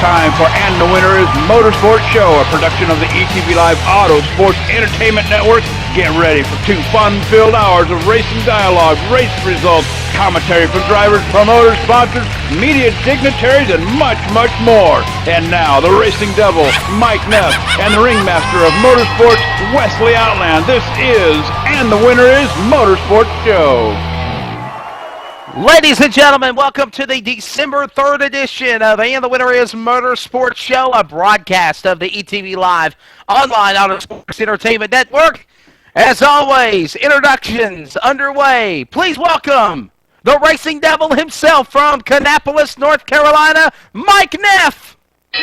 time for And the Winner is Motorsports Show, a production of the ETV Live Auto Sports Entertainment Network. Get ready for 2 fun-filled hours of racing dialogue, race results, commentary from drivers, promoters, sponsors, media dignitaries, and much, much more. And now, the racing devil, Mike Neff, and the ringmaster of motorsports, Wesley Outland. This is And the Winner is Motorsports Show. Ladies and gentlemen, welcome to the December 3rd edition of And the Winner is Motorsports Show, a broadcast of the ETV Live Online Auto Sports Entertainment Network. As always, introductions underway. Please welcome the racing devil himself from Kannapolis, North Carolina, Mike Neff. How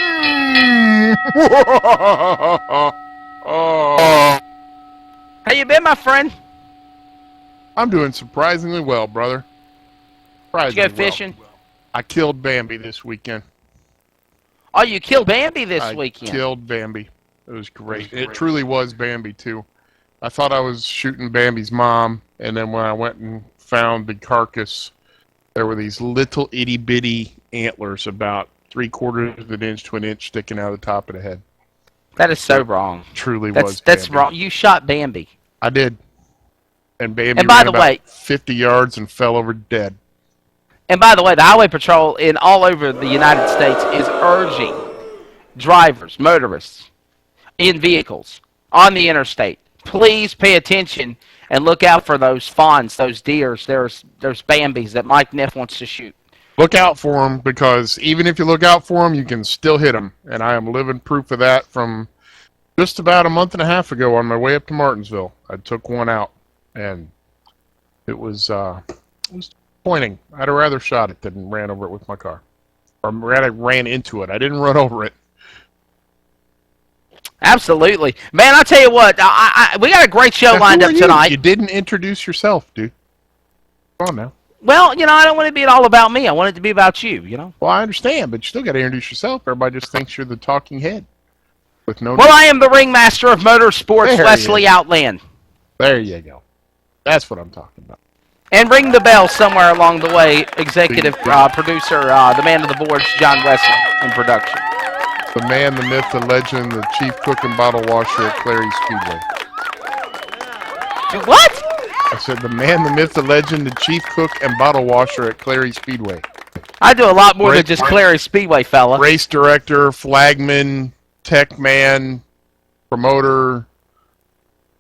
you been, my friend? I'm doing surprisingly well, brother. Did you go fishing? I killed Bambi this weekend. Oh, you killed Bambi this weekend? I killed Bambi. It was great. It truly was Bambi, too. I thought I was shooting Bambi's mom, and then when I went and found the carcass, there were these little itty-bitty antlers about 3/4 of an inch to an inch sticking out of the top of the head. That is so wrong. Truly was Bambi. Wrong. You shot Bambi. I did. And Bambi by ran the about way, 50 yards and fell over dead. And by the way, the Highway Patrol in all over the United States is urging drivers, motorists, in vehicles, on the interstate, please pay attention and look out for those fawns, those deers, those Bambis that Mike Neff wants to shoot. Look out for them, because even if you look out for them, you can still hit them. And I am living proof of that from just about a month and a half ago on my way up to Martinsville. I took one out, and it was pointing. I'd have rather shot it than ran over it with my car. Or rather ran into it. I didn't run over it. Absolutely. Man, I'll tell you what, we got a great show lined up tonight. You didn't introduce yourself, dude. Come on now. Well, you know, I don't want it to be all about me. I want it to be about you, you know. Well, I understand, but you still got to introduce yourself. Everybody just thinks you're the talking head. With no well, I am the ringmaster of motorsports, Wesley Outland. There you go. That's what I'm talking about. And ring the bell somewhere along the way, executive producer, the man of the boards, John Wesley, in production. The man, the myth, the legend, the chief cook and bottle washer at Clary Speedway. What? I said the man, the myth, the legend, the chief cook and bottle washer at Clary Speedway. I do a lot more than just Clary Speedway, fella. Race director, flagman, tech man, promoter,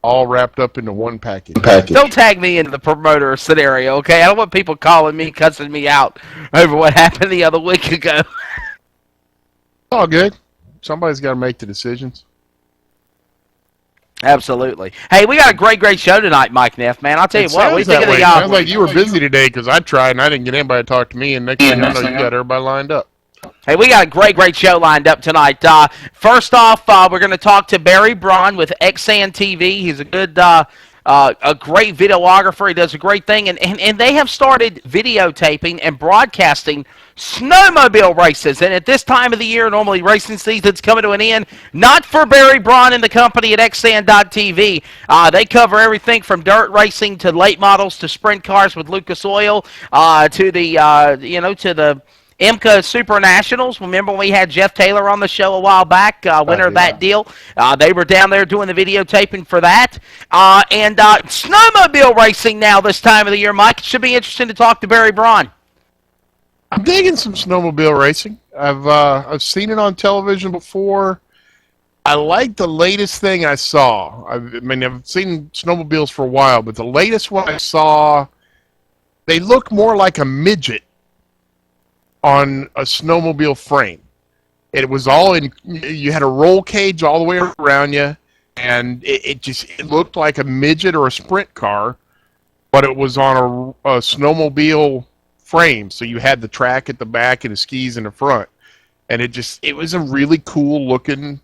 all wrapped up into one package. Don't tag me into the promoter scenario, okay? I don't want people calling me, cussing me out over what happened the other week ago. All good. Somebody's got to make the decisions. Absolutely. Hey, we got a great show tonight, Mike Neff, man. I'll tell you what. It sounds like you were busy today, because I tried and I didn't get anybody to talk to me, and next thing I know, you got everybody lined up. Hey, we got a great show lined up tonight. First off, we're going to talk to Barry Braun with XAN TV. He's a good, a great videographer. He does a great thing, and they have started videotaping and broadcasting snowmobile races. And at this time of the year, normally racing season's coming to an end. Not for Barry Braun and the company at XAN.TV. They cover everything from dirt racing to late models to sprint cars with Lucas Oil to the to the IMCA Super Nationals. Remember when we had Jeff Taylor on the show a while back, winner of that deal? They were down there doing the videotaping for that. And snowmobile racing now this time of the year, Mike. It should be interesting to talk to Barry Braun. I'm digging some snowmobile racing. I've seen it on television before. I like the latest thing I saw. I've seen snowmobiles for a while, but the latest one I saw, they look more like a midget on a snowmobile frame. It was all in, you had a roll cage all the way around you, and it looked like a midget or a sprint car, but it was on a snowmobile frame. So you had the track at the back and the skis in the front, and it was a really cool looking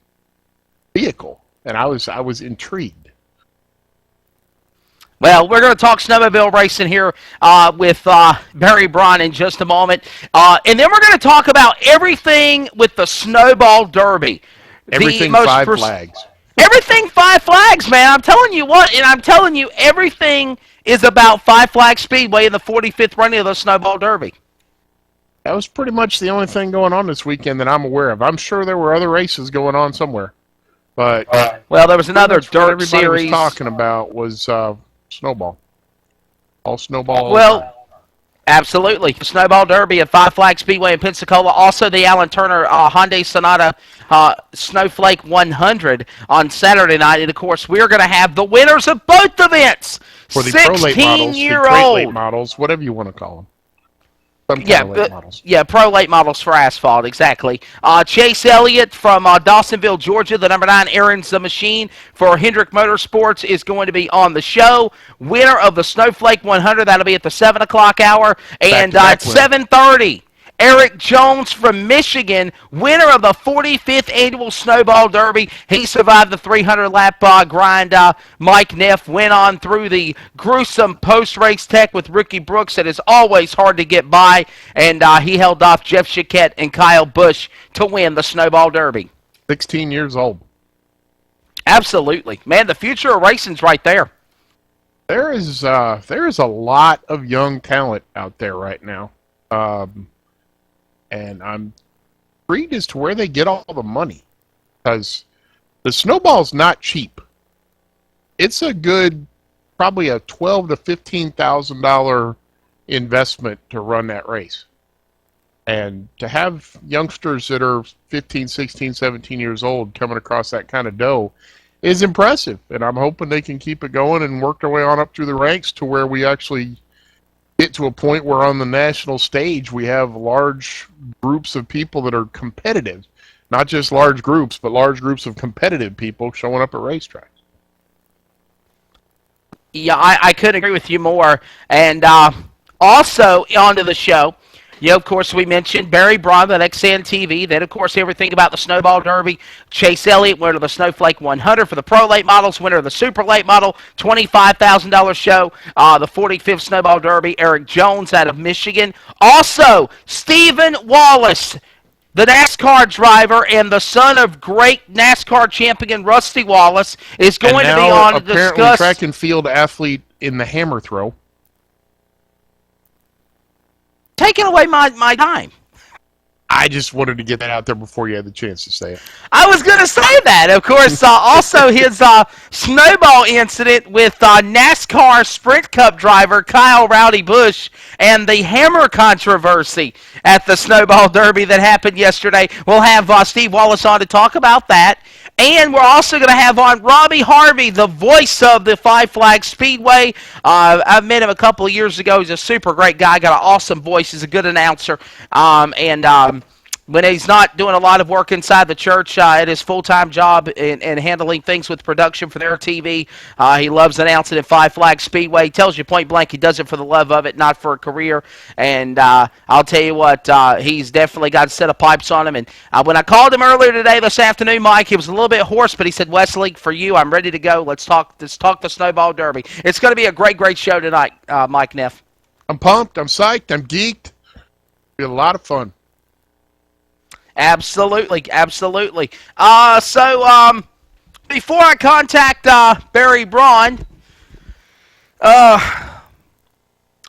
vehicle, and I was intrigued. Well, we're going to talk snowmobile racing here with Barry Braun in just a moment. And then we're going to talk about everything with the Snowball Derby. Everything five flags. Everything Five Flags, man. I'm telling you what, and I'm telling you everything is about Five Flag Speedway in the 45th running of the Snowball Derby. That was pretty much the only thing going on this weekend that I'm aware of. I'm sure there were other races going on somewhere, but Well, there was another what dirt everybody was series. talking about was snowball. All snowball all the time. Well, absolutely. Snowball Derby at Five Flag Speedway in Pensacola. Also, the Alan Turner Hyundai Sonata Snowflake 100 on Saturday night. And, of course, we're going to have the winners of both events. For the pro late models, the crate late models, whatever you want to call them. Some kind of late models. Yeah, pro late models for asphalt, exactly. Chase Elliott from Dawsonville, Georgia, the number 9 Aaron's the Machine for Hendrick Motorsports is going to be on the show. Winner of the Snowflake 100, that'll be at the 7 o'clock hour. And at 7:30, Eric Jones from Michigan, winner of the 45th Annual Snowball Derby. He survived the 300-lap grind. Mike Neff went on through the gruesome post-race tech with Ricky Brooks that is always hard to get by, and he held off Jeff Chiquette and Kyle Busch to win the Snowball Derby. 16 years old. Absolutely. Man, the future of racing's right there. There is a lot of young talent out there right now. And I'm intrigued as to where they get all the money, because the snowball's not cheap. It's a good, probably a $12,000 to $15,000 investment to run that race, and to have youngsters that are 15, 16, 17 years old coming across that kind of dough is impressive. And I'm hoping they can keep it going and work their way on up through the ranks to where we actually get to a point where on the national stage we have large groups of people that are competitive, not just large groups, but large groups of competitive people showing up at racetracks. Yeah, I couldn't agree with you more. And also onto the show, of course, we mentioned Barry Braun at XN TV. Then, of course, everything about the Snowball Derby. Chase Elliott, winner of the Snowflake 100 for the pro late models, winner of the super late model, $25,000 show. The 45th Snowball Derby, Eric Jones out of Michigan. Also, Stephen Wallace, the NASCAR driver and the son of great NASCAR champion Rusty Wallace, is going to be on to discuss track and field athlete in the hammer throw. Taking away my time. I just wanted to get that out there before you had the chance to say it. I was going to say that. Of course, also his snowball incident with NASCAR Sprint Cup driver Kyle Rowdy Busch and the hammer controversy at the Snowball Derby that happened yesterday. We'll have Steve Wallace on to talk about that. And we're also going to have on Robbie Harvey, the voice of the Five Flag Speedway. I met him a couple of years ago. He's a super great guy, got an awesome voice. He's a good announcer. When he's not doing a lot of work inside the church at his full-time job and handling things with production for their TV, he loves announcing at Five Flag Speedway. He tells you point blank he does it for the love of it, not for a career. And I'll tell you what, he's definitely got a set of pipes on him. And when I called him earlier today, this afternoon, Mike, he was a little bit hoarse, but he said, Wesley, for you, I'm ready to go. Let's talk the Snowball Derby. It's going to be a great, great show tonight, Mike Neff. I'm pumped. I'm psyched. I'm geeked. It'll be a lot of fun. Absolutely, absolutely. So before I contact Barry Braun,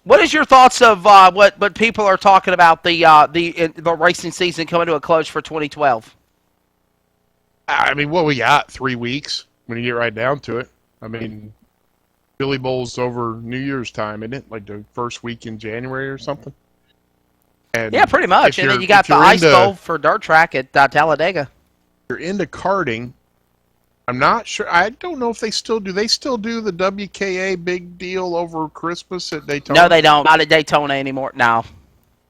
what is your thoughts of what people are talking about the racing season coming to a close for 2012? I mean, what we got, 3 weeks when you get right down to it. I mean, Billy Bowl's over New Year's time, isn't it? Like the first week in January or something? And yeah, pretty much. And then you got the Ice Bowl for dirt track at Talladega. If you're into karting, I'm not sure. I don't know if they still do. They still do the WKA big deal over Christmas at Daytona? No, they don't. Not at Daytona anymore. No.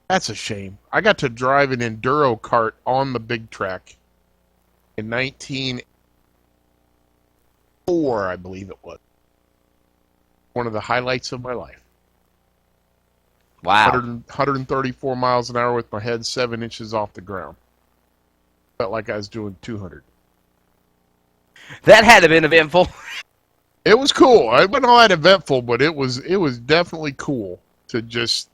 That's a shame. I got to drive an enduro kart on the big track in 1984, I believe it was. One of the highlights of my life. Wow. 134 miles an hour with my head 7 inches off the ground. Felt like I was doing 200. That had to have been eventful. It was cool. It wasn't all that eventful, but it was definitely cool to just.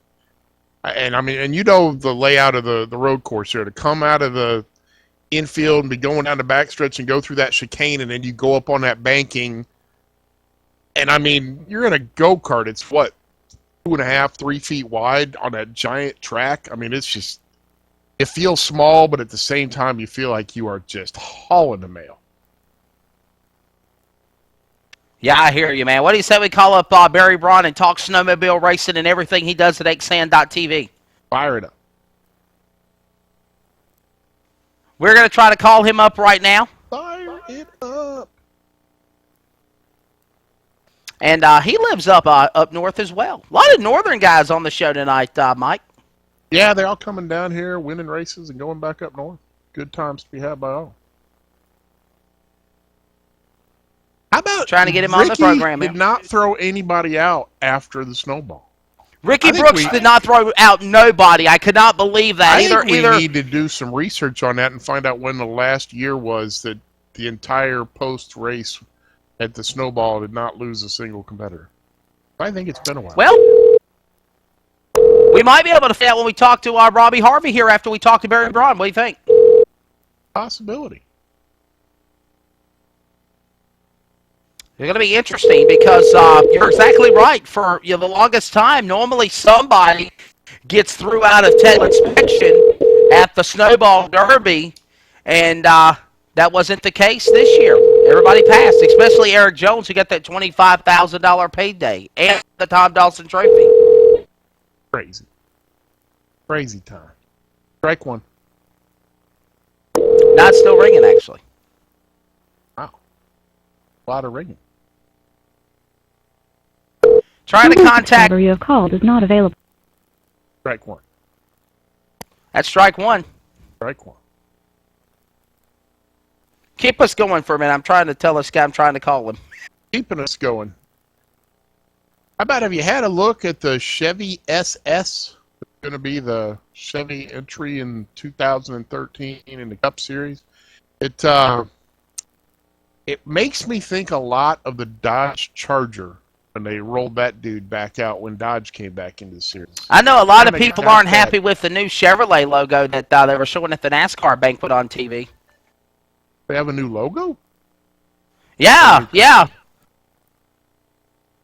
And I mean, and you know the layout of the road course here, to come out of the infield and be going down the backstretch and go through that chicane, and then you go up on that banking. And I mean, you're in a go-kart. It's what, 2.5, 3 feet wide on that giant track. I mean, it's just, it feels small, but at the same time, you feel like you are just hauling the mail. Yeah, I hear you, man. What do you say we call up Barry Braun and talk snowmobile racing and everything he does at xand.tv? Fire it up. We're going to try to call him up right now. Fire it up. And he lives up north as well. A lot of northern guys on the show tonight, Mike. Yeah, they're all coming down here, winning races and going back up north. Good times to be had by all. How about trying to get him Ricky on the program? Did not throw anybody out after the snowball. Ricky Brooks did not throw out nobody. I could not believe that. I think we need to do some research on that and find out when the last year was that the entire post-race at the snowball did not lose a single competitor. I think it's been a while. Well, we might be able to find out when we talk to Robbie Harvey here after we talk to Barry Braun. What do you think? Possibility. It's going to be interesting because you're exactly right. For the longest time, normally somebody gets through out of technical inspection at the Snowball Derby, and that wasn't the case this year. Everybody passed, especially Eric Jones, who got that $25,000 payday and the Tom Dawson Trophy. Crazy. Crazy time. Strike one. Not still ringing, actually. Wow. A lot of ringing. Trying to contact. The you have called is not available. Strike one. That's strike one. Strike one. Keep us going for a minute. I'm trying to tell this guy I'm trying to call him. Keeping us going. How about, have you had a look at the Chevy SS? It's going to be the Chevy entry in 2013 in the Cup Series. It makes me think a lot of the Dodge Charger when they rolled that dude back out when Dodge came back into the series. I know a lot of people aren't happy with the new Chevrolet logo that they were showing at the NASCAR banquet on TV. They have a new logo? Yeah, yeah.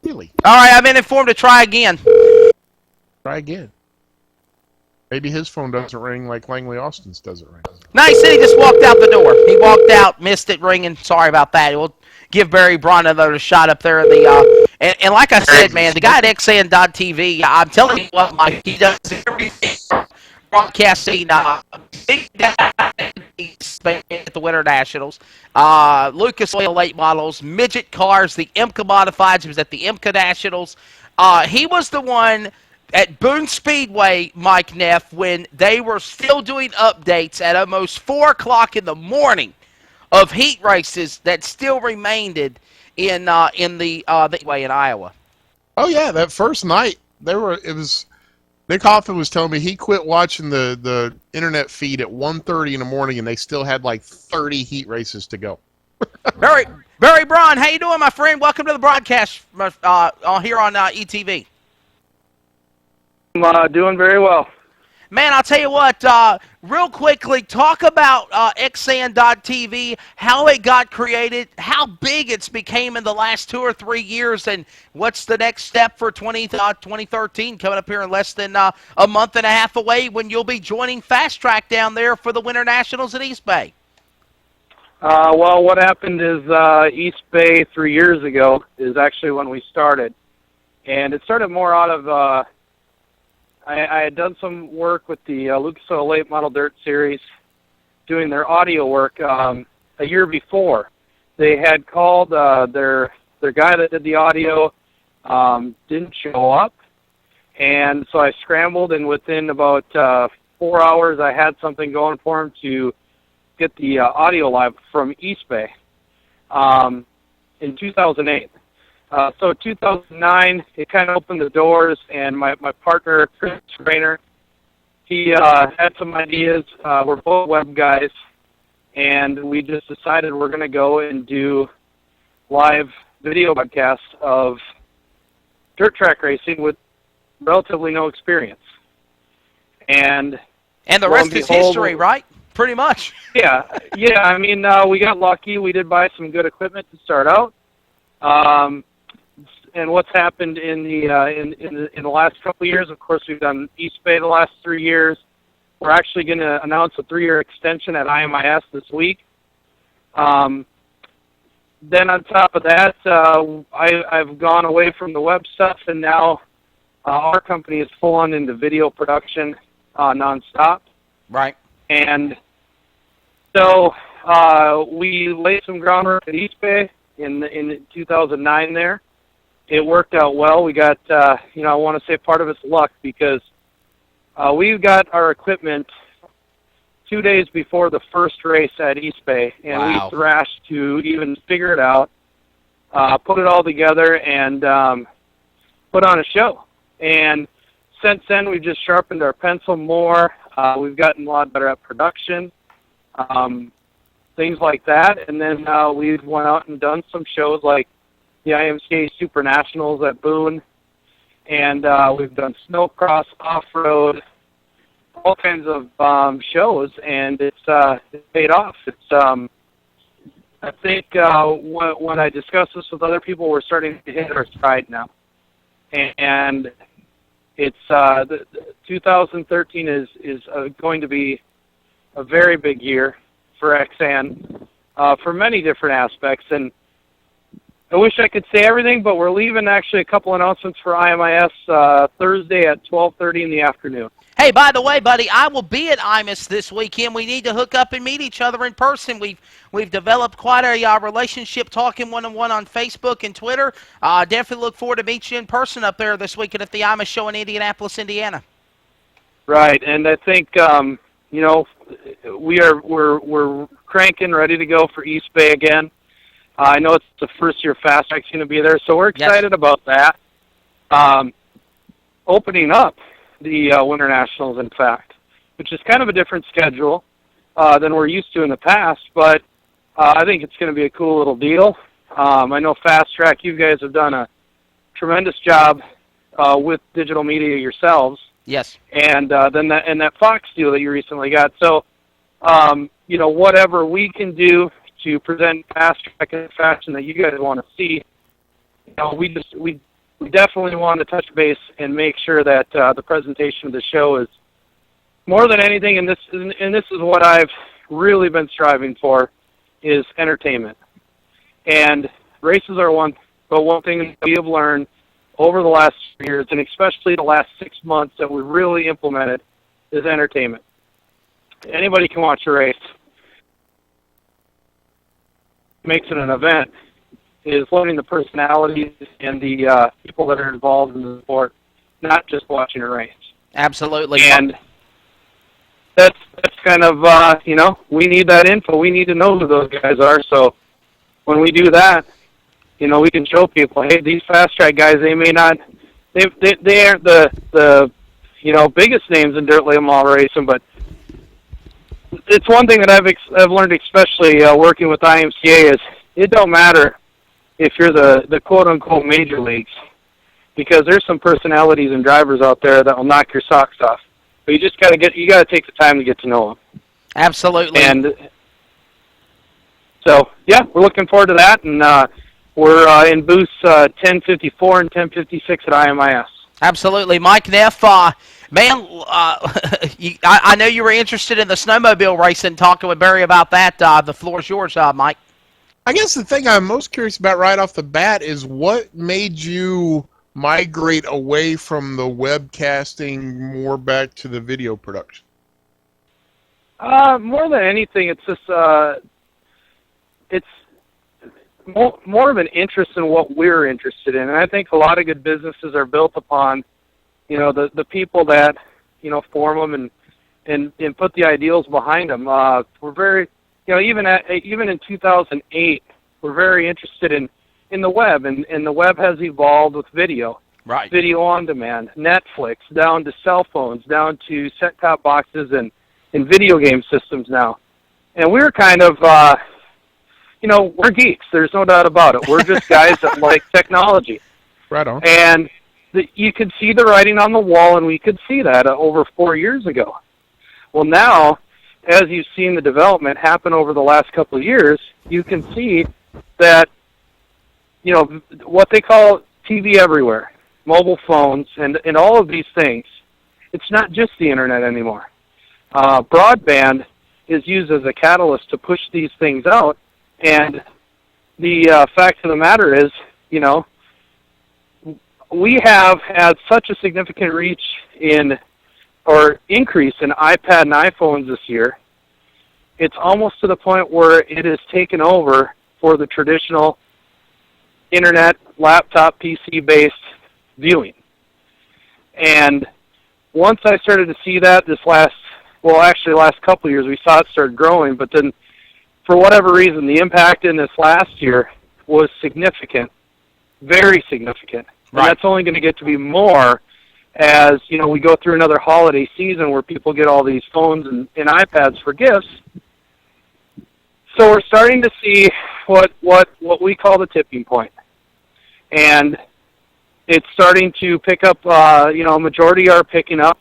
Really? All right, I've been informed to try again. Try again. Maybe his phone doesn't ring like Langley Austin's doesn't ring. No, he said he just walked out the door. He walked out, missed it ringing. Sorry about that. We'll give Barry Braun another shot up there in the and like I said, man, the guy at xn.tv, I'm telling you what, Mike, he does everything broadcasting at the Winter Nationals, Lucas Oil late models, midget cars, the IMCA modifieds. He was at the IMCA Nationals. He was the one at Boone Speedway, Mike Neff, when they were still doing updates at almost 4 o'clock in the morning of heat races that still remained in the way in Iowa. Oh yeah, that first night Nick Hoffman was telling me he quit watching the internet feed at 1:30 in the morning, and they still had like 30 heat races to go. Barry Braun, how you doing, my friend? Welcome to the broadcast here on ETV. I'm doing very well. Man, I'll tell you what, real quickly, talk about xand.tv, how it got created, how big it's became in the last 2 or 3 years, and what's the next step for 2013 coming up here in less than a month and a half away when you'll be joining Fast Track down there for the Winter Nationals at East Bay. Well, what happened is East Bay 3 years ago is actually when we started. And it started more out of I had done some work with the Lucas Oil Late Model Dirt Series, doing their audio work a year before. They had called their guy that did the audio, didn't show up, and so I scrambled, and within about 4 hours I had something going for him to get the audio live from East Bay in 2008. So 2009, it kind of opened the doors, and my partner, Chris Rayner, he had some ideas. We're both web guys, and we just decided we're going to go and do live video podcasts of dirt track racing with relatively no experience. And the rest is history, right? Pretty much. Yeah. I mean, we got lucky. We did buy some good equipment to start out. and what's happened in the last couple of years. Of course, we've done East Bay the last 3 years. We're actually going to announce a 3-year extension at IMIS this week. Then on top of that, I've gone away from the web stuff, and now our company is full on into video production nonstop. Right. And so we laid some groundwork at East Bay in 2009 there. It worked out well. We got, I want to say part of it's luck, because we got our equipment 2 days before the first race at East Bay, and Wow. we thrashed to even figure it out, put it all together, and put on a show. And since then, we've just sharpened our pencil more. We've gotten a lot better at production, things like that. And then we've went out and done some shows like the IMCA Super Nationals at Boone, and we've done snowcross, off-road, all kinds of shows, and it's paid off. It's I think when I discuss this with other people, we're starting to hit our stride now, and it's 2013 is going to be a very big year for XAN for many different aspects. And I wish I could say everything, but we're leaving actually a couple announcements for IMIS Thursday at 12:30 in the afternoon. Hey, by the way, buddy, I will be at IMIS this weekend. We need to hook up and meet each other in person. We've developed quite a relationship talking one-on-one on Facebook and Twitter. Definitely look forward to meeting you in person up there this weekend at the IMIS show in Indianapolis, Indiana. Right, and I think we're cranking, ready to go for East Bay again. I know it's the first-year Fast Track's going to be there, so we're excited about that. Opening up the Winter Nationals, in fact, which is kind of a different schedule than we're used to in the past, but I think it's going to be a cool little deal. I know Fast Track, you guys have done a tremendous job with digital media yourselves. Yes. And then that Fox deal that you recently got. So, whatever we can do to present Fast Track in a fashion that you guys want to see, we definitely want to touch base and make sure that the presentation of the show is more than anything, and this is what I've really been striving for, is entertainment. And races are one thing that we have learned over the last years, and especially the last 6 months that we really implemented, is entertainment. Anybody can watch a race. Makes it an event is learning the personalities and the people that are involved in the sport, not just watching a race. Absolutely. And that's kind of, we need that info. We need to know who those guys are. So when we do that, we can show people, hey, these Fast Track guys, they may not, they aren't the biggest names in dirt late model racing, but it's one thing that I've learned, especially working with IMCA, is it don't matter if you're the quote-unquote major leagues, because there's some personalities and drivers out there that will knock your socks off. But you just got to take the time to get to know them. Absolutely. And so, yeah, we're looking forward to that, and we're in booths 1054 and 1056 at IMIS. Absolutely. Mike Neff, man, I know you were interested in the snowmobile racing, talking with Barry about that. The floor is yours, Mike. I guess the thing I'm most curious about right off the bat is what made you migrate away from the webcasting more back to the video production? More than anything, it's just it's more of an interest in what we're interested in, and I think a lot of good businesses are built upon, the people that form them and put the ideals behind them. We're very, even in 2008, we're very interested in the web, and the web has evolved with video. Right. Video on demand, Netflix, down to cell phones, down to set-top boxes and video game systems now. And we're kind of, we're geeks. There's no doubt about it. We're just guys that like technology. Right on. And you could see the writing on the wall, and we could see that over 4 years ago. Well, now, as you've seen the development happen over the last couple of years, you can see that, what they call TV everywhere, mobile phones, and all of these things. It's not just the internet anymore. Broadband is used as a catalyst to push these things out, and the fact of the matter is, you know, we have had such a significant reach in, or increase in iPad and iPhones this year. It's almost to the point where it has taken over for the traditional internet, laptop, PC-based viewing. And once I started to see that this last couple of years, we saw it start growing, but then for whatever reason, the impact in this last year was significant, very significant. And Right. that's only going to get to be more as, you know, we go through another holiday season where people get all these phones and iPads for gifts. So we're starting to see what we call the tipping point. And it's starting to pick up, you know, a majority are picking up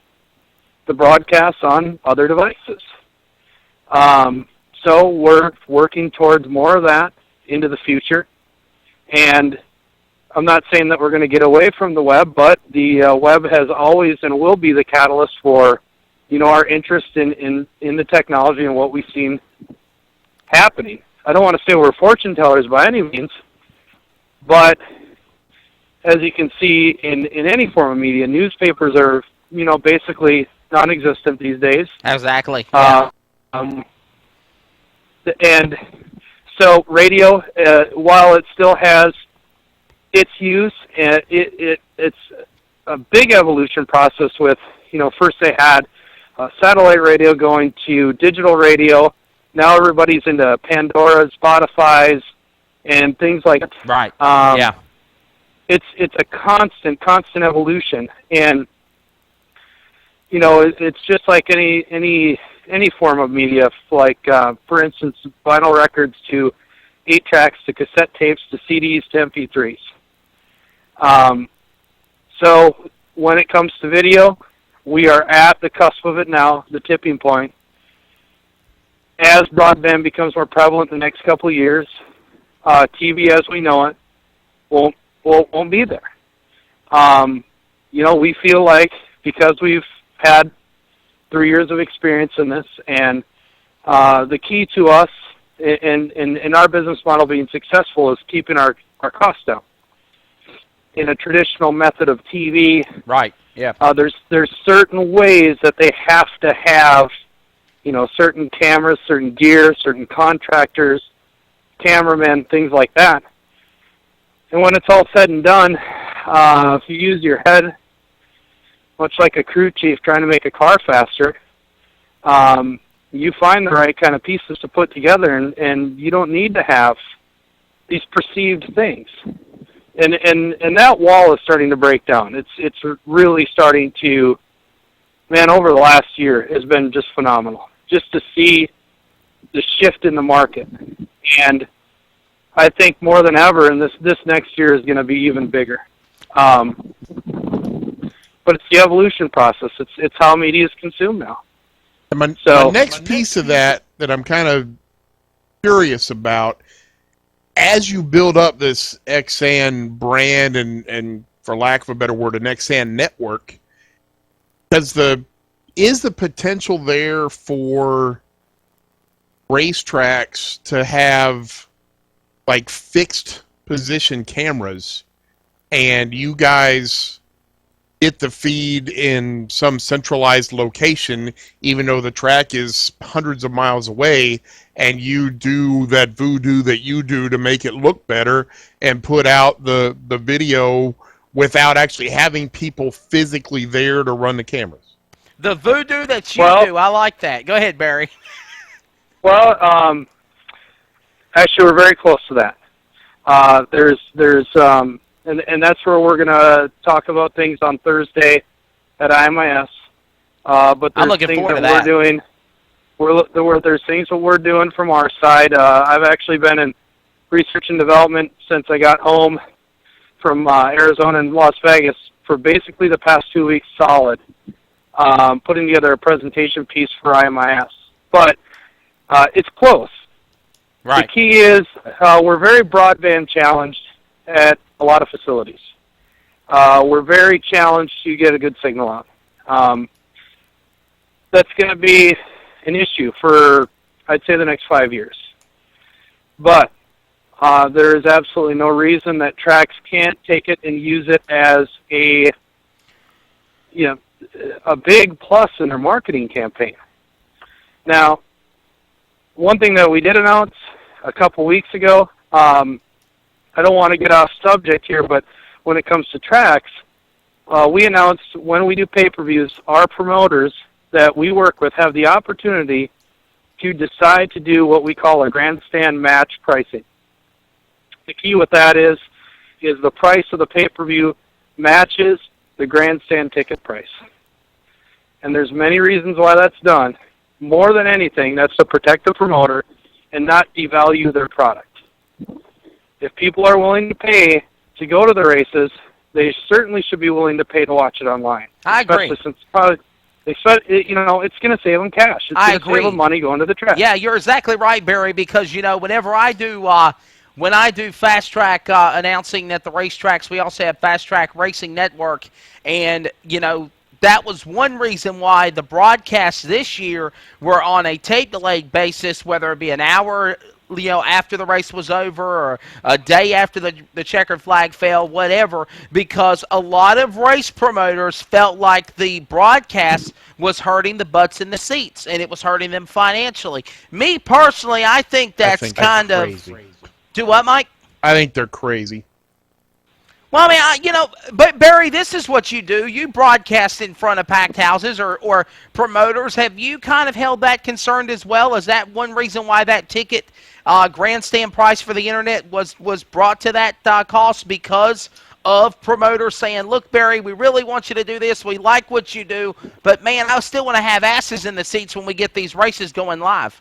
the broadcasts on other devices. So we're working towards more of that into the future. And I'm not saying that we're going to get away from the web, but the web has always and will be the catalyst for, you know, our interest in the technology and what we've seen happening. I don't want to say we're fortune tellers by any means, but as you can see in any form of media, newspapers are, you know, basically non-existent these days. Exactly. Yeah. And so radio, while it still has its use, it's a big evolution process with, you know, first they had satellite radio going to digital radio. Now everybody's into Pandora's, Spotify's, and things like that. Right. Yeah. It's a constant evolution, and you know, it's just like any form of media, like for instance, vinyl records to 8-tracks to cassette tapes to CDs to MP3s. So when it comes to video, we are at the cusp of it now, the tipping point. As broadband becomes more prevalent in the next couple of years, TV as we know it won't be there. You know, we feel like because we've had 3 years of experience in this, and the key to us in our business model being successful is keeping our costs down. In a traditional method of TV, Right. Yeah. there's certain ways that they have to have, you know, certain cameras, certain gear, certain contractors, cameramen, things like that. And when it's all said and done, if you use your head, much like a crew chief trying to make a car faster, you find the right kind of pieces to put together, and you don't need to have these perceived things. And that wall is starting to break down. It's really starting to, man, over the last year has been just phenomenal. Just to see the shift in the market. And I think more than ever, and this next year is going to be even bigger. But it's the evolution process. It's how media is consumed now. My next piece of that I'm kind of curious about, as you build up this XAN brand and for lack of a better word, an XAN network, is the potential there for racetracks to have like fixed position cameras, and you guys get the feed in some centralized location, even though the track is hundreds of miles away, and you do that voodoo that you do to make it look better and put out the video without actually having people physically there to run the cameras? The voodoo that you do, I like that. Go ahead, Barry. Well, actually, we're very close to that. And that's where we're going to talk about things on Thursday at IMIS. But I'm there's looking things forward that to that. we're doing. There's things that we're doing from our side. I've actually been in research and development since I got home from Arizona and Las Vegas for basically the past 2 weeks solid, putting together a presentation piece for IMIS. But it's close. Right. The key is we're very broadband challenged at a lot of facilities. we're very challenged to get a good signal out. That's going to be an issue for, I'd say, the next 5 years. But there is absolutely no reason that tracks can't take it and use it as a big plus in their marketing campaign. Now, one thing that we did announce a couple weeks ago, I don't want to get off subject here, but when it comes to tracks, we announced when we do pay-per-views, our promoters that we work with have the opportunity to decide to do what we call a grandstand match pricing. The key with that is the price of the pay-per-view matches the grandstand ticket price. And there's many reasons why that's done. More than anything, that's to protect the promoter and not devalue their product. If people are willing to pay to go to the races, they certainly should be willing to pay to watch it online. I agree. Especially since it's going to save them cash. It's going to save them money going to the track. Yeah, you're exactly right, Barry, because, whenever I do when I do Fast Track announcing at the racetracks, we also have Fast Track Racing Network, and, that was one reason why the broadcasts this year were on a tape-delayed basis, whether it be an hour after the race was over or a day after the checkered flag fell, whatever, because a lot of race promoters felt like the broadcast was hurting the butts in the seats, and it was hurting them financially. Me, personally, I think that's kind of... crazy. Do what, Mike? I think they're crazy. Well, I mean, but Barry, this is what you do. You broadcast in front of packed houses or promoters. Have you kind of held that concerned as well? Is that one reason why that ticket grandstand price for the internet was brought to that cost, because of promoters saying, look, Barry, we really want you to do this. We like what you do. But, man, I still want to have asses in the seats when we get these races going live.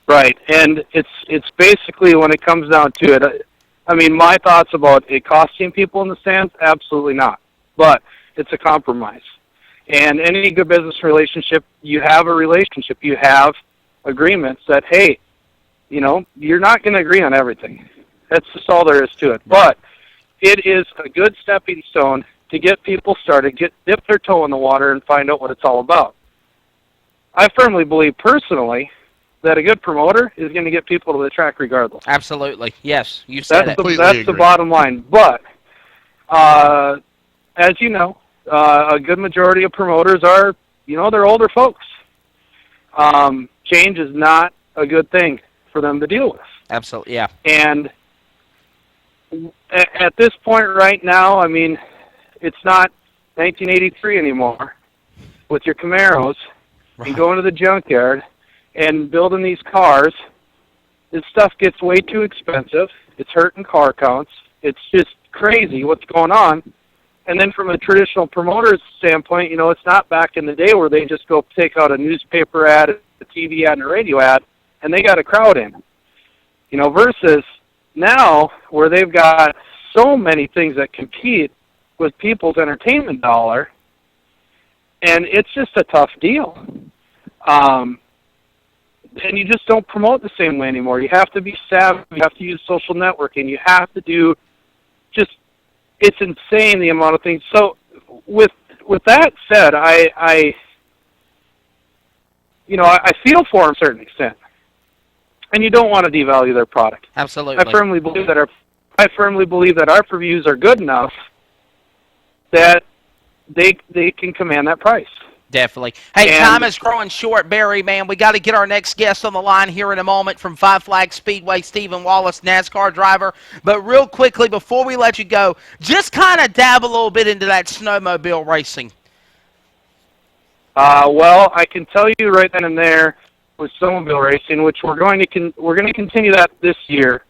Right, and it's basically, when it comes down to it, I mean, my thoughts about it costing people in the stands, absolutely not. But it's a compromise. And any good business relationship, you have a relationship. You have agreements that, hey, you're not going to agree on everything. That's just all there is to it. But it is a good stepping stone to get people started, dip their toe in the water and find out what it's all about. I firmly believe, personally, that a good promoter is going to get people to the track regardless. Absolutely. Yes, you said it. That's the bottom line. But, as you know, a good majority of promoters are, they're older folks. Change is not a good thing for them to deal with. Absolutely, yeah. And at this point right now, I mean, it's not 1983 anymore with your Camaros and going to the junkyard and building these cars. This stuff gets way too expensive. It's hurting car counts. It's just crazy what's going on. And then from a traditional promoter's standpoint, it's not back in the day where they just go take out a newspaper ad, a TV ad, and a radio ad, and they got a crowd in. Versus now where they've got so many things that compete with people's entertainment dollar, and it's just a tough deal. And you just don't promote the same way anymore. You have to be savvy. You have to use social networking. You have to do it's insane the amount of things. So with that said, I feel for them to a certain extent. And you don't want to devalue their product. Absolutely. I firmly believe that our reviews are good enough that they can command that price. Definitely. Hey, time is growing short, Barry, man. We got to get our next guest on the line here in a moment from Five Flags Speedway, Stephen Wallace, NASCAR driver. But real quickly, before we let you go, just kind of dab a little bit into that snowmobile racing. Well, I can tell you right then and there with snowmobile racing, which we're going to continue that this year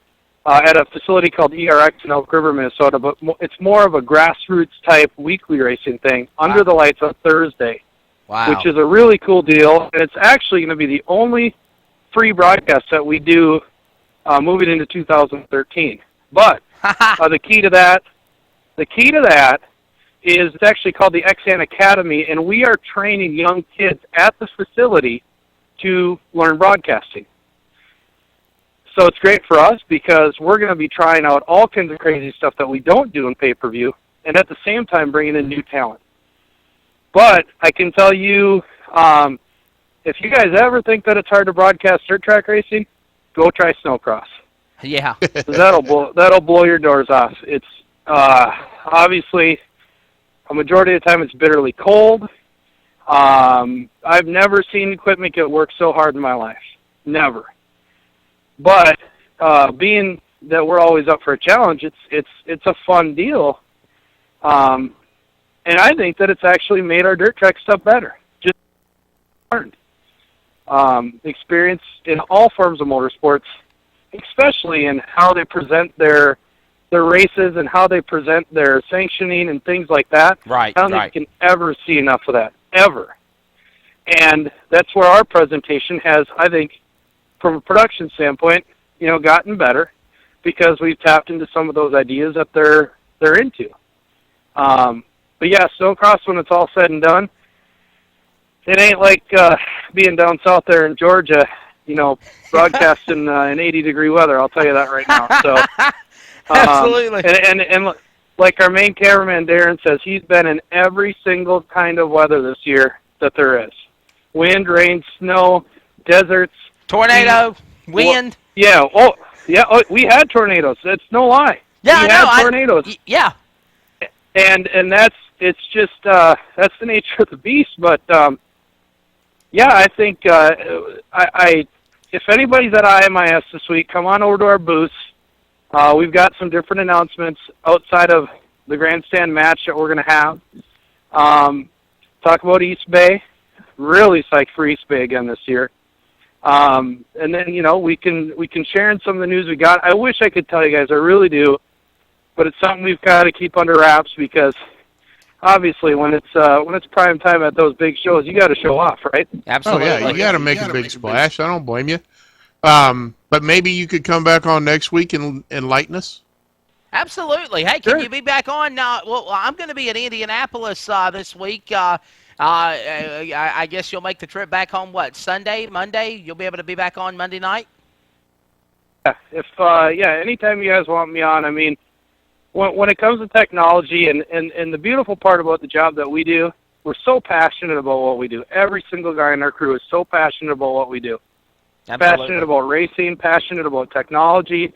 at a facility called ERX in Elk River, Minnesota. But it's more of a grassroots type weekly racing thing under the lights on Thursday. Wow. Which is a really cool deal, and it's actually going to be the only free broadcast that we do moving into 2013. But the key to that is it's actually called the XN Academy, and we are training young kids at the facility to learn broadcasting. So it's great for us because we're going to be trying out all kinds of crazy stuff that we don't do in pay-per-view, and at the same time bringing in new talent. But I can tell you, if you guys ever think that it's hard to broadcast dirt track racing, go try snowcross. Yeah. That'll blow your doors off. It's obviously a majority of the time it's bitterly cold. I've never seen equipment get worked so hard in my life. Never. But being that we're always up for a challenge, it's a fun deal. And I think that it's actually made our dirt track stuff better. Just learned. Experience in all forms of motorsports, especially in how they present their races and how they present their sanctioning and things like that. Right, I don't think you can ever see enough of that, ever. And that's where our presentation has, I think, from a production standpoint, gotten better because we've tapped into some of those ideas that they're into. But yeah, snowcross, when it's all said and done, it ain't like being down south there in Georgia, broadcasting in 80-degree weather. I'll tell you that right now. So, absolutely. And like our main cameraman Darren says, he's been in every single kind of weather this year that there is: wind, rain, snow, deserts, tornado, wind. Yeah. Oh, we had tornadoes. That's no lie. Yeah, we had tornadoes. Yeah. And that's just that's the nature of the beast. But yeah, I think if anybody's at IMIS this week, come on over to our booth. We've got some different announcements outside of the grandstand match that we're going to have. Talk about East Bay. Really psyched for East Bay again this year. And then we can share in some of the news we got. I wish I could tell you guys, I really do, but it's something we've got to keep under wraps because obviously when it's prime time at those big shows, you got to show off, right? Absolutely. Oh yeah, you got to make a big splash. I don't blame you. But maybe you could come back on next week and enlighten us. Absolutely. Hey, can you be back on? Well, I'm going to be in Indianapolis this week. I guess you'll make the trip back home, Sunday, Monday? You'll be able to be back on Monday night? Yeah. If anytime you guys want me on, I mean, when it comes to technology and the beautiful part about the job that we do, we're so passionate about what we do. Every single guy in our crew is so passionate about what we do. Absolutely. Passionate about racing, passionate about technology.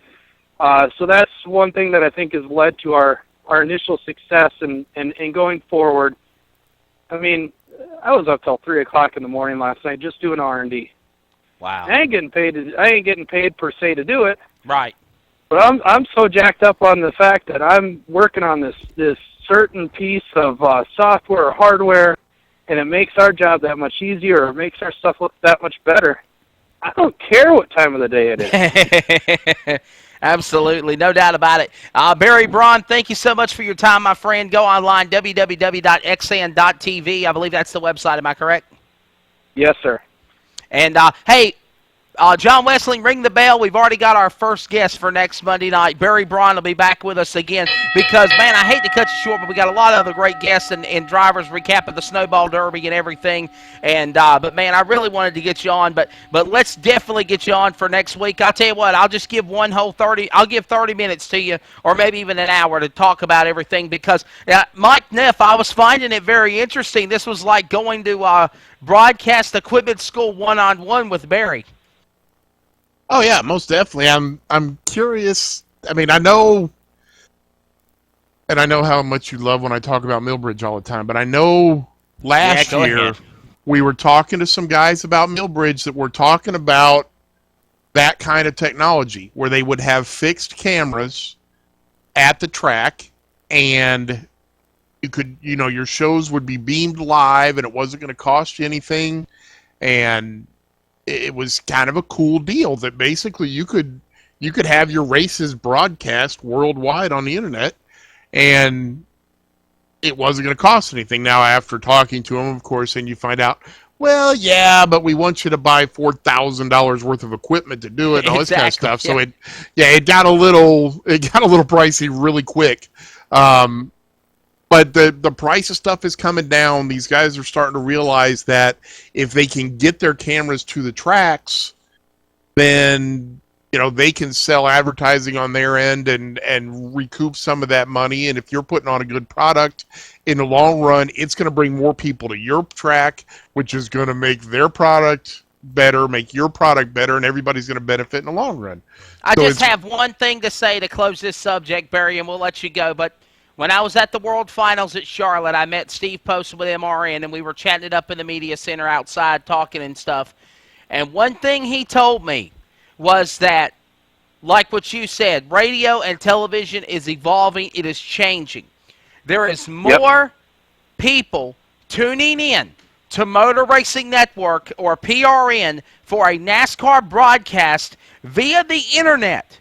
So that's one thing that I think has led to our initial success and going forward. I mean, I was up till 3 o'clock in the morning last night just doing R&D. Wow. I ain't getting paid per se to do it. Right. But I'm so jacked up on the fact that I'm working on this certain piece of software or hardware, and it makes our job that much easier or makes our stuff look that much better. I don't care what time of the day it is. Absolutely, no doubt about it. Barry Braun, thank you so much for your time, my friend. Go online, www.xand.tv. I believe that's the website. Am I correct? Yes, sir. And, hey, John Wessling, ring the bell. We've already got our first guest for next Monday night. Barry Braun will be back with us again because, man, I hate to cut you short, but we got a lot of other great guests and drivers recapping the Snowball Derby and everything. And but, man, I really wanted to get you on, but let's definitely get you on for next week. I'll tell you what, I'll just give I'll give 30 minutes to you or maybe even an hour to talk about everything because, Mike Neff, I was finding it very interesting. This was like going to broadcast equipment school one-on-one with Barry. Oh yeah, most definitely. I'm curious. I mean, I know how much you love when I talk about Millbridge all the time, but I know last year we were talking to some guys about Millbridge that were talking about that kind of technology where they would have fixed cameras at the track and you could, your shows would be beamed live and it wasn't going to cost you anything, and it was kind of a cool deal that basically you could have your races broadcast worldwide on the internet and it wasn't going to cost anything. Now, after talking to them, of course, and you find out, well, yeah, but we want you to buy $4,000 worth of equipment to do it and all this kind of stuff. So it got a little pricey really quick. But the price of stuff is coming down. These guys are starting to realize that if they can get their cameras to the tracks, then they can sell advertising on their end and recoup some of that money. And if you're putting on a good product, in the long run, it's going to bring more people to your track, which is going to make their product better, make your product better, and everybody's going to benefit in the long run. I just have one thing to say to close this subject, Barry, and we'll let you go. But when I was at the World Finals at Charlotte, I met Steve Post with MRN, and we were chatting it up in the media center outside talking and stuff. And one thing he told me was that, like what you said, radio and television is evolving. It is changing. There is more people tuning in to Motor Racing Network or PRN for a NASCAR broadcast via the internet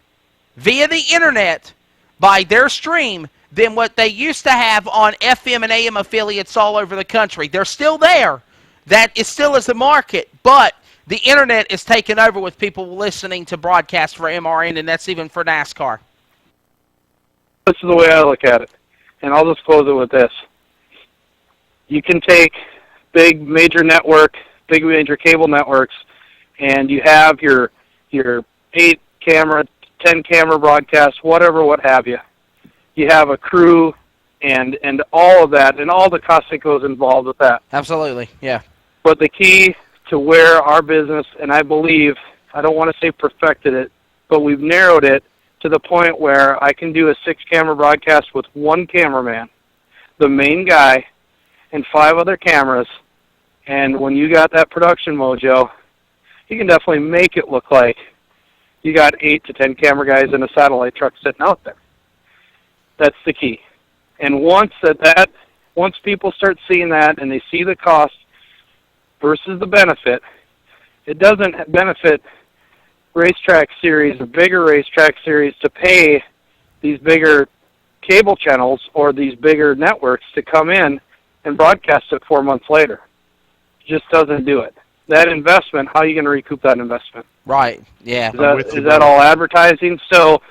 by their stream than what they used to have on FM and AM affiliates all over the country. They're still there. That is still is the market, but the internet is taking over with people listening to broadcasts for MRN, and that's even for NASCAR. This is the way I look at it, and I'll just close it with this. You can take big major cable networks, and you have your 8-camera, 10-camera broadcast, whatever, what have you. You have a crew and all of that, and all the cost that goes involved with that. Absolutely, yeah. But the key to where our business, and I believe, I don't want to say perfected it, but we've narrowed it to the point where I can do a 6-camera broadcast with one cameraman, the main guy, and 5 other cameras. And when you got that production mojo, you can definitely make it look like you got 8 to 10 camera guys in a satellite truck sitting out there. That's the key. And once people start seeing that and they see the cost versus the benefit, it doesn't benefit racetrack series or bigger racetrack series to pay these bigger cable channels or these bigger networks to come in and broadcast it 4 months later. It just doesn't do it. That investment, how are you going to recoup that investment? Right, yeah. Is that all advertising? So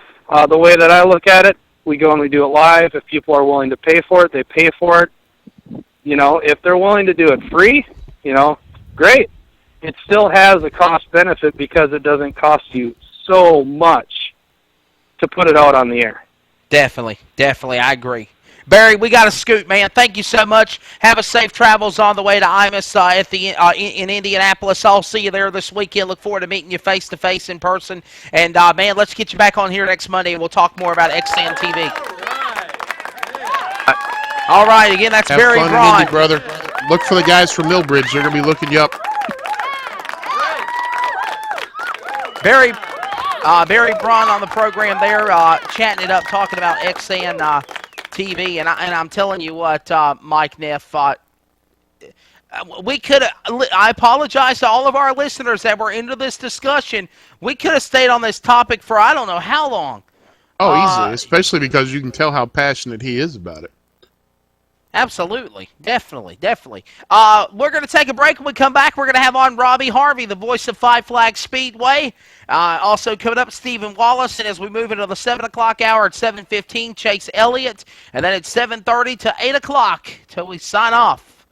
the way that I look at it, we go and we do it live. If people are willing to pay for it, they pay for it. If they're willing to do it free, great. It still has a cost benefit because it doesn't cost you so much to put it out on the air. Definitely, I agree. Barry, we got to scoot, man. Thank you so much. Have a safe travels on the way to IMUS in Indianapolis. I'll see you there this weekend. Look forward to meeting you face-to-face in person. And, man, let's get you back on here next Monday, and we'll talk more about XN TV. All right, again, that's Have Barry fun Braun. in Indy, brother. Look for the guys from Millbridge. They're going to be looking you up. Barry Braun on the program there, chatting it up, talking about XN TV, and I'm telling you what, Mike Neff, we could. I apologize to all of our listeners that were into this discussion. We could have stayed on this topic for I don't know how long. Oh, easily, especially because you can tell how passionate he is about it. Absolutely. Definitely. We're going to take a break. When we come back, we're going to have on Robbie Harvey, the voice of Five Flags Speedway. Also coming up, Stephen Wallace. And as we move into the 7 o'clock hour at 7:15, Chase Elliott. And then at 7:30 to 8 o'clock till we sign off,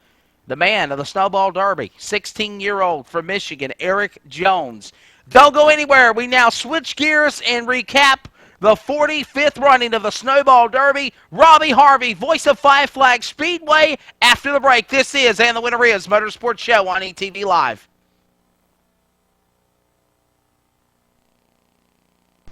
the man of the Snowball Derby, 16-year-old from Michigan, Eric Jones. Don't go anywhere. We now switch gears and recap the 45th running of the Snowball Derby. Robbie Harvey, voice of Five Flags Speedway, after the break. This is And the Winner Is Motorsports Show on ETV Live.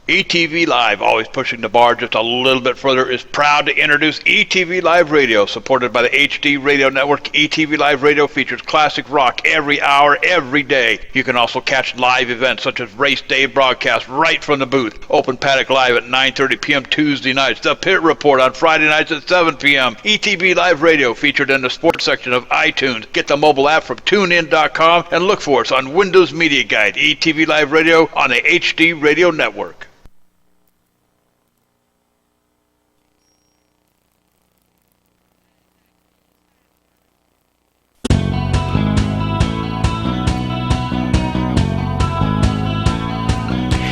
ETV Live, always pushing the bar just a little bit further, is proud to introduce ETV Live Radio, supported by the HD Radio Network. ETV Live Radio features classic rock every hour, every day. You can also catch live events such as Race Day broadcasts right from the booth. Open Paddock Live at 9:30 p.m. Tuesday nights. The Pit Report on Friday nights at 7 p.m. ETV Live Radio featured in the sports section of iTunes. Get the mobile app from TuneIn.com and look for us on Windows Media Guide. ETV Live Radio on the HD Radio Network.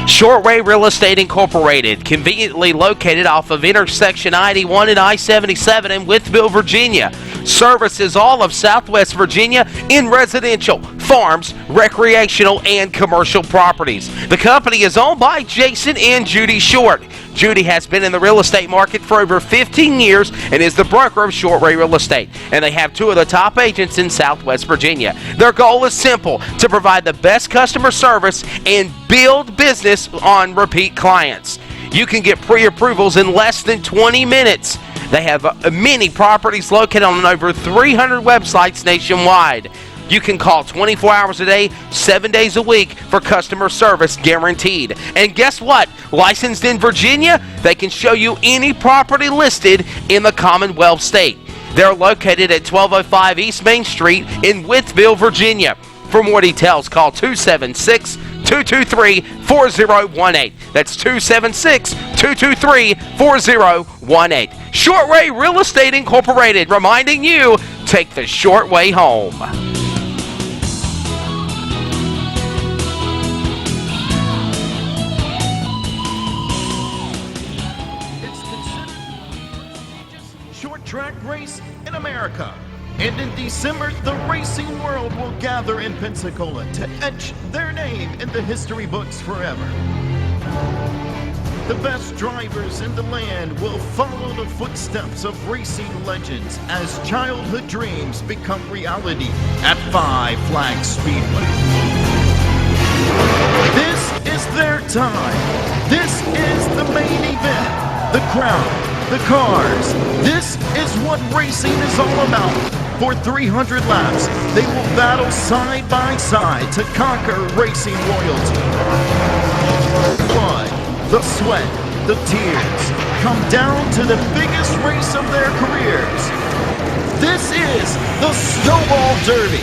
Shortway Real Estate Incorporated, conveniently located off of intersection 91 and I-77 in Wytheville, Virginia. Services all of Southwest Virginia in residential, farms, recreational, and commercial properties. The company is owned by Jason and Judy Short. Judy has been in the real estate market for over 15 years and is the broker of Short Ray Real Estate. And they have two of the top agents in Southwest Virginia. Their goal is simple: to provide the best customer service and build business on repeat clients. You can get pre-approvals in less than 20 minutes. They have many properties located on over 300 websites nationwide. You can call 24 hours a day, 7 days a week for customer service guaranteed. And guess what? Licensed in Virginia, they can show you any property listed in the Commonwealth state. They're located at 1205 East Main Street in Wytheville, Virginia. For more details, call 276-223-4018. That's 276-223-4018. Short Ray Real Estate Incorporated, reminding you, take the short way home. Short track race in America. And in December, the racing world will gather in Pensacola to etch their name in the history books forever. The best drivers in the land will follow the footsteps of racing legends as childhood dreams become reality at Five Flags Speedway. This is their time. This is the main event. The crowd, the cars. This is what racing is all about. For 300 laps, they will battle side by side to conquer racing royalty. Blood, the sweat, the tears come down to the biggest race of their careers. This is the Snowball Derby.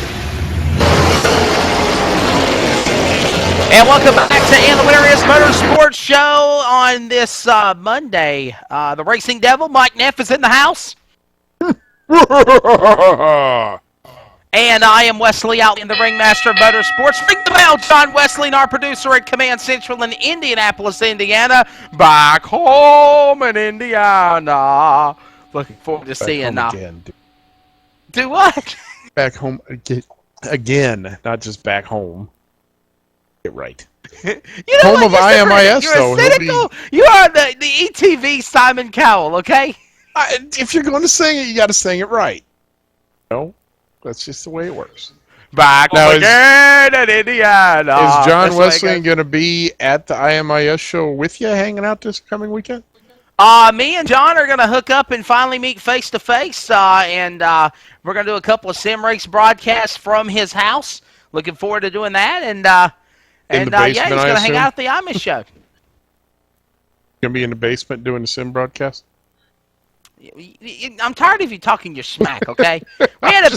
And welcome back to AndTheWinnerIS Motorsports Show on this Monday. The Racing Devil, Mike Neff, is in the house. And I am Wesley out in the Ringmaster of Motorsports. Ring the bell, John Wesley, our producer at Command Central in Indianapolis, Indiana. Back home in Indiana. Looking forward to seeing. Again, do what? Back home again, not just back home. Get right. You know home what? of You're IMIS, You're though. cynical. You are the ETV Simon Cowell, okay? If you're going to sing it, you got to sing it right. No, that's just the way it works. Back Now, again in Indiana. Is John That's Wesley going to be at the IMIS show with you, hanging out this coming weekend? Me and John are going to hook up and finally meet face to face, and we're going to do a couple of sim race broadcasts from his house. Looking forward to doing that, and yeah, he's going to hang out at the IMIS show. Going to be in the basement doing the sim broadcast? I'm tired of you talking your smack, okay? I'm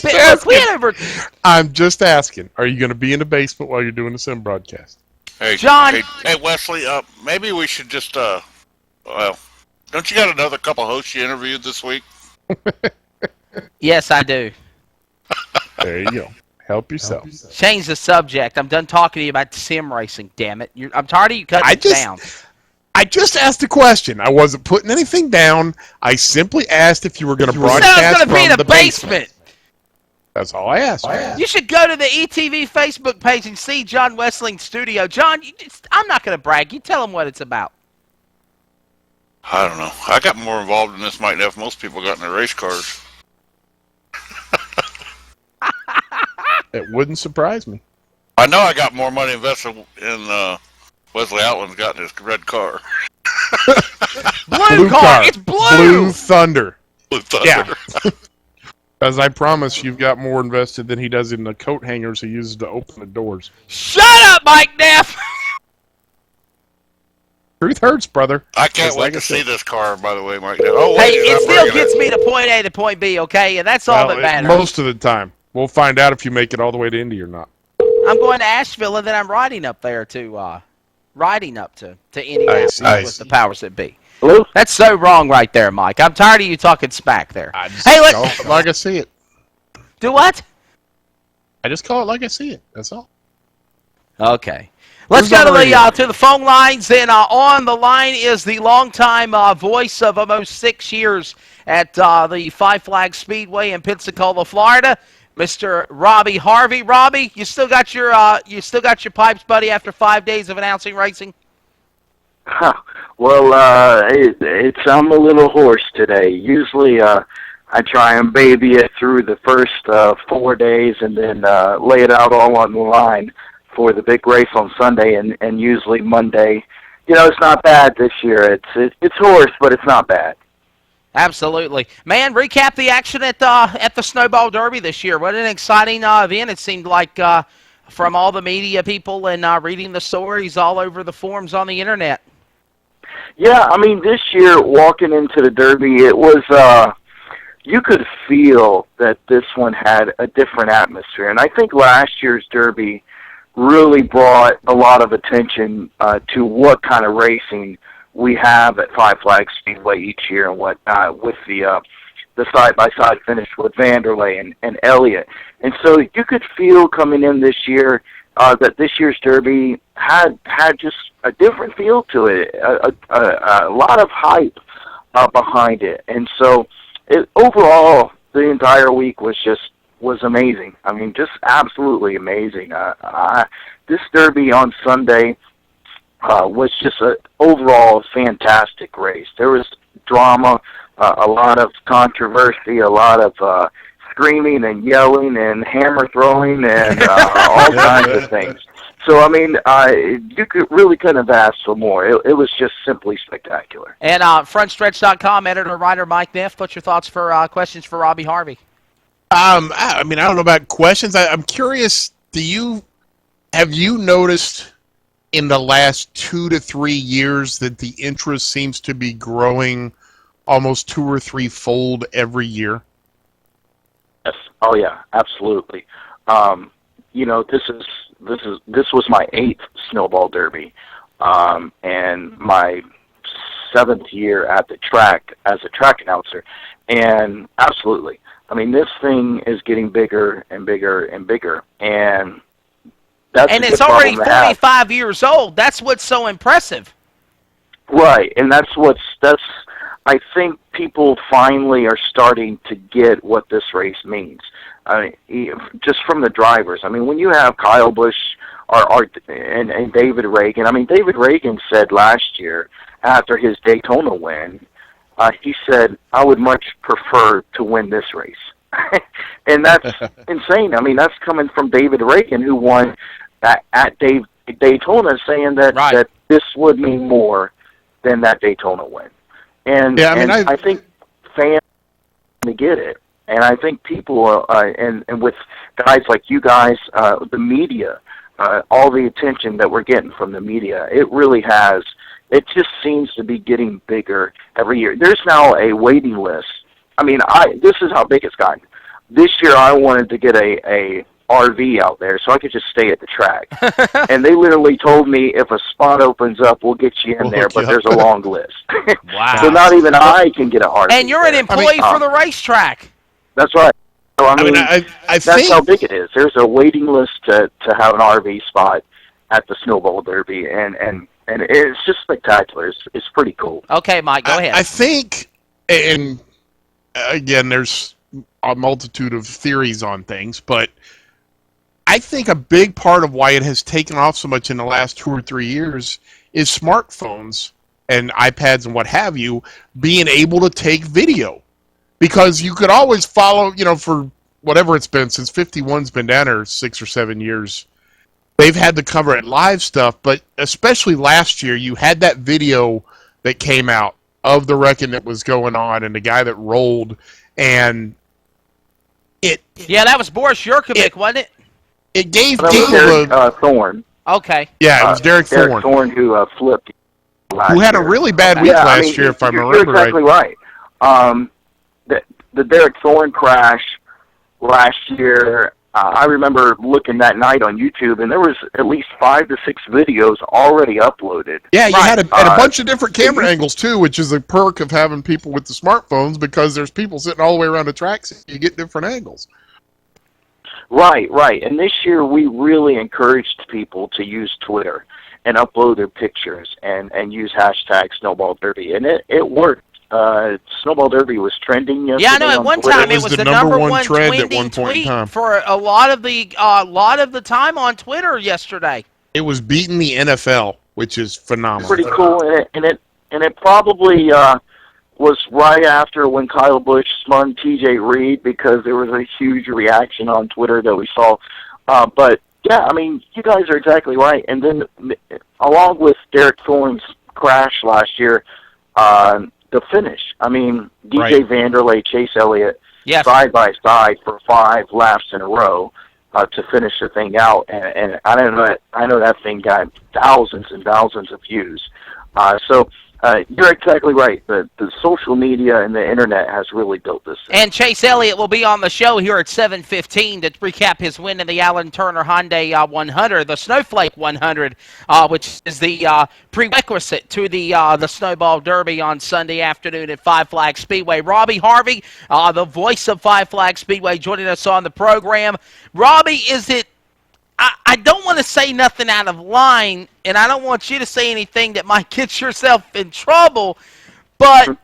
just asking. Are you going to be in the basement while you're doing the sim broadcast? Hey, John. Hey, Wesley. Maybe we should just well, don't you got another couple hosts you interviewed this week? Yes, I do. There you go. Help yourself. Change the subject. I'm done talking to you about sim racing. Damn it! I'm tired of you cutting it down. I just asked a question. I wasn't putting anything down. I simply asked if you were going to broadcast from be in the basement. That's all I asked. You should go to the ETV Facebook page and see John Wesley's studio. John, I'm not going to brag. You tell him what it's about. I don't know. I got more involved in this might than most people got in their race cars. It wouldn't surprise me. I know I got more money invested in Wesley Outland's got in his red car. Blue car. It's blue. Blue Thunder. Blue Thunder. Yeah. As I promise, you've got more invested than he does in the coat hangers he uses to open the doors. Shut up, Mike Neff. Truth hurts, brother. I can't wait to see this car, by the way, Mike. Oh, hey, it still gets me to point A to point B, okay? And that's all that matters. Most of the time. We'll find out if you make it all the way to Indy or not. I'm going to Asheville, and then I'm riding up there to Indianapolis with the powers that be. Hello? That's so wrong right there, Mike. I'm tired of you talking smack there. Hey, look. Like I see it. Do what? I just call it like I see it. That's all. Okay. Let's go to the phone lines. And on the line is the longtime voice of almost 6 years at the Five Flags Speedway in Pensacola, Florida. Mr. Robbie Harvey. Robbie, you still got your pipes, buddy, after 5 days of announcing racing? Well, I'm a little hoarse today. Usually, I try and baby it through the first 4 days and then lay it out all on the line for the big race on Sunday, and usually Monday. You know, it's not bad this year. It's hoarse, but it's not bad. Absolutely. Man, recap the action at the Snowball Derby this year. What an exciting event it seemed like from all the media people and reading the stories all over the forums on the internet. Yeah, I mean, this year, walking into the Derby, it was, you could feel that this one had a different atmosphere. And I think last year's Derby really brought a lot of attention to what kind of racing we have at Five Flags Speedway each year and whatnot with the side-by-side finish with Vanderlei and Elliott. And so you could feel coming in this year that this year's Derby had just a different feel to it, a lot of hype behind it. And so overall, the entire week was amazing. I mean, just absolutely amazing. This Derby on Sunday was just an overall fantastic race. There was drama, a lot of controversy, a lot of screaming and yelling and hammer throwing and all kinds of things. So, I mean, you couldn't have asked for more. It was just simply spectacular. And frontstretch.com editor-writer Mike Neff, what's your thoughts for questions for Robbie Harvey? I mean, I don't know about questions. I'm curious, have you noticed in the last 2 to 3 years that the interest seems to be growing almost 2 or 3-fold every year? Yes. Oh yeah, absolutely. You know, this was my 8th Snowball Derby, and my 7th year at the track as a track announcer, and absolutely. I mean, this thing is getting bigger and bigger and bigger, and and it's already 45 years old. That's what's so impressive. Right, and that's I think people finally are starting to get what this race means. I mean, just from the drivers. I mean, when you have Kyle Busch and David Reagan. I mean, David Reagan said last year after his Daytona win, he said, "I would much prefer to win this race." And that's insane. I mean, that's coming from David Reagan, who won at Daytona, saying that this would mean more than that Daytona win. And, yeah, I think fans to get it. And I think people, and with guys like you guys, the media, all the attention that we're getting from the media, it just seems to be getting bigger every year. There's now a waiting list. I mean, this is how big it's gotten. This year I wanted to get a RV out there so I could just stay at the track. And they literally told me, if a spot opens up, we'll get you in there, but there's a long list. Wow. So not even I can get an RV. And you're an employee for the racetrack. That's right. So, I mean, I that's think how big it is. There's a waiting list to have an RV spot at the Snowball Derby, and it's just spectacular. It's pretty cool. Okay, Mike, go ahead. I think, and again, there's a multitude of theories on things, but I think a big part of why it has taken off so much in the last 2 or 3 years is smartphones and iPads and what have you being able to take video. Because you could always follow, for whatever it's been, since 51's been down there 6 or 7 years, they've had to cover it live stuff, but especially last year, you had that video that came out of the wrecking that was going on and the guy that rolled, and yeah, that was Boris Yurkovic, wasn't it? It gave that people Derek, Thorne. Okay. Yeah, it was Derek Thorne. Derek Thorne who flipped last who had year. a really bad week last year, if I remember You're exactly right. The Derek Thorne crash last year, I remember looking that night on YouTube, and there was at least 5 to 6 videos already uploaded. Yeah, you had a bunch of different camera angles, too, which is a perk of having people with the smartphones, because there's people sitting all the way around the track, so you get different angles. Right. And this year, we really encouraged people to use Twitter and upload their pictures and use hashtag Snowball Derby, and it worked. Snowball Derby was trending yesterday. Yeah, I know. At on one Twitter. time, it was the number one trend at trending one point in tweet time. for a lot of the time on Twitter yesterday. It was beating the NFL, which is phenomenal. Pretty cool, and it probably was right after when Kyle Busch spun TJ Reed, because there was a huge reaction on Twitter that we saw. But yeah, I mean, you guys are exactly right. And then along with Derek Thorne's crash last year, the finish. I mean, DJ Right. Vanderlei, Chase Elliott, Yes. side by side for 5 laps in a row to finish the thing out, and I know that thing got thousands and thousands of views. So you're exactly right. The social media and the internet has really built this thing. And Chase Elliott will be on the show here at 7:15 to recap his win in the Alan Turner Hyundai 100, the Snowflake 100, which is the prerequisite to the Snowball Derby on Sunday afternoon at Five Flag Speedway. Robbie Harvey, the voice of Five Flag Speedway, joining us on the program. Robbie, is it? I don't want to say nothing out of line, and I don't want you to say anything that might get yourself in trouble, but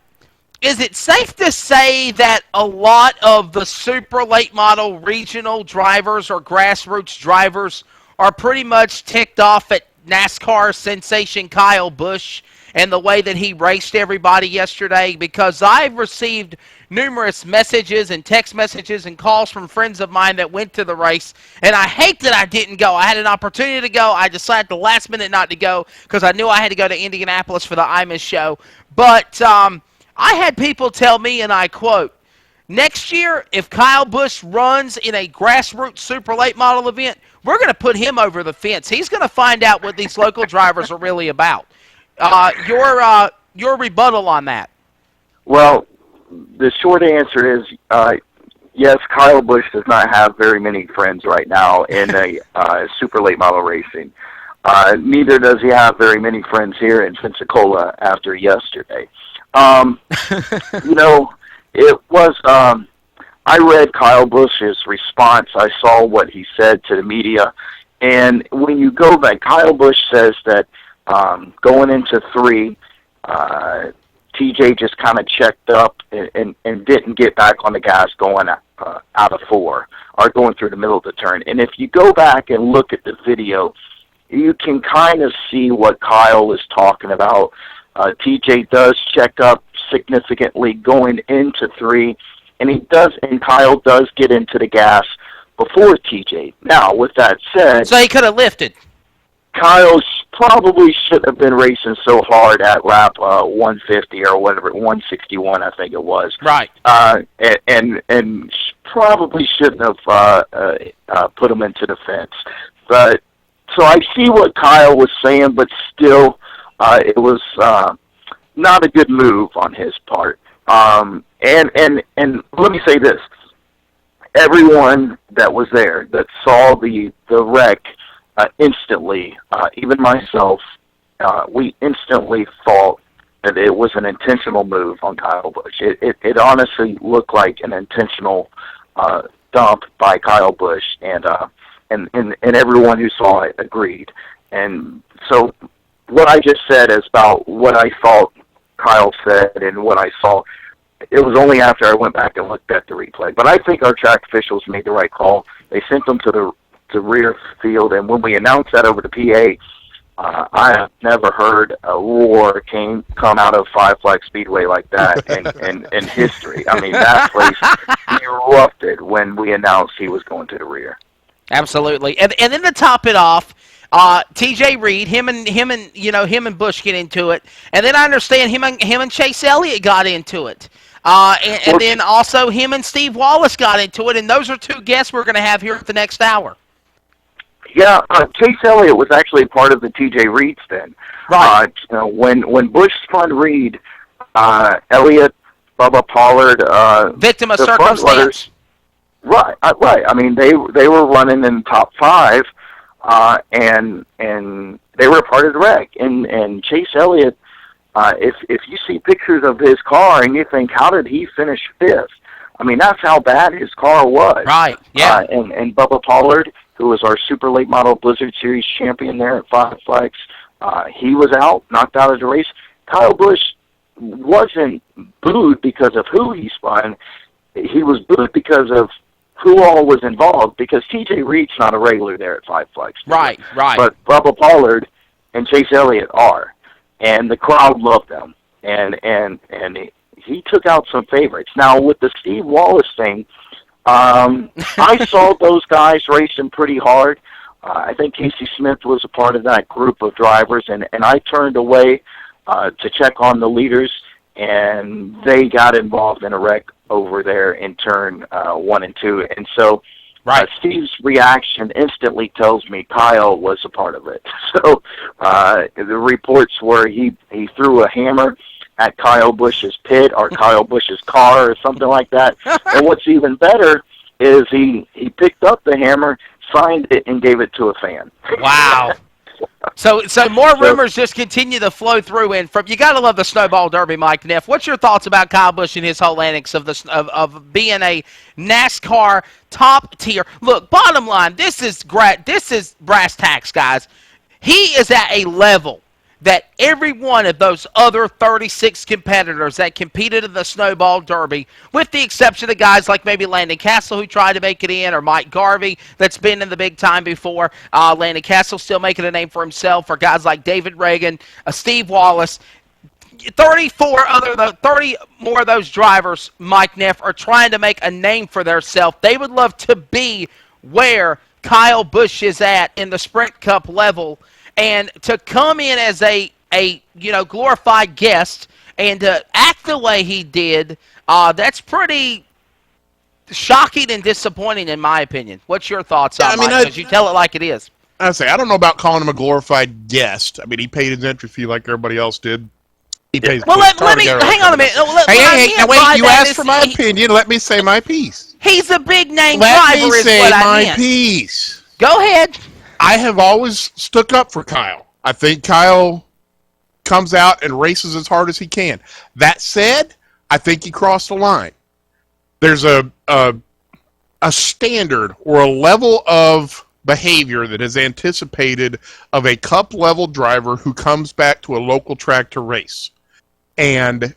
is it safe to say that a lot of the super late model regional drivers or grassroots drivers are pretty much ticked off at NASCAR sensation Kyle Busch and the way that he raced everybody yesterday? Because I've received numerous messages and text messages and calls from friends of mine that went to the race, and I hate that I didn't go. I had an opportunity to go. I decided at the last minute not to go because I knew I had to go to Indianapolis for the IMUS show. But I had people tell me, and I quote, next year, if Kyle Busch runs in a grassroots super late model event, we're going to put him over the fence. He's going to find out what these local drivers are really about. Your rebuttal on that? Well, the short answer is yes, Kyle Busch does not have very many friends right now in a super late model racing. Neither does he have very many friends here in Pensacola after yesterday. You know, it was, I read Kyle Busch's response. I saw what he said to the media. And when you go back, Kyle Busch says that going into 3, TJ just kind of checked up and didn't get back on the gas going out of 4 or going through the middle of the turn. And if you go back and look at the video, you can kind of see what Kyle is talking about. TJ does check up significantly going into 3, and Kyle does get into the gas before TJ. Now, with that said, so he could have lifted. Kyle probably shouldn't have been racing so hard at lap 150 or whatever, 161, I think it was. Right. And probably shouldn't have put him into the fence. But so I see what Kyle was saying, but still, it was not a good move on his part. And let me say this: everyone that was there that saw the wreck instantly, even myself, we instantly thought that it was an intentional move on Kyle Busch. It honestly looked like an intentional dump by Kyle Busch, and everyone who saw it agreed. And so what I just said is about what I thought Kyle said and what I saw. It was only after I went back and looked at the replay. But I think our track officials made the right call. They sent them to the rear field, and when we announced that over the PA, I have never heard a roar come out of Five Flag Speedway like that in history. I mean, that place erupted when we announced he was going to the rear. Absolutely, and then to top it off, TJ Reed, him and Busch get into it, and then I understand him and Chase Elliott got into it, and then also him and Steve Wallace got into it, and those are 2 guests we're going to have here at the next hour. Yeah, Chase Elliott was actually part of the TJ Reed spin. Right. When Busch spun Reed, Elliott, Bubba Pollard, victim of the circumstance. front runners, right. I mean, they were running in the top 5, and they were a part of the wreck. And Chase Elliott, if you see pictures of his car and you think, how did he finish 5th? I mean, that's how bad his car was. Right. Yeah. And Bubba Pollard, who was our super late model Blizzard Series champion there at Five Flags, he was out, knocked out of the race. Kyle Busch wasn't booed because of who he spun. He was booed because of who all was involved, because T.J. Reed's not a regular there at Five Flags. Right. But Bubba Pollard and Chase Elliott are, and the crowd loved them, and he took out some favorites. Now, with the Steve Wallace thing, I saw those guys racing pretty hard. I think Casey Smith was a part of that group of drivers, and I turned away to check on the leaders, and they got involved in a wreck over there in turn 1 and 2. And so Steve's reaction instantly tells me Kyle was a part of it. So the reports were he threw a hammer at Kyle Busch's pit or Kyle Busch's car or something like that. And what's even better is he picked up the hammer, signed it, and gave it to a fan. Wow. So more rumors just continue to flow through, and you got to love the Snowball Derby, Mike Neff. What's your thoughts about Kyle Busch and his whole antics of being a NASCAR top tier? Look, bottom line, this is brass tacks, guys. He is at a level that every one of those other 36 competitors that competed in the Snowball Derby, with the exception of guys like maybe Landon Castle who tried to make it in, or Mike Garvey that's been in the big time before, Landon Castle still making a name for himself, or guys like David Reagan, Steve Wallace, 30 more of those drivers, Mike Neff, are trying to make a name for themselves. They would love to be where Kyle Busch is at in the Sprint Cup level. And to come in as a glorified guest and to act the way he did, that's pretty shocking and disappointing in my opinion. What's your thoughts on it? Because you tell it like it is. I don't know about calling him a glorified guest. I mean, he paid his entry fee like everybody else did. He pays. Well, let me hang on a minute. Hey, wait! You asked for my opinion. Let me say my piece. He's a big name driver. Let me say my piece. Go ahead. I have always stuck up for Kyle. I think Kyle comes out and races as hard as he can. That said, I think he crossed the line. There's a standard or a level of behavior that is anticipated of a cup level driver who comes back to a local track to race. And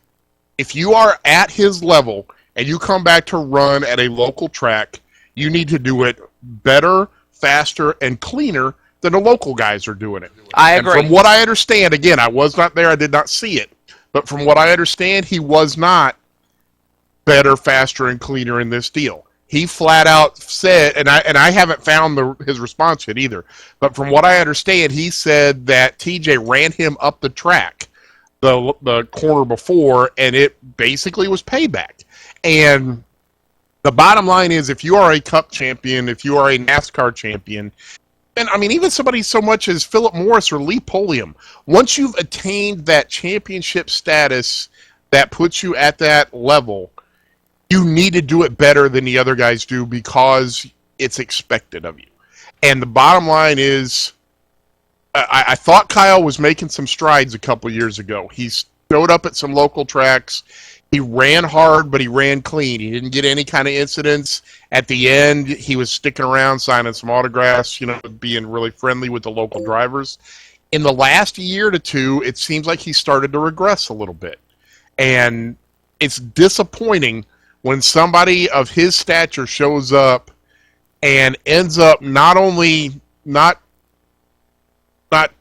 if you are at his level and you come back to run at a local track, you need to do it better, faster, and cleaner than the local guys are doing it. I agree. And from what I understand, again, I was not there, I did not see it, but from what I understand, he was not better, faster, and cleaner in this deal. He flat out said, and I haven't found his response yet either, but from what I understand, he said that TJ ran him up the track, the corner before, and it basically was payback. And the bottom line is, if you are a Cup champion, if you are a NASCAR champion, and I mean, even somebody so much as Philip Morris or Lee Pulliam, once you've attained that championship status that puts you at that level, you need to do it better than the other guys do because it's expected of you. And the bottom line is, I thought Kyle was making some strides a couple years ago. He showed up at some local tracks. He ran hard, but he ran clean. He didn't get any kind of incidents. At the end, he was sticking around, signing some autographs, being really friendly with the local drivers. In the last year to two, it seems like he started to regress a little bit. And it's disappointing when somebody of his stature shows up and ends up not only not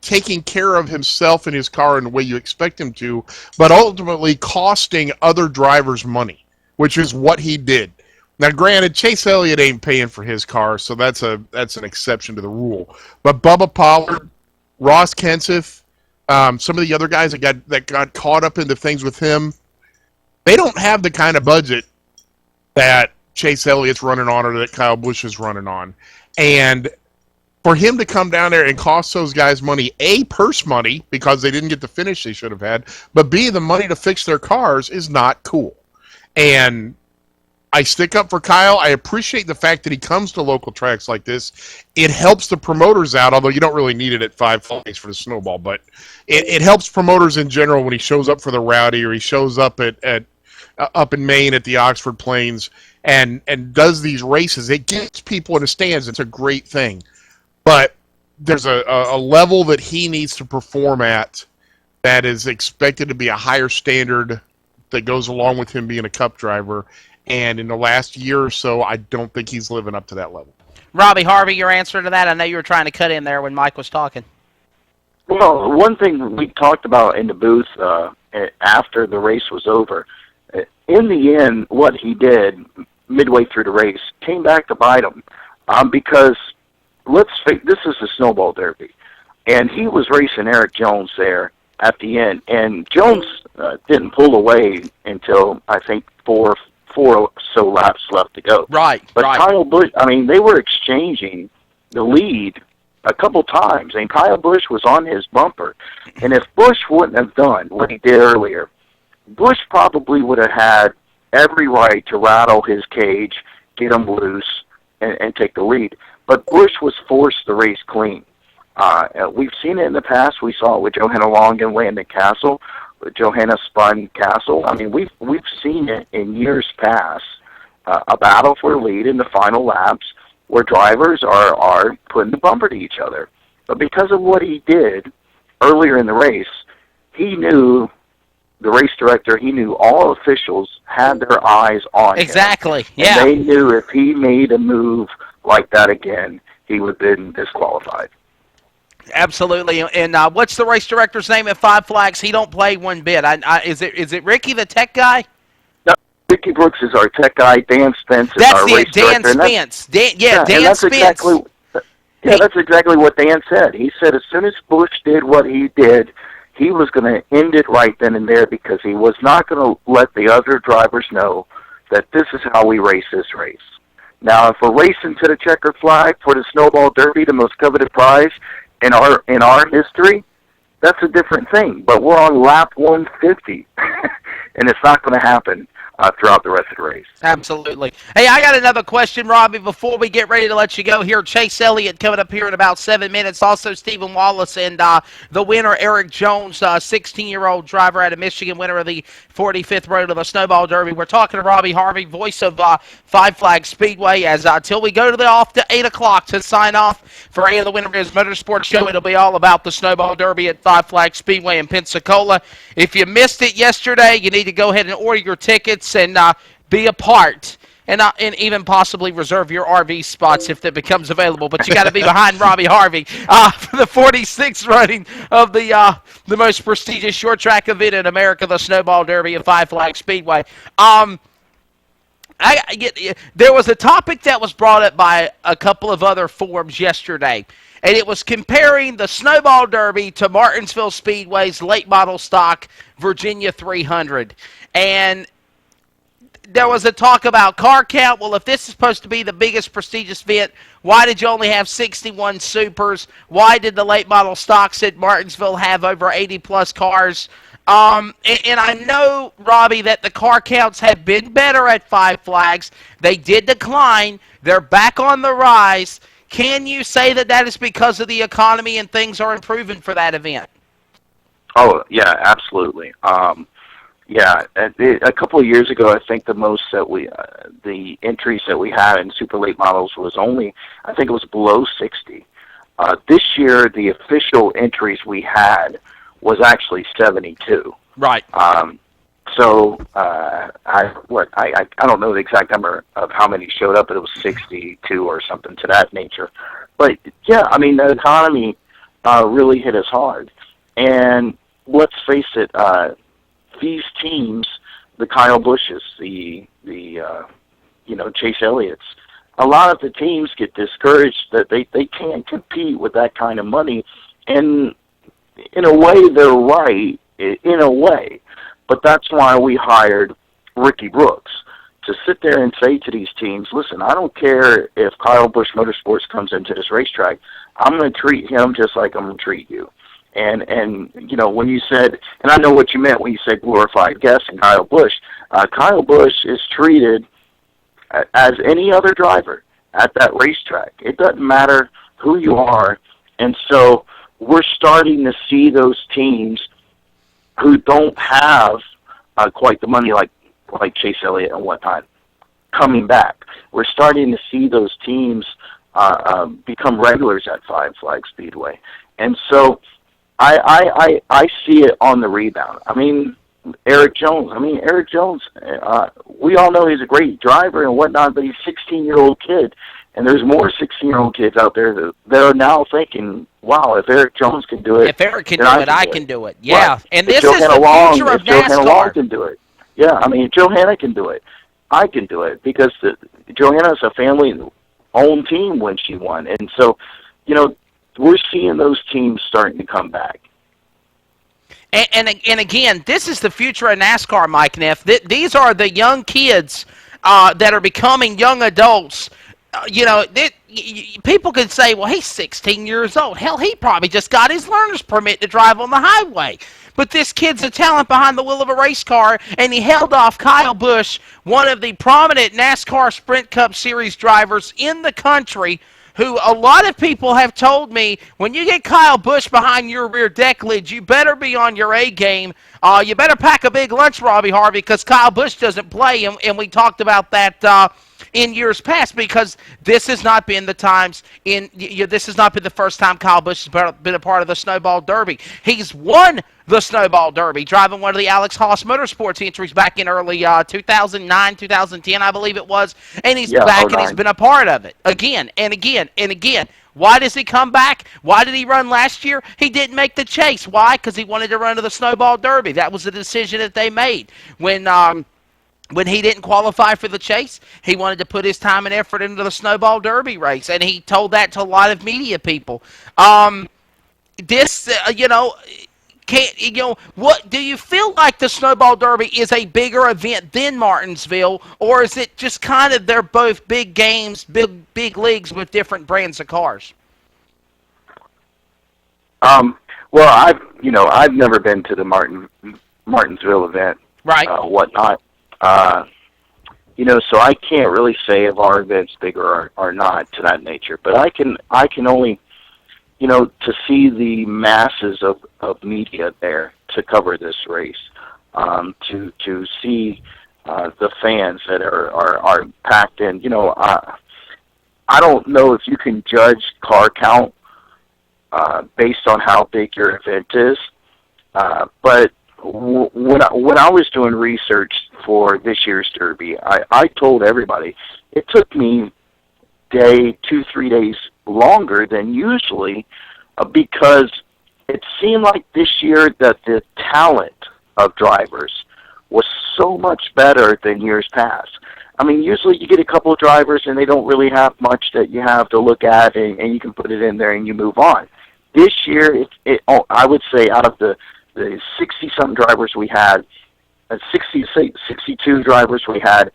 taking care of himself and his car in the way you expect him to, but ultimately costing other drivers money, which is what he did. Now, granted, Chase Elliott ain't paying for his car, so that's an exception to the rule. But Bubba Pollard, Ross Kenseth, some of the other guys that got caught up into things with him, they don't have the kind of budget that Chase Elliott's running on or that Kyle Busch is running on. And for him to come down there and cost those guys money, A, purse money, because they didn't get the finish they should have had, but B, the money to fix their cars is not cool. And I stick up for Kyle. I appreciate the fact that he comes to local tracks like this. It helps the promoters out, although you don't really need it at Five Flags for the Snowball, but it helps promoters in general when he shows up for the Rowdy or he shows up up in Maine at the Oxford Plains and does these races. It gets people in the stands. It's a great thing. But there's a level that he needs to perform at that is expected to be a higher standard that goes along with him being a Cup driver. And in the last year or so, I don't think he's living up to that level. Robbie Harvey, your answer to that? I know you were trying to cut in there when Mike was talking. Well, one thing we talked about in the booth after the race was over, in the end, what he did midway through the race came back to bite him, because let's face, this is the Snowball Derby, and he was racing Eric Jones there at the end, and Jones didn't pull away until I think four or so laps left to go. Right. But right. Kyle Busch, I mean, they were exchanging the lead a couple times, and Kyle Busch was on his bumper. And if Busch wouldn't have done what he did earlier, Busch probably would have had every right to rattle his cage, get him loose, and take the lead. But Busch was forced to race clean. We've seen it in the past. We saw it with Johanna Long and Landon Castle, with Johanna Spun Castle. I mean, we've seen it in years past, a battle for the lead in the final laps where drivers are putting the bumper to each other. But because of what he did earlier in the race, he knew, the race director, he knew all officials had their eyes on him. Exactly, yeah. And they knew if he made a move like that again, he would have been disqualified. Absolutely. And what's the race director's name at Five Flags? He don't play one bit. Is it Ricky, the tech guy? No, Ricky Brooks is our tech guy. Dan Spence is our race Dan director. Spence. Dan Spence. That's exactly what Dan said. He said as soon as Busch did what he did, he was going to end it right then and there, because he was not going to let the other drivers know that this is how we race this race. Now, if we're racing to the checkered flag for the Snowball Derby, the most coveted prize in our history, that's a different thing. But we're on lap 150, and it's not going to happen throughout the rest of the race. Absolutely. Hey, I got another question, Robbie, before we get ready to let you go here. Chase Elliott coming up here in about 7 minutes. Also, Stephen Wallace and the winner, Eric Jones, 16-year-old driver out of Michigan, winner of the 45th Road of the Snowball Derby. We're talking to Robbie Harvey, voice of Five Flags Speedway. As till we go to the off to 8 o'clock to sign off for And the Winner Is Motorsports Show. It'll be all about the Snowball Derby at Five Flags Speedway in Pensacola. If you missed it yesterday, you need to go ahead and order your tickets and be a part, and even possibly reserve your RV spots if that becomes available. But you got to be behind Robbie Harvey for the 46th running of the most prestigious short track event in America, the Snowball Derby at Five Flags Speedway. There was a topic that was brought up by a couple of other forums yesterday, and it was comparing the Snowball Derby to Martinsville Speedway's late model stock Virginia 300. And there was a talk about car count. Well, if this is supposed to be the biggest prestigious event, why did you only have 61 supers? Why did the late model stocks at Martinsville have over 80-plus cars? And I know, Robbie, that the car counts have been better at Five Flags. They did decline. They're back on the rise. Can you say that that is because of the economy and things are improving for that event? Oh, yeah, absolutely. Yeah, a couple of years ago, I think the most that the entries that we had in super late models was only, I think it was below 60. This year, the official entries we had was actually 72. Right. So I don't know the exact number of how many showed up, but it was 62 or something to that nature. But yeah, I mean, the economy really hit us hard, and let's face it. These teams, the Kyle Busches, the Chase Elliott's, a lot of the teams get discouraged that they can't compete with that kind of money. And in a way, they're right, in a way. But that's why we hired Ricky Brooks to sit there and say to these teams, listen, I don't care if Kyle Busch Motorsports comes into this racetrack. I'm going to treat him just like I'm going to treat you. And when you said, and I know what you meant when you said glorified guest and Kyle Busch is treated as any other driver at that racetrack. It doesn't matter who you are. And so we're starting to see those teams who don't have quite the money like Chase Elliott and whatnot coming back. We're starting to see those teams become regulars at Five Flags Speedway. And so I see it on the rebound. I mean, Eric Jones. We all know he's a great driver and whatnot, but he's a 16-year-old kid. And there's more 16-year-old kids out there that are now thinking, wow, if Eric Jones can do it, if Eric can do then it, I can do it. Yeah, right. and If this is the future of if Johanna Long NASCAR. can do it. Yeah, I mean, if Johanna can do it, I can do it, because Johanna's a family-owned team when she won. And so, you know, we're seeing those teams starting to come back. And again, this is the future of NASCAR, Mike Neff. These are the young kids that are becoming young adults. People could say, well, he's 16 years old. Hell, he probably just got his learner's permit to drive on the highway. But this kid's a talent behind the wheel of a race car, and he held off Kyle Busch, one of the prominent NASCAR Sprint Cup Series drivers in the country, who a lot of people have told me, when you get Kyle Busch behind your rear deck lid, you better be on your A game. You better pack a big lunch, Robbie Harvey, because Kyle Busch doesn't play, and we talked about that in years past, because this has not been the times this has not been the first time Kyle Busch has been a part of the Snowball Derby. He's won the Snowball Derby, driving one of the Alex Haas Motorsports entries back in early 2009, 2010, I believe it was, and he's back 09. and he's been a part of it again and again and again. Why does he come back? Why did he run last year? He didn't make the chase. Why? Because he wanted to run to the Snowball Derby. That was the decision that they made. When he didn't qualify for the chase, he wanted to put his time and effort into the Snowball Derby race, and he told that to a lot of media people. What do you feel like the Snowball Derby is a bigger event than Martinsville, or is it just kind of they're both big games, big leagues with different brands of cars? Well, I've never been to the Martinsville event, right? Whatnot. So I can't really say if our event's bigger or not to that nature. But I can only, to see the masses of media there to cover this race, to see the fans that are packed in. I don't know if you can judge car count based on how big your event is, but when I was doing research for this year's Derby, I told everybody it took me 2-3 days longer than usually, because it seemed like this year that the talent of drivers was so much better than years past. I mean, usually you get a couple of drivers and they don't really have much that you have to look at, and you can put it in there and you move on. This year, I would say out of the 60-something drivers we had, 62 drivers we had,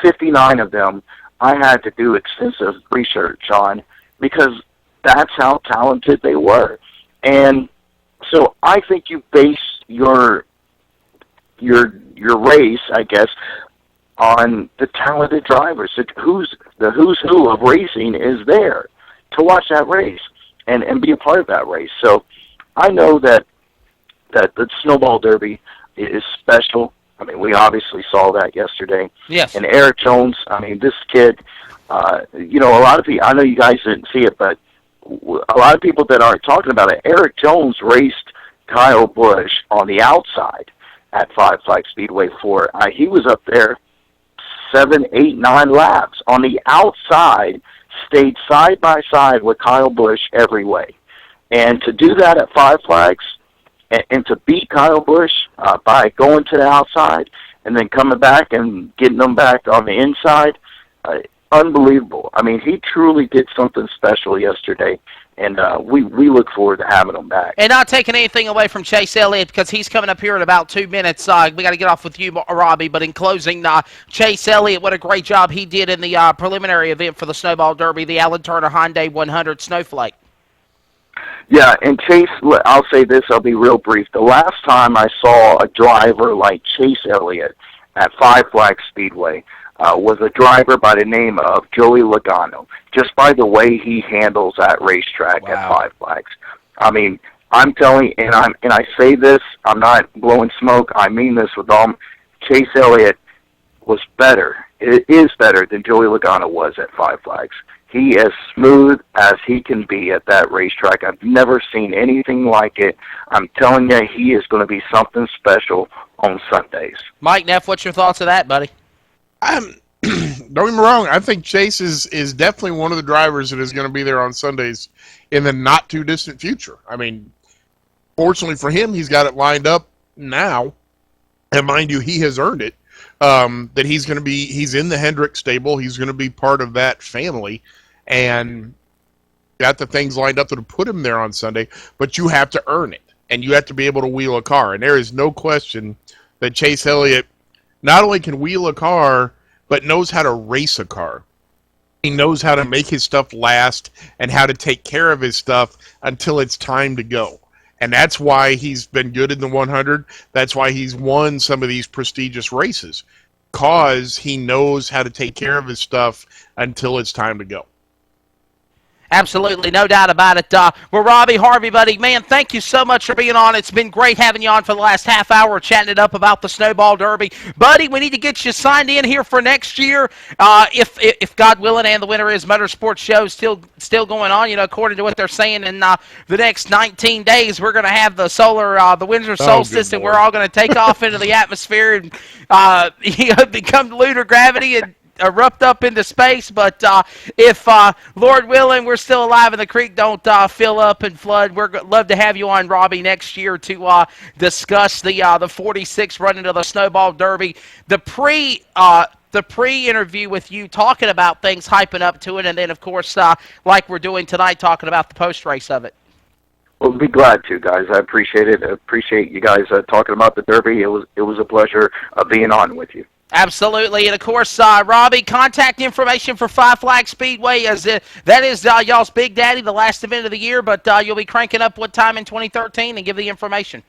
59 of them I had to do extensive research on, because that's how talented they were. And so I think you base your race, I guess, on the talented drivers. Who's who of racing is there to watch that race and be a part of that race. So I know that the Snowball Derby is special. I mean, we obviously saw that yesterday. Yes. And Eric Jones, I mean, this kid, a lot of people, I know you guys didn't see it, but a lot of people that aren't talking about it, Eric Jones raced Kyle Busch on the outside at Five Flags Speedway he was up there 7, 8, 9 laps on the outside, stayed side by side with Kyle Busch every way. And to do that at Five Flags, and to beat Kyle Busch by going to the outside and then coming back and getting them back on the inside, unbelievable. I mean, he truly did something special yesterday, and we look forward to having him back. And not taking anything away from Chase Elliott, because he's coming up here in about 2 minutes. We got to get off with you, Robbie. But in closing, Chase Elliott, what a great job he did in the preliminary event for the Snowball Derby, the Alan Turner Hyundai 100 Snowflake. Yeah, and Chase, I'll say this, I'll be real brief. The last time I saw a driver like Chase Elliott at Five Flags Speedway was a driver by the name of Joey Logano, just by the way he handles that racetrack at Five Flags. I mean, I'm telling, and I say this, I'm not blowing smoke, I mean this with all, Chase Elliott was better. It is better than Joey Logano was at Five Flags. he is smooth as he can be at that racetrack. I've never seen anything like it. I'm telling you, he is going to be something special on Sundays. Mike Neff, what's your thoughts of that, buddy? Don't get me wrong. I think Chase is definitely one of the drivers that is going to be there on Sundays in the not too distant future. I mean, fortunately for him, he's got it lined up now, and mind you, he has earned it. That he's in the Hendrick stable. He's going to be part of that family, and got the things lined up that will put him there on Sunday. But you have to earn it, and you have to be able to wheel a car. And there is no question that Chase Elliott not only can wheel a car, but knows how to race a car. He knows how to make his stuff last and how to take care of his stuff until it's time to go. And that's why he's been good in the 100. That's why he's won some of these prestigious races, because he knows how to take care of his stuff until it's time to go. Absolutely, no doubt about it. Well, Robbie Harvey, buddy, man, thank you so much for being on. It's been great having you on for the last half hour, chatting it up about the Snowball Derby. Buddy, we need to get you signed in here for next year. If God willing, and the Winner Is Motorsports show still going on. You know, according to what they're saying, in the next 19 days, we're going to have the the winter solstice, and we're all going to take off into the atmosphere and become lunar gravity and erupt up into space. But if Lord willing, we're still alive and the creek don't fill up and flood, we'd love to have you on, Robbie, next year to discuss the 46 running of the Snowball Derby, the pre-interview with you, talking about things, hyping up to it, and then of course like we're doing tonight, talking about the post-race of it. Well, be glad to, guys. I appreciate it. I appreciate you guys talking about the Derby. It was a pleasure being on with you. Absolutely, and of course, Robbie, contact information for Five Flag Speedway, that is y'all's Big Daddy, the last event of the year, but you'll be cranking up what time in 2013, and give the information.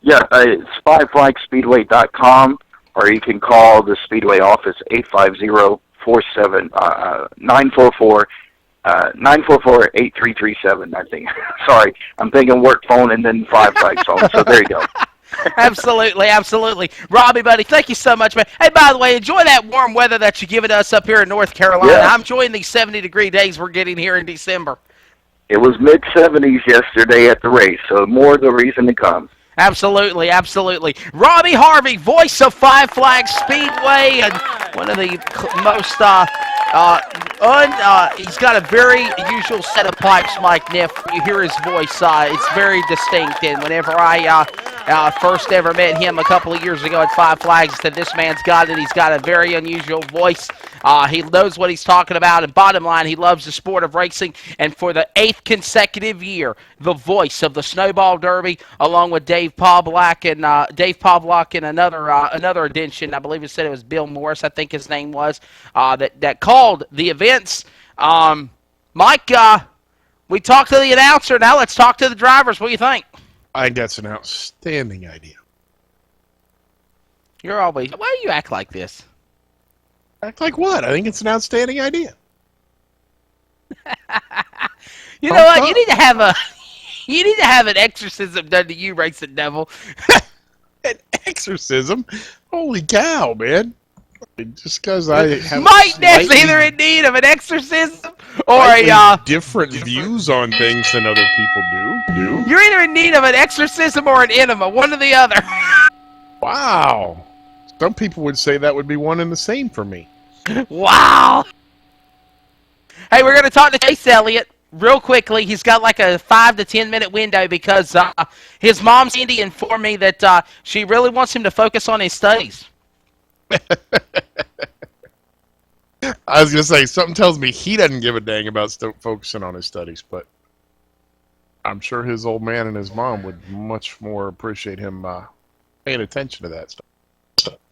Yeah, it's fiveflagspeedway.com, or you can call the Speedway office, 944-8337, I think. Sorry, I'm thinking work phone and then Five Flags phone, so there you go. Absolutely, absolutely. Robbie, buddy, thank you so much, man. Hey, by the way, enjoy that warm weather that you're giving us up here in North Carolina. Yeah. I'm enjoying these 70-degree days we're getting here in December. It was mid-70s yesterday at the race, so more the reason to come. Absolutely, absolutely. Robbie Harvey, voice of Five Flag Speedway, and one of the most he's got a very usual set of pipes, Mike Neff. You hear his voice, it's very distinct, and whenever I first ever met him a couple of years ago at Five Flags, I said, this man's got it. He's got a very unusual voice. He knows what he's talking about, and bottom line, he loves the sport of racing. And for the 8th consecutive year, the voice of the Snowball Derby, along with Dave Pawlak and another edition, I believe it said it was Bill Morris, I think his name was, that called the events. Mike, we talked to the announcer. Now let's talk to the drivers. What do you think? I think that's an outstanding idea. You're always. Why do you act like this? Act like what? I think it's an outstanding idea. You know what? You need to have an exorcism done to you, Racing Devil. An exorcism? Holy cow, man! Just because I have Mike Neff's either in need of an exorcism or different views on things than other people do. You're either in need of an exorcism or an enema, one or the other. Wow. Some people would say that would be one and the same for me. Wow. Hey, we're going to talk to Chase Elliott real quickly. He's got like a 5 to 10 minute window because his mom, Cindy, informed me that she really wants him to focus on his studies. I was going to say, something tells me he doesn't give a dang about focusing on his studies, but I'm sure his old man and his mom would much more appreciate him paying attention to that stuff.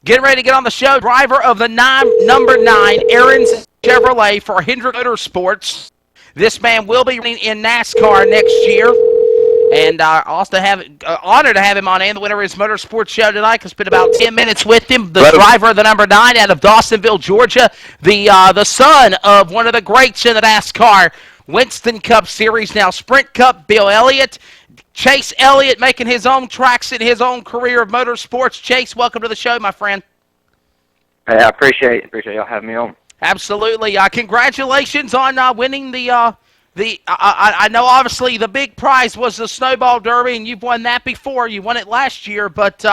Getting ready to get on the show, driver of the number 9 Aaron's Chevrolet for Hendrick Motorsports. This man will be running in NASCAR next year. And also honored to have him on AndTheWinnerIS Motorsports show tonight. Because spent about 10 minutes with him. The driver of the number 9 out of Dawsonville, Georgia. The son of one of the greats in the NASCAR Winston Cup Series, now Sprint Cup, Bill Elliott. Chase Elliott making his own tracks in his own career of motorsports. Chase, welcome to the show, my friend. Hey, I appreciate y'all having me on. Absolutely. Congratulations on winning the. I know obviously the big prize was the Snowball Derby, and you've won that before. You won it last year, but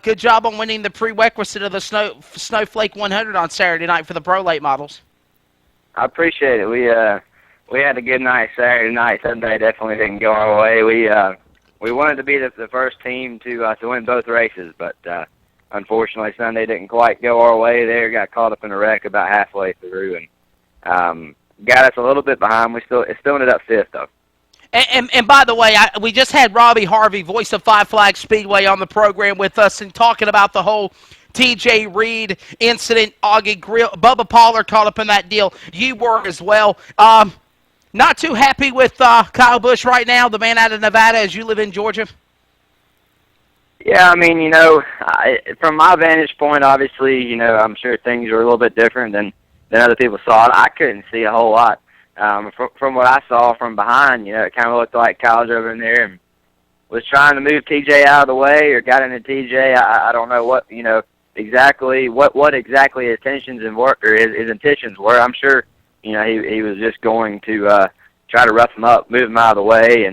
good job on winning the prerequisite of the Snowflake 100 on Saturday night for the Pro Late models. I appreciate it. We had a good night Saturday night. Sunday definitely didn't go our way. We wanted to be the first team to win both races, but unfortunately Sunday didn't quite go our way. There, got caught up in a wreck about halfway through, and got us a little bit behind. It still ended up fifth though. And by the way, we just had Robbie Harvey, voice of Five Flag Speedway, on the program with us and talking about the whole T.J. Reed incident, Augie Grill, Bubba Pollard caught up in that deal. You were as well. Not too happy with Kyle Busch right now, the man out of Nevada, as you live in Georgia? Yeah, I mean, from my vantage point, obviously, I'm sure things are a little bit different than other people saw it. I couldn't see a whole lot. From what I saw from behind, it kind of looked like Kyle's over in there and was trying to move TJ out of the way or got into TJ. I don't know what, exactly what exactly his intentions his intentions were. I'm sure, he was just going to try to rough him up, move him out of the way,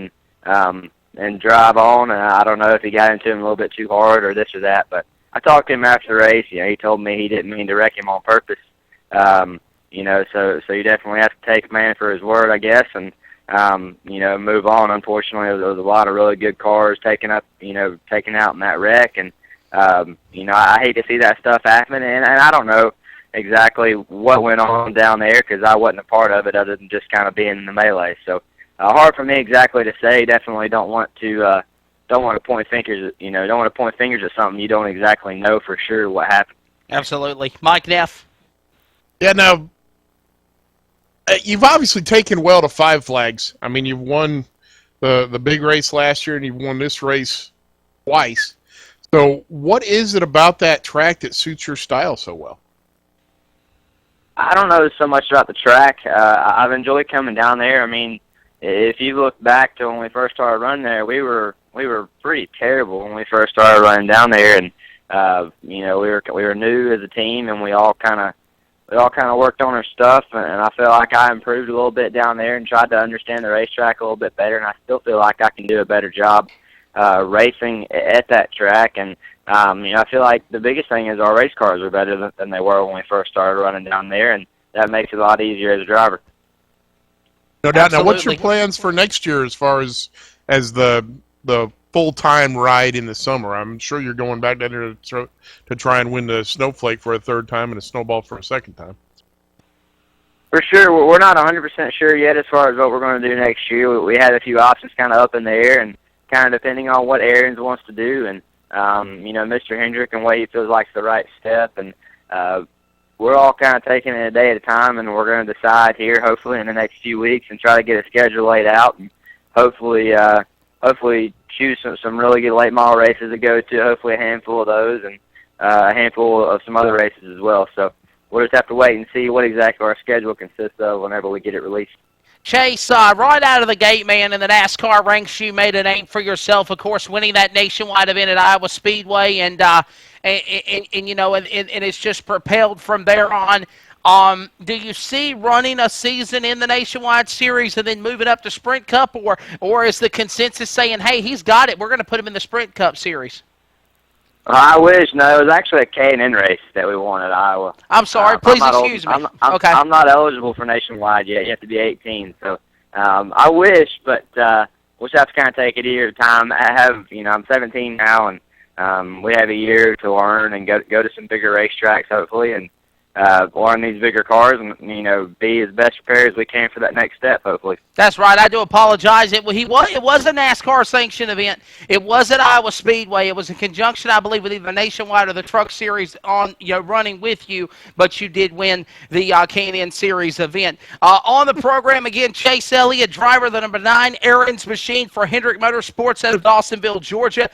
and drive on. And I don't know if he got into him a little bit too hard or this or that. But I talked to him after the race. He told me he didn't mean to wreck him on purpose. So you definitely have to take a man for his word, I guess, and move on. Unfortunately, there was a lot of really good cars taken out in that wreck, and I hate to see that stuff happen. And I don't know exactly what went on down there because I wasn't a part of it, other than just kind of being in the melee. So hard for me exactly to say. Definitely don't want to point fingers. Don't want to point fingers at something you don't exactly know for sure what happened. Absolutely, Mike Neff. Yeah, now, you've obviously taken well to Five Flags. I mean, you've won the big race last year, and you've won this race twice. So what is it about that track that suits your style so well? I don't know so much about the track. I've enjoyed coming down there. I mean, if you look back to when we first started running there, we were pretty terrible when we first started running down there, and we were new as a team, and we all kind of worked on our stuff, and I feel like I improved a little bit down there and tried to understand the racetrack a little bit better, and I still feel like I can do a better job racing at that track. And I feel like the biggest thing is our race cars are better than they were when we first started running down there, and that makes it a lot easier as a driver. No doubt. Absolutely. Now, what's your plans for next year as far as the full-time ride in the summer? I'm sure you're going back down there to try and win the Snowflake for a third time and a Snowball for a second time. For sure. We're not 100% sure yet as far as what we're going to do next year. We had a few options kind of up in the air, and kind of depending on what Aaron's wants to do, and Mr. Hendrick and what he feels like is the right step, and we're all kind of taking it a day at a time, and we're going to decide here hopefully in the next few weeks and try to get a schedule laid out, and hopefully choose some really good late model races to go to, hopefully a handful of those, and a handful of some other races as well. So we'll just have to wait and see what exactly our schedule consists of whenever we get it released. Chase, right out of the gate, man, in the NASCAR ranks, you made a name for yourself, of course, winning that nationwide event at Iowa Speedway, and it's just propelled from there on. Do you see running a season in the Nationwide Series and then moving up to Sprint Cup, or is the consensus saying, hey, he's got it, we're going to put him in the Sprint Cup Series? I wish. No, it was actually a K&N race that we won at Iowa. I'm sorry. Please excuse me. Okay. I'm not eligible for Nationwide yet. You have to be 18. So I wish, but we'll just have to kind of take it a year at a time. I'm 17 now, and we have a year to learn and go to some bigger racetracks, hopefully, and learn these bigger cars and, be as best prepared as we can for that next step, hopefully. That's right. I do apologize. It was a NASCAR sanctioned event. It was at Iowa Speedway. It was in conjunction, I believe, with either Nationwide or the Truck Series on running with you, but you did win the K&N Series event. On the program, again, Chase Elliott, driver of the number 9 Aaron's Machine for Hendrick Motorsports out of Dawsonville, Georgia.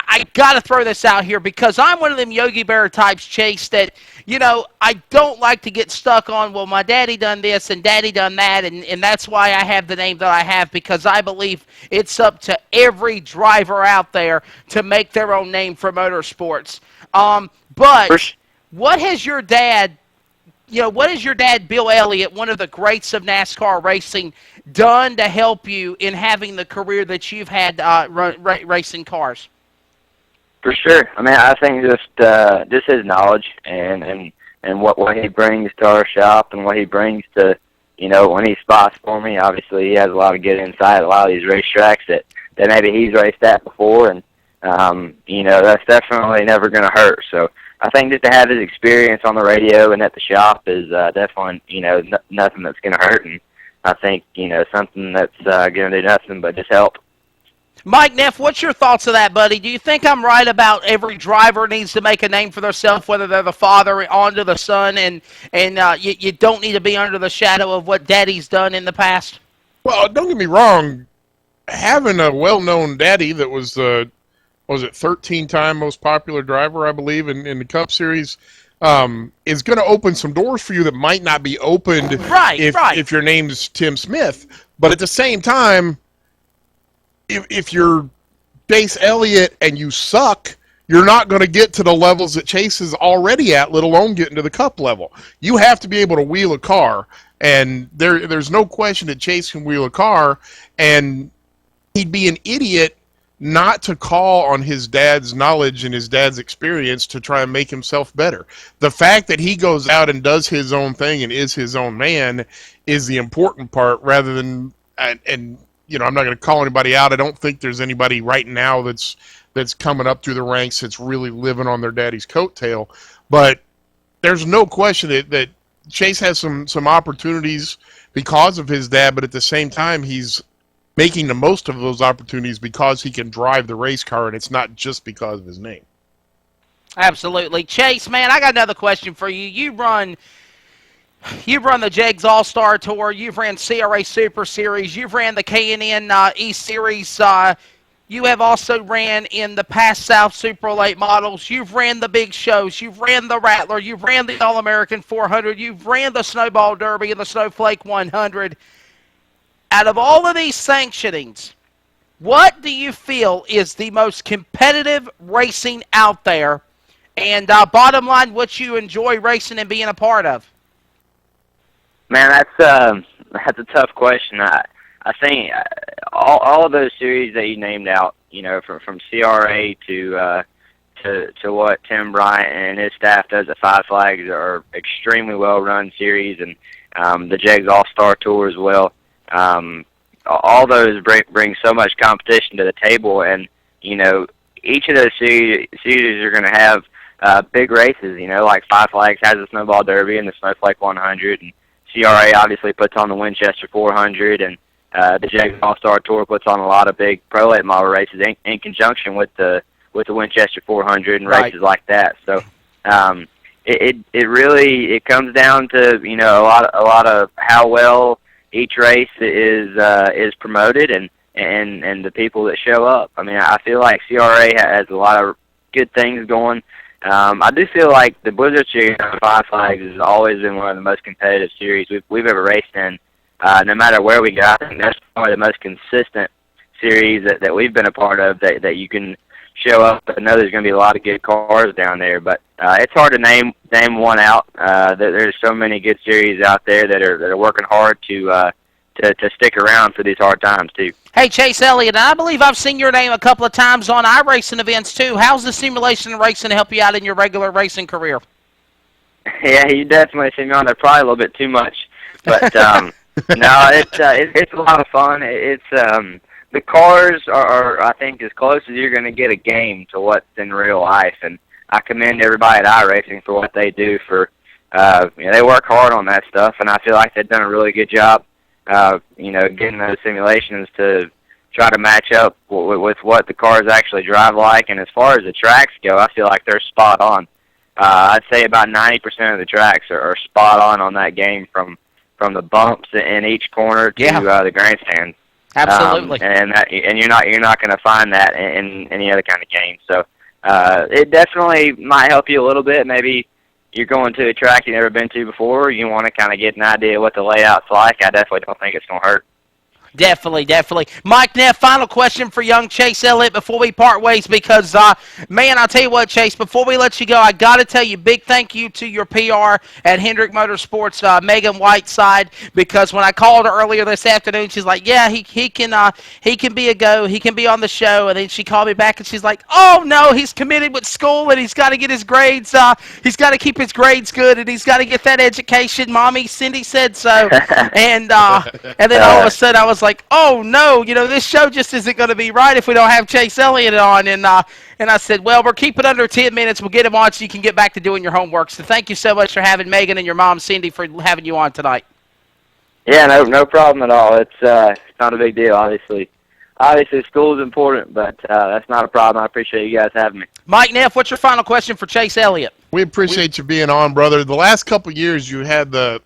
I got to throw this out here because I'm one of them Yogi Berra types, Chase, that, I don't like to get stuck on, well, my daddy done this and daddy done that, and that's why I have the name that I have, because I believe it's up to every driver out there to make their own name for motorsports. But what has your dad, what has your dad, Bill Elliott, one of the greats of NASCAR racing, done to help you in having the career that you've had racing cars? For sure. I mean, I think just his knowledge and what he brings to our shop and what he brings to, when he spots for me. Obviously, he has a lot of good insight, a lot of these racetracks that maybe he's raced at before, and that's definitely never going to hurt. So I think just to have his experience on the radio and at the shop is definitely, nothing that's going to hurt, and I think, something that's going to do nothing but just help. Mike Neff, what's your thoughts of that, buddy? Do you think I'm right about every driver needs to make a name for themselves, whether they're the father onto the son, and you don't need to be under the shadow of what daddy's done in the past? Well, don't get me wrong. Having a well-known daddy that was 13-time most popular driver, I believe, in the Cup Series, is going to open some doors for you that might not be opened if your name's Tim Smith. But at the same time, if you're Chase Elliott and you suck, you're not going to get to the levels that Chase is already at, let alone getting to the Cup level. You have to be able to wheel a car, and there's no question that Chase can wheel a car, and he'd be an idiot not to call on his dad's knowledge and his dad's experience to try and make himself better. The fact that he goes out and does his own thing and is his own man is the important part, rather than and I'm not going to call anybody out. I don't think there's anybody right now that's coming up through the ranks that's really living on their daddy's coattail. But there's no question that Chase has some opportunities because of his dad, but at the same time, he's making the most of those opportunities because he can drive the race car, and it's not just because of his name. Absolutely. Chase, man, I got another question for you. You've run the Jegs All-Star Tour. You've ran CRA Super Series. You've ran the K&N E Series. You have also ran in the past South Super Late models. You've ran the big shows. You've ran the Rattler. You've ran the All-American 400. You've ran the Snowball Derby and the Snowflake 100. Out of all of these sanctionings, what do you feel is the most competitive racing out there? And bottom line, what you enjoy racing and being a part of? Man, that's a tough question. I think all of those series that you named out, from CRA to what Tim Bryant and his staff does at Five Flags are extremely well run series, and the Jegs All-Star Tour as well. All those bring so much competition to the table, and each of those series are going to have big races. Like Five Flags has the Snowball Derby and the Snowflake 100, and CRA obviously puts on the Winchester 400, and the Jegs All-Star Tour puts on a lot of big pro late model races in conjunction with the Winchester 400 and races like that. So it really comes down to a lot of how well each race is promoted and the people that show up. I mean, I feel like CRA has a lot of good things going. I do feel like the Blizzard Series on Five Flags has always been one of the most competitive series we've ever raced in. No matter where we go, I think that's probably the most consistent series that we've been a part of that you can show up. I know there's going to be a lot of good cars down there, but it's hard to name one out. There's so many good series out there that are working hard to stick around for these hard times too. Hey, Chase Elliott, I believe I've seen your name a couple of times on iRacing events too. How's the simulation racing help you out in your regular racing career? Yeah, you definitely see me on there probably a little bit too much, but no, it's a lot of fun. It's the cars are I think as close as you're going to get a game to what's in real life, and I commend everybody at iRacing for what they do. They work hard on that stuff, and I feel like they've done a really good job. Getting those simulations to try to match up with what the cars actually drive like. And as far as the tracks go, I feel like they're spot on. I'd say about 90% of the tracks are spot on that game, from the bumps in each corner to the grandstands. Absolutely. And you're not going to find that in any other kind of game. So it definitely might help you a little bit. Maybe you're going to a track you've never been to before, you want to kind of get an idea what the layout's like. I definitely don't think it's going to hurt. Definitely, definitely. Mike Neff, final question for young Chase Elliott before we part ways because, man, I'll tell you what, Chase, before we let you go, I got to tell you, big thank you to your PR at Hendrick Motorsports, Megan Whiteside, because when I called her earlier this afternoon, she's like, yeah, he can be a go. He can be on the show. And then she called me back, and she's like, oh, no, he's committed with school, and he's got to get his grades. He's got to keep his grades good, and he's got to get that education. Mommy, Cindy said so. And then all of a sudden, I was like, oh no, this show just isn't going to be right if we don't have Chase Elliott on. And I said, well, we're keeping under 10 minutes. We'll get him on so you can get back to doing your homework. So thank you so much for having Megan and your mom, Cindy, for having you on tonight. Yeah, no problem at all. It's not a big deal, obviously. Obviously, school is important, but that's not a problem. I appreciate you guys having me. Mike Neff, what's your final question for Chase Elliott? We appreciate you being on, brother. The last couple of years, you had the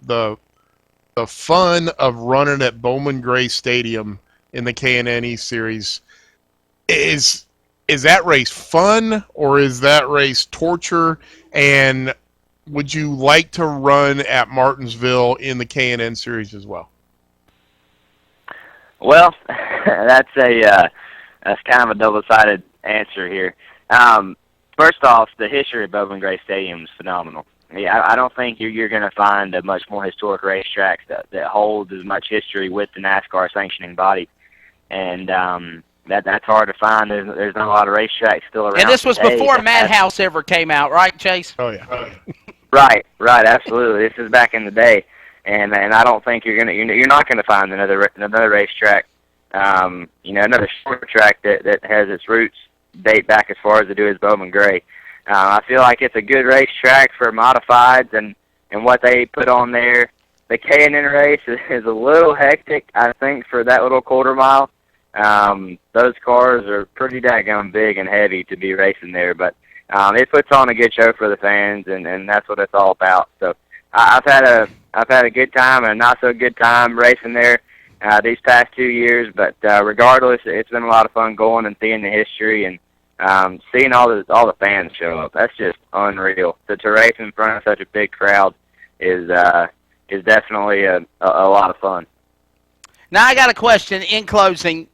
fun of running at Bowman Gray Stadium in the K&N Series. Is that race fun or is that race torture? And would you like to run at Martinsville in the K&N Series as well? Well, that's kind of a double-sided answer here. First off, the history of Bowman Gray Stadium is phenomenal. Yeah, I don't think you're going to find a much more historic racetrack that holds as much history with the NASCAR sanctioning body, and that's hard to find. There's not a lot of racetracks still around. And this was today. before Madhouse ever came out, right, Chase? Oh yeah. Right, absolutely. This is back in the day, and I don't think you're not gonna find another racetrack, another short track that has its roots date back as far as they do as Bowman Gray. I feel like it's a good racetrack for modifieds and what they put on there. The K&N race is a little hectic, I think, for that little quarter mile. Those cars are pretty daggone big and heavy to be racing there, but it puts on a good show for the fans, and that's what it's all about. So I've had a good time and a not so good time racing there these past 2 years, but regardless, it's been a lot of fun going and seeing the history and seeing all the fans show up. That's just unreal. To race in front of such a big crowd is definitely a lot of fun. Now I got a question in closing.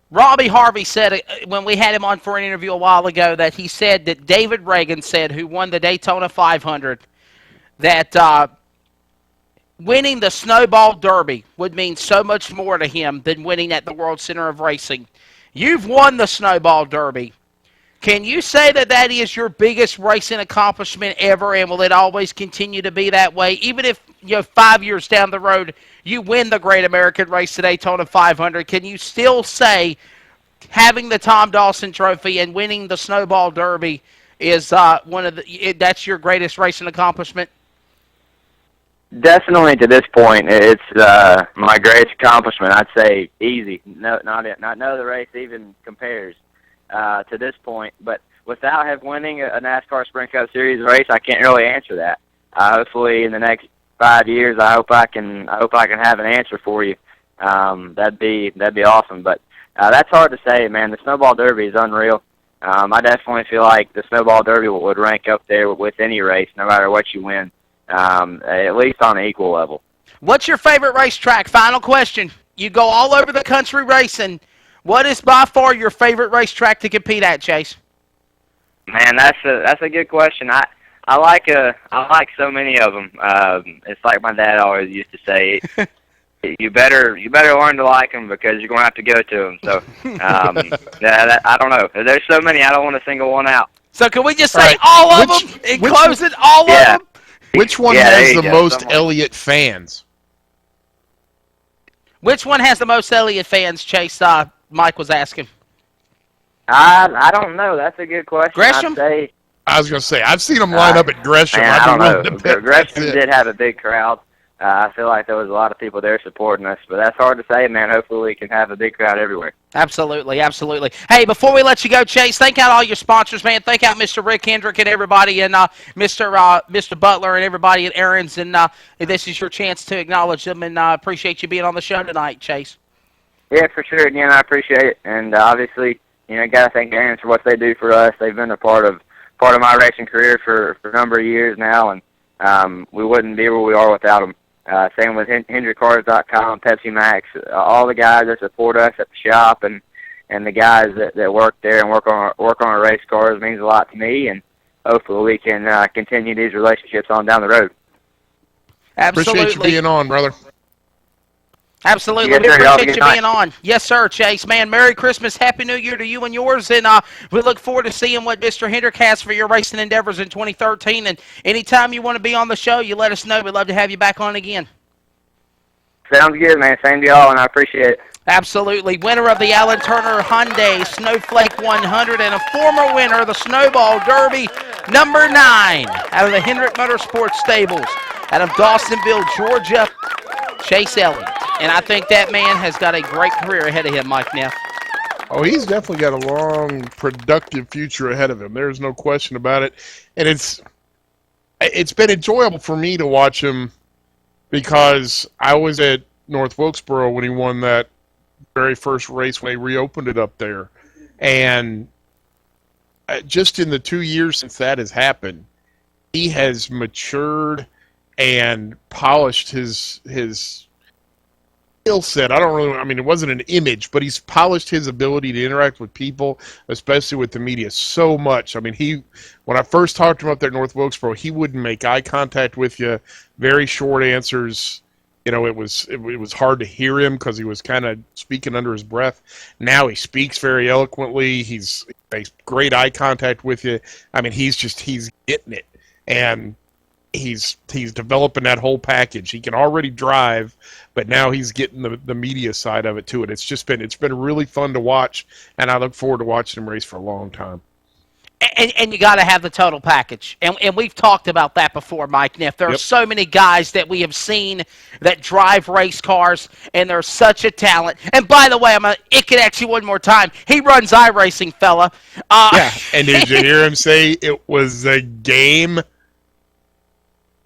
Robbie Harvey said when we had him on for an interview a while ago that he said that David Reagan said, who won the Daytona 500, that winning the Snowball Derby would mean so much more to him than winning at the World Center of Racing. You've won the Snowball Derby. Can you say that is your biggest racing accomplishment ever, and will it always continue to be that way? Even if 5 years down the road you win the Great American Race to Daytona 500, can you still say having the Tom Dawson Trophy and winning the Snowball Derby is that's your greatest racing accomplishment? Definitely, to this point, it's my greatest accomplishment. I'd say easy. No other race even compares to this point. But without winning a NASCAR Sprint Cup Series race, I can't really answer that. Hopefully, in the next 5 years, I hope I can have an answer for you. That'd be awesome. But that's hard to say, man. The Snowball Derby is unreal. I definitely feel like the Snowball Derby would rank up there with any race, no matter what you win. At least on an equal level. What's your favorite racetrack? Final question. You go all over the country racing. What is by far your favorite racetrack to compete at, Chase? Man, that's a good question. I like so many of them. It's like my dad always used to say, you better learn to like them because you're going to have to go to them. So I don't know. There's so many. I don't want to single one out. So can we just say all of them and close it? All of them. Which one has the most Elliott fans? Which one has the most Elliott fans, Chase? Mike was asking. I don't know. That's a good question. Gresham? I was going to say, I've seen them line up at Gresham. Man, I don't know. Gresham did have a big crowd. I feel like there was a lot of people there supporting us, but that's hard to say, man. Hopefully we can have a big crowd everywhere. Absolutely, absolutely. Hey, before we let you go, Chase, thank out all your sponsors, man. Thank out Mr. Rick Hendrick and everybody, and Mr. Butler and everybody at Aaron's, and this is your chance to acknowledge them, and appreciate you being on the show tonight, Chase. Yeah, for sure. Again, I appreciate it, and obviously, got to thank Aaron's for what they do for us. They've been a part of my racing career for a number of years now, and we wouldn't be where we are without them. Same with HendrickCars.com, Pepsi Max, all the guys that support us at the shop, and the guys that work there and work on our race cars means a lot to me, and hopefully we can continue these relationships on down the road. Absolutely. Appreciate you being on, brother. Absolutely. Yes, We sir. Y'all appreciate be you nice. being on. Yes, sir, Chase. Man, Merry Christmas, Happy New Year to you and yours. And we look forward to seeing what Mr. Hendrick has for your racing endeavors in 2013. And anytime you want to be on the show, you let us know. We'd love to have you back on again. Sounds good, man. Same to y'all, and I appreciate it. Absolutely. Winner of the Alan Turner Hyundai Snowflake 100 and a former winner of the Snowball Derby, number 9, out of the Hendrick Motorsports Stables, out of Dawsonville, Georgia, Chase Elliott. And I think that man has got a great career ahead of him, Mike Neff. Oh, he's definitely got a long, productive future ahead of him. There's no question about it. And it's been enjoyable for me to watch him because I was at North Wilkesboro when he won that very first race when they reopened it up there. And just in the 2 years since that has happened, he has matured and polished his skill set. It wasn't an image, but he's polished his ability to interact with people, especially with the media, so much. I mean, when I first talked to him up there at North Wilkesboro, he wouldn't make eye contact with you, very short answers. You know, it was hard to hear him because he was kind of speaking under his breath. Now he speaks very eloquently. He's makes great eye contact with you. I mean, he's getting it, and he's developing that whole package. He can already drive, but now he's getting the media side of it to it. It's been really fun to watch, and I look forward to watching him race for a long time. And you got to have the total package. And we've talked about that before, Mike Neff. There are so many guys that we have seen that drive race cars, and they're such a talent. And by the way, I'm going to ick it at you one more time. He runs iRacing, fella. Yeah, and did you hear him say it was a game?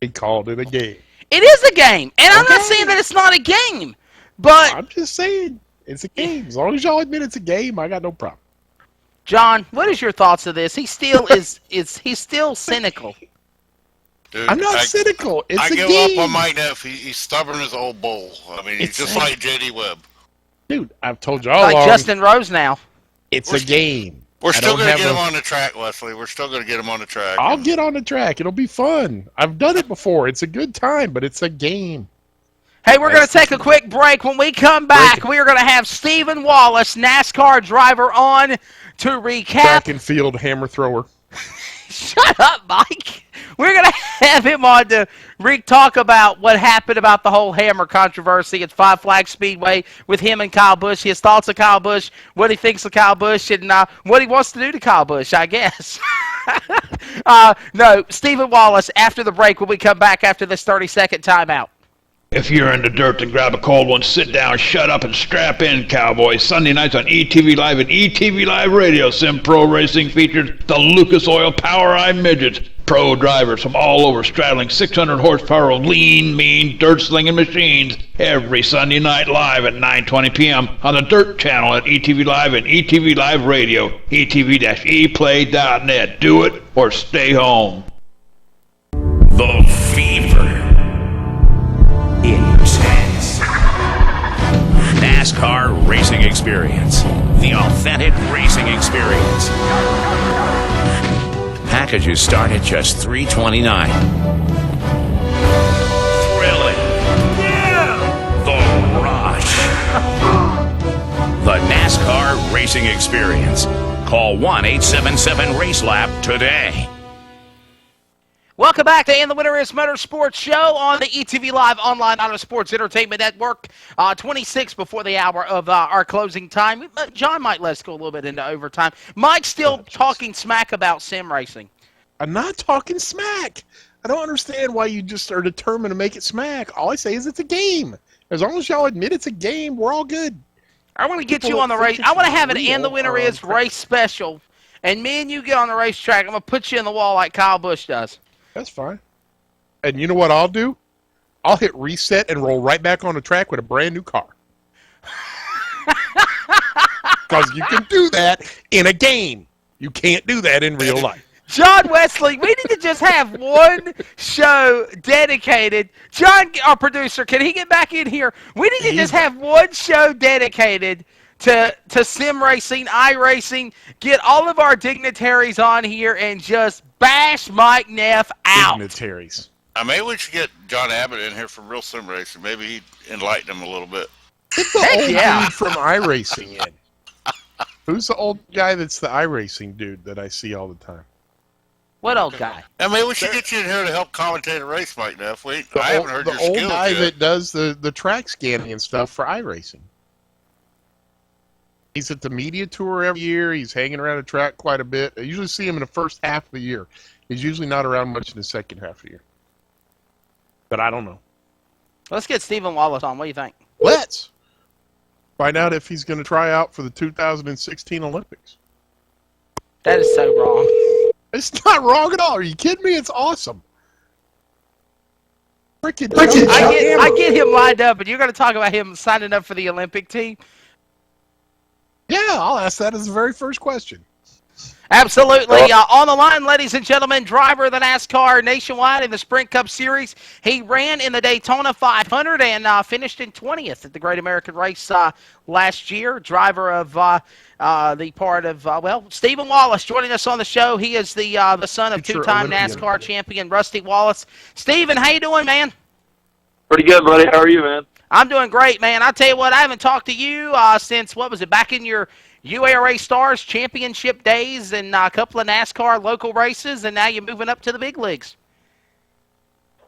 He called it a game. It is a game. And I'm not saying that it's not a game. But I'm just saying it's a game. As long as y'all admit it's a game, I got no problem. John, what is your thoughts of this? He still he's still cynical. Dude, I'm not cynical. It's I a give game. up on Mike Neff. He's stubborn as old bull. I mean, he's just like J.D. Webb. Dude, I've told you all Like along, Justin Rose now. it's a game. We're still going to get him a- on the track, Wesley. We're still going to get him on the track. I'll get on the track. It'll be fun. I've done it before. It's a good time, but it's a game. Hey, we're going to take a quick break. When we come back, we are going to have Stephen Wallace, NASCAR driver, on to recap. Track and field hammer thrower. Shut up, Mike. We're going to have him on to talk about what happened about the whole hammer controversy at Five Flag Speedway with him and Kyle Busch, his thoughts of Kyle Busch, what he thinks of Kyle Busch, and what he wants to do to Kyle Busch, I guess. No, Stephen Wallace after the break when we come back after this 30-second timeout. If you're in the dirt, then grab a cold one, sit down, shut up, and strap in, cowboys. Sunday nights on ETV Live and ETV Live Radio. Sim Pro Racing features the Lucas Oil Power Eye Midgets. Pro drivers from all over straddling 600 horsepower of lean, mean, dirt-slinging machines every Sunday night live at 9:20 p.m. on the Dirt Channel at ETV Live and ETV Live Radio. ETV-eplay.net. Do it or stay home. The fever. Intense. NASCAR racing experience. The authentic racing experience. Packages start at just $329. Thrilling. Yeah. The rush. The NASCAR racing experience. Call 1-877-RACE-LAP today. Welcome back to AndTheWinnerIS Motorsports Show on the ETV Live Online Auto Sports Entertainment Network. 26 before the hour of our closing time. John might let us go a little bit into overtime. Mike's still talking smack about sim racing. I'm not talking smack. I don't understand why you just are determined to make it smack. All I say is it's a game. As long as y'all admit it's a game, we're all good. I want to get you on the race. I want to have an AndTheWinnerIS race special. And me and you get on the racetrack. I'm going to put you in the wall like Kyle Busch does. That's fine. And you know what I'll do? I'll hit reset and roll right back on the track with a brand new car. Because you can do that in a game. You can't do that in real life. John Wesley, we need to just have one show dedicated. John, our producer, can he get back in here? We need to just have one show dedicated to sim racing, iRacing, get all of our dignitaries on here and just bash Mike Neff out. Dignitaries. Maybe we should get John Abbott in here from Real Sim Racing. Maybe he'd enlighten him a little bit. Get the old dude from iRacing in. Who's the old guy that's the iRacing dude that I see all the time? What old guy? Maybe we should get you in here to help commentate a race, Mike Neff. I haven't heard your skills The old guy yet. that does the track scanning and stuff for iRacing. He's at the media tour every year. He's hanging around the track quite a bit. I usually see him in the first half of the year. He's usually not around much in the second half of the year. But I don't know. Let's get Stephen Wallace on. What do you think? Let's find out if he's going to try out for the 2016 Olympics. That is so wrong. It's not wrong at all. Are you kidding me? It's awesome. I get him lined up, and you're going to talk about him signing up for the Olympic team? Yeah, I'll ask that as the very first question. Absolutely. On the line, ladies and gentlemen, driver of the NASCAR Nationwide in the Sprint Cup Series. He ran in the Daytona 500 and finished in 20th at the Great American Race last year. Driver of the part of, Stephen Wallace joining us on the show. He is the son of two-time NASCAR champion Rusty Wallace. Stephen, how you doing, man? Pretty good, buddy. How are you, man? I'm doing great, man. I tell you what, I haven't talked to you since, what was it, back in your UARA Stars championship days and a couple of NASCAR local races, and now you're moving up to the big leagues.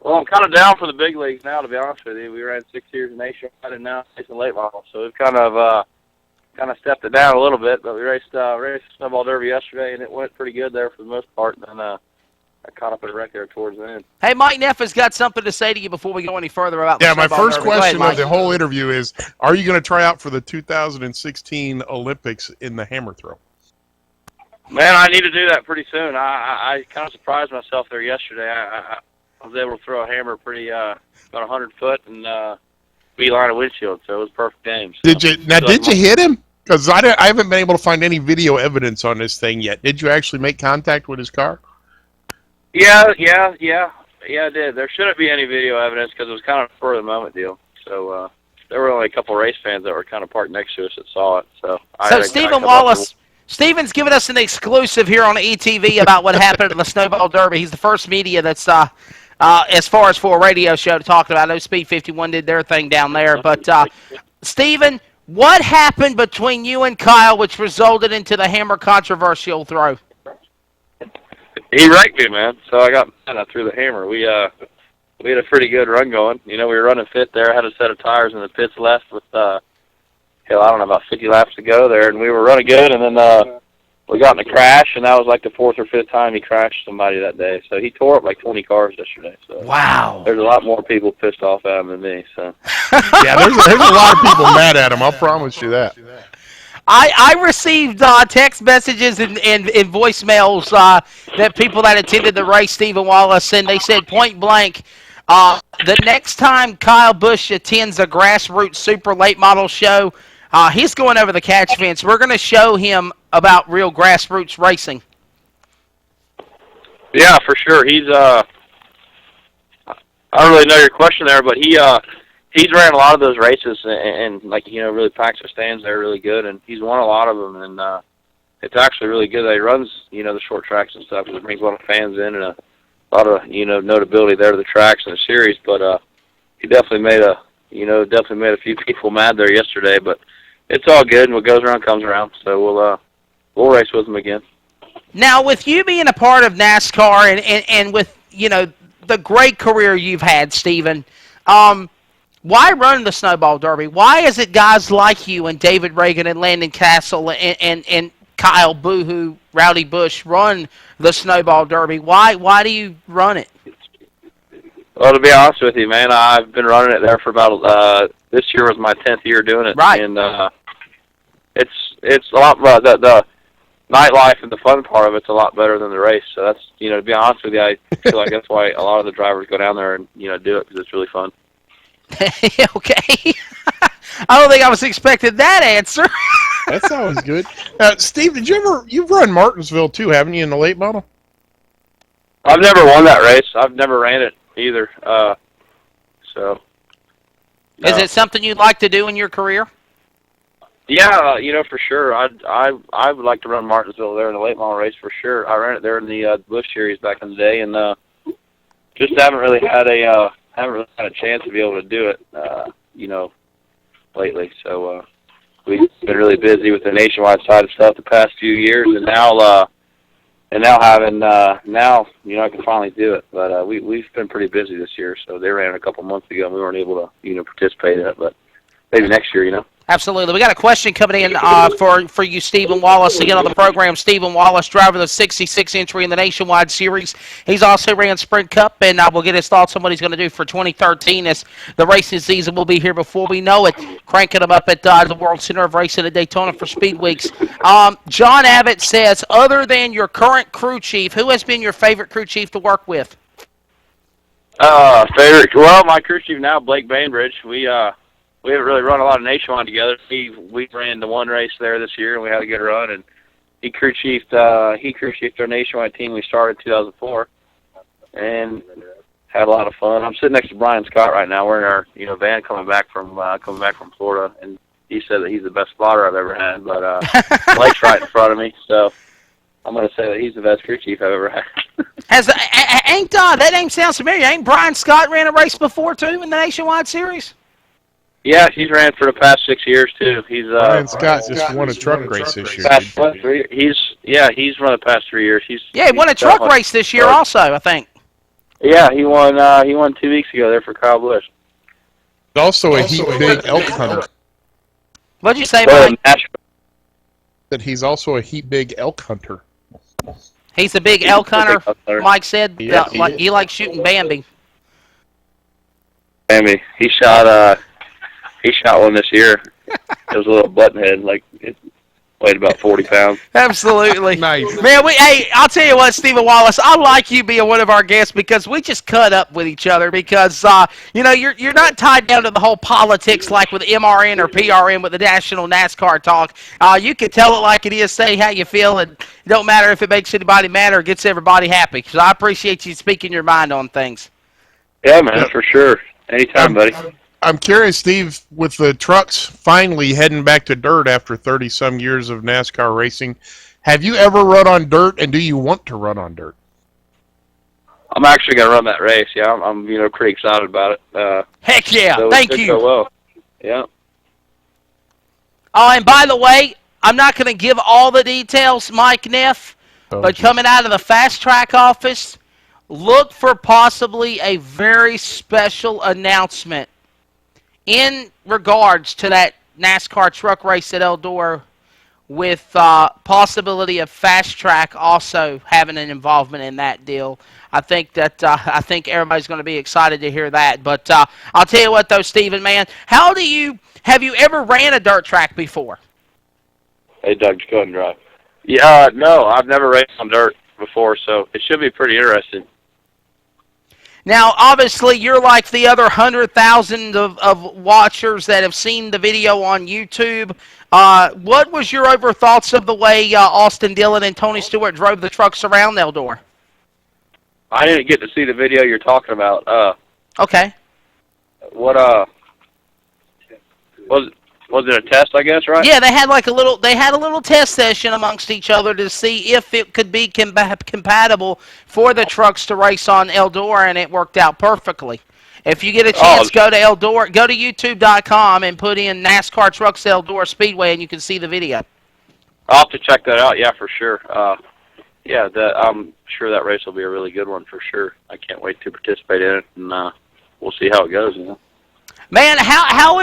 Well, I'm kind of down for the big leagues now, to be honest with you. We ran 6 years nationwide and now it's a late model, so we've kind of stepped it down a little bit. But we raced the Snowball Derby yesterday, and it went pretty good there for the most part. And then I caught up at a wreck there towards the end. Hey, Mike Neff has got something to say to you before we go any further about the my Snowball first Derby. question Go ahead, of the whole interview is, are you going to try out for the 2016 Olympics in the hammer throw? Man, I need to do that pretty soon. I kind of surprised myself there yesterday. I was able to throw a hammer pretty about 100 foot and beeline a windshield, so it was a perfect game. So, Did you hit him? Because I haven't been able to find any video evidence on this thing yet. Did you actually make contact with his car? Yeah, I did. There shouldn't be any video evidence because it was kind of a spur of the moment deal. So there were only a couple of race fans that were kind of parked next to us that saw it. So Stephen Wallace, Stephen's giving us an exclusive here on ETV about what happened at the Snowball Derby. He's the first media that's, as far as for a radio show, to talk about. I know Speed 51 did their thing down there. But, Stephen, what happened between you and Kyle which resulted into the hammer controversial throw? He wrecked me, man. So I got mad. I threw the hammer. We had a pretty good run going. You know, we were running fit there. I had a set of tires in the pits left with, I don't know, about 50 laps to go there. And we were running good. And then we got in a crash, and that was like the 4th or 5th time he crashed somebody that day. So he tore up like 20 cars yesterday. So wow. There's a lot more people pissed off at him than me. So yeah, there's a lot of people mad at him. I'll promise you that. I received text messages and voicemails that people that attended the race, Stephen Wallace, and they said point blank, the next time Kyle Busch attends a grassroots super late model show, he's going over the catch fence. We're going to show him about real grassroots racing. Yeah, for sure. He's I don't really know your question there, but he's ran a lot of those races and like, you know, really packs the stands there really good, and he's won a lot of them, and it's actually really good that he runs, you know, the short tracks and stuff, because it brings a lot of fans in and a lot of, you know, notability there to the tracks and the series. But he definitely made a few people mad there yesterday, but it's all good, and what goes around comes around. So we'll race with him again. Now, with you being a part of NASCAR and with, you know, the great career you've had, Stephen, why run the Snowball Derby? Why is it guys like you and David Reagan and Landon Castle and Kyle Boohoo, Rowdy Busch run the Snowball Derby? Why do you run it? Well, to be honest with you, man, I've been running it there for about this year was my 10th year doing it, right? And it's a lot. The nightlife and the fun part of it's a lot better than the race. So that's, you know, to be honest with you, I feel like that's why a lot of the drivers go down there and, you know, do it, because it's really fun. Okay. I don't think I was expecting that answer. That's always good. Steve, you've run Martinsville too, haven't you, in the late model? I've never won that race. I've never ran it either. So. No. Is it something you'd like to do in your career? Yeah, for sure. I would like to run Martinsville there in the late model race for sure. I ran it there in the Busch Series back in the day, and just haven't really had a chance to be able to do it, lately. So we've been really busy with the nationwide side of stuff the past few years, and now I can finally do it. But we've been pretty busy this year. So they ran it a couple months ago, and we weren't able to participate in it, but maybe next year. Absolutely. We got a question coming in for you, Stephen Wallace. Again on the program, Stephen Wallace, driver of the 66 entry in the Nationwide Series. He's also ran Sprint Cup, and we'll get his thoughts on what he's going to do for 2013 as the racing season will be here before we know it. Cranking him up at the World Center of Racing at Daytona for Speed Weeks. John Abbott says, other than your current crew chief, who has been your favorite crew chief to work with? Favorite? Well, my crew chief now, Blake Bainbridge. We haven't really run a lot of nationwide together. We ran the one race there this year, and we had a good run. And he crew chiefed our nationwide team. We started in 2004, and had a lot of fun. I'm sitting next to Brian Scott right now. We're in our van coming back from Florida, and he said that he's the best spotter I've ever had. But Blake's right in front of me, so I'm going to say that he's the best crew chief I've ever had. That name sounds familiar. Ain't Brian Scott ran a race before too in the Nationwide Series? Yeah, he's ran for the past 6 years too. He's Brian Scott just won a truck race this year. He's run the past 3 years. He won a truck race this year also, I think. Yeah, he won 2 weeks ago there for Kyle Busch. He's also a heat big elk hunter. What'd you say, Mike? That he's also a heat big elk hunter. He's a big elk hunter. Mike said Yeah, he likes shooting Bambi. Bambi, he shot one this year. It was a little buttonhead, like it weighed about 40 pounds. Absolutely. Nice. Man, I'll tell you what, Stephen Wallace, I like you being one of our guests because we just cut up with each other because, you're not tied down to the whole politics like with MRN or PRN with the National NASCAR talk. You can tell it like it is, say how you feel, and it don't matter if it makes anybody mad or gets everybody happy. So I appreciate you speaking your mind on things. Yeah, man, for sure. Anytime, buddy. I'm curious, Steve, with the trucks finally heading back to dirt after 30-some years of NASCAR racing, have you ever run on dirt, and do you want to run on dirt? I'm actually going to run that race. Yeah, I'm pretty excited about it. Heck yeah! So Thank you. Go well. Yeah. Oh, and by the way, I'm not going to give all the details, Mike Neff, but coming out of the Fast Track office, look for possibly a very special announcement in regards to that NASCAR truck race at Eldora, with possibility of Fast Track also having an involvement in that deal. I think everybody's going to be excited to hear that. But I'll tell you what, though, Stephen, man, have you ever ran a dirt track before? Hey, Doug, just go ahead and drive. Yeah, no, I've never raced on dirt before, so it should be pretty interesting. Now, obviously, you're like the other 100,000 of watchers that have seen the video on YouTube. What was your overall thoughts of the way Austin Dillon and Tony Stewart drove the trucks around Eldora? I didn't get to see the video you're talking about. Okay. What was it a test, I guess, right? Yeah, they had a little test session amongst each other to see if it could be compatible for the trucks to race on Eldora, and it worked out perfectly. If you get a chance, go to Eldora, go to YouTube.com and put in NASCAR Trucks Eldora Speedway, and you can see the video. I'll have to check that out. Yeah, for sure. I'm sure that race will be a really good one for sure. I can't wait to participate in it, and we'll see how it goes. Man, how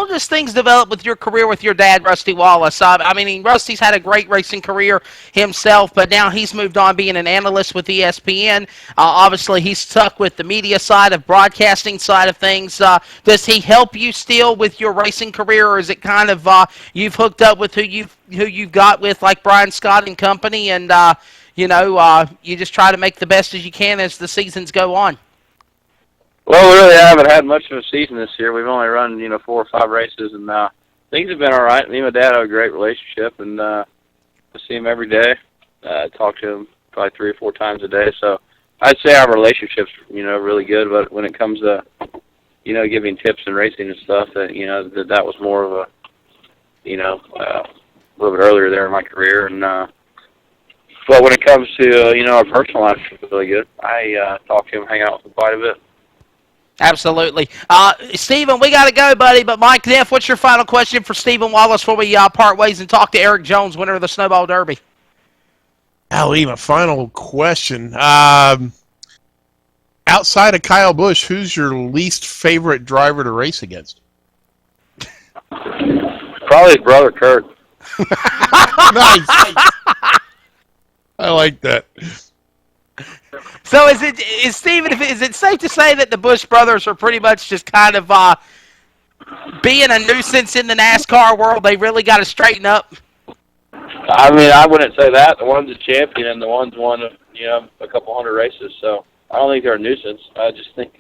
does things develop with your career with your dad, Rusty Wallace? Rusty's had a great racing career himself, but now he's moved on being an analyst with ESPN. Obviously, he's stuck with the media side of broadcasting side of things. Does he help you still with your racing career, or is it kind of you've hooked up with who you've got with, like Brian Scott and company, and you just try to make the best as you can as the seasons go on? Well, we really haven't had much of a season this year. We've only run, 4 or 5 races, and things have been all right. Me and my dad have a great relationship, and I see him every day. Talk to him probably 3 or 4 times a day. So I'd say our relationship's, really good. But when it comes to, giving tips and racing and stuff, that was more of a, a little bit earlier there in my career. And but when it comes to, our personal life, it's really good. I talk to him, hang out with him quite a bit. Absolutely. Stephen, we got to go, buddy. But Mike Neff, what's your final question for Stephen Wallace before we part ways and talk to Eric Jones, winner of the Snowball Derby? Ali, my final question. Outside of Kyle Busch, who's your least favorite driver to race against? Probably his brother, Kurt. Nice. I like that. So is it safe to say that the Busch brothers are pretty much just kind of being a nuisance in the NASCAR world? They really got to straighten up. I mean, I wouldn't say that. The one's a champion, and the one's won, a couple hundred races. So I don't think they're a nuisance. I just think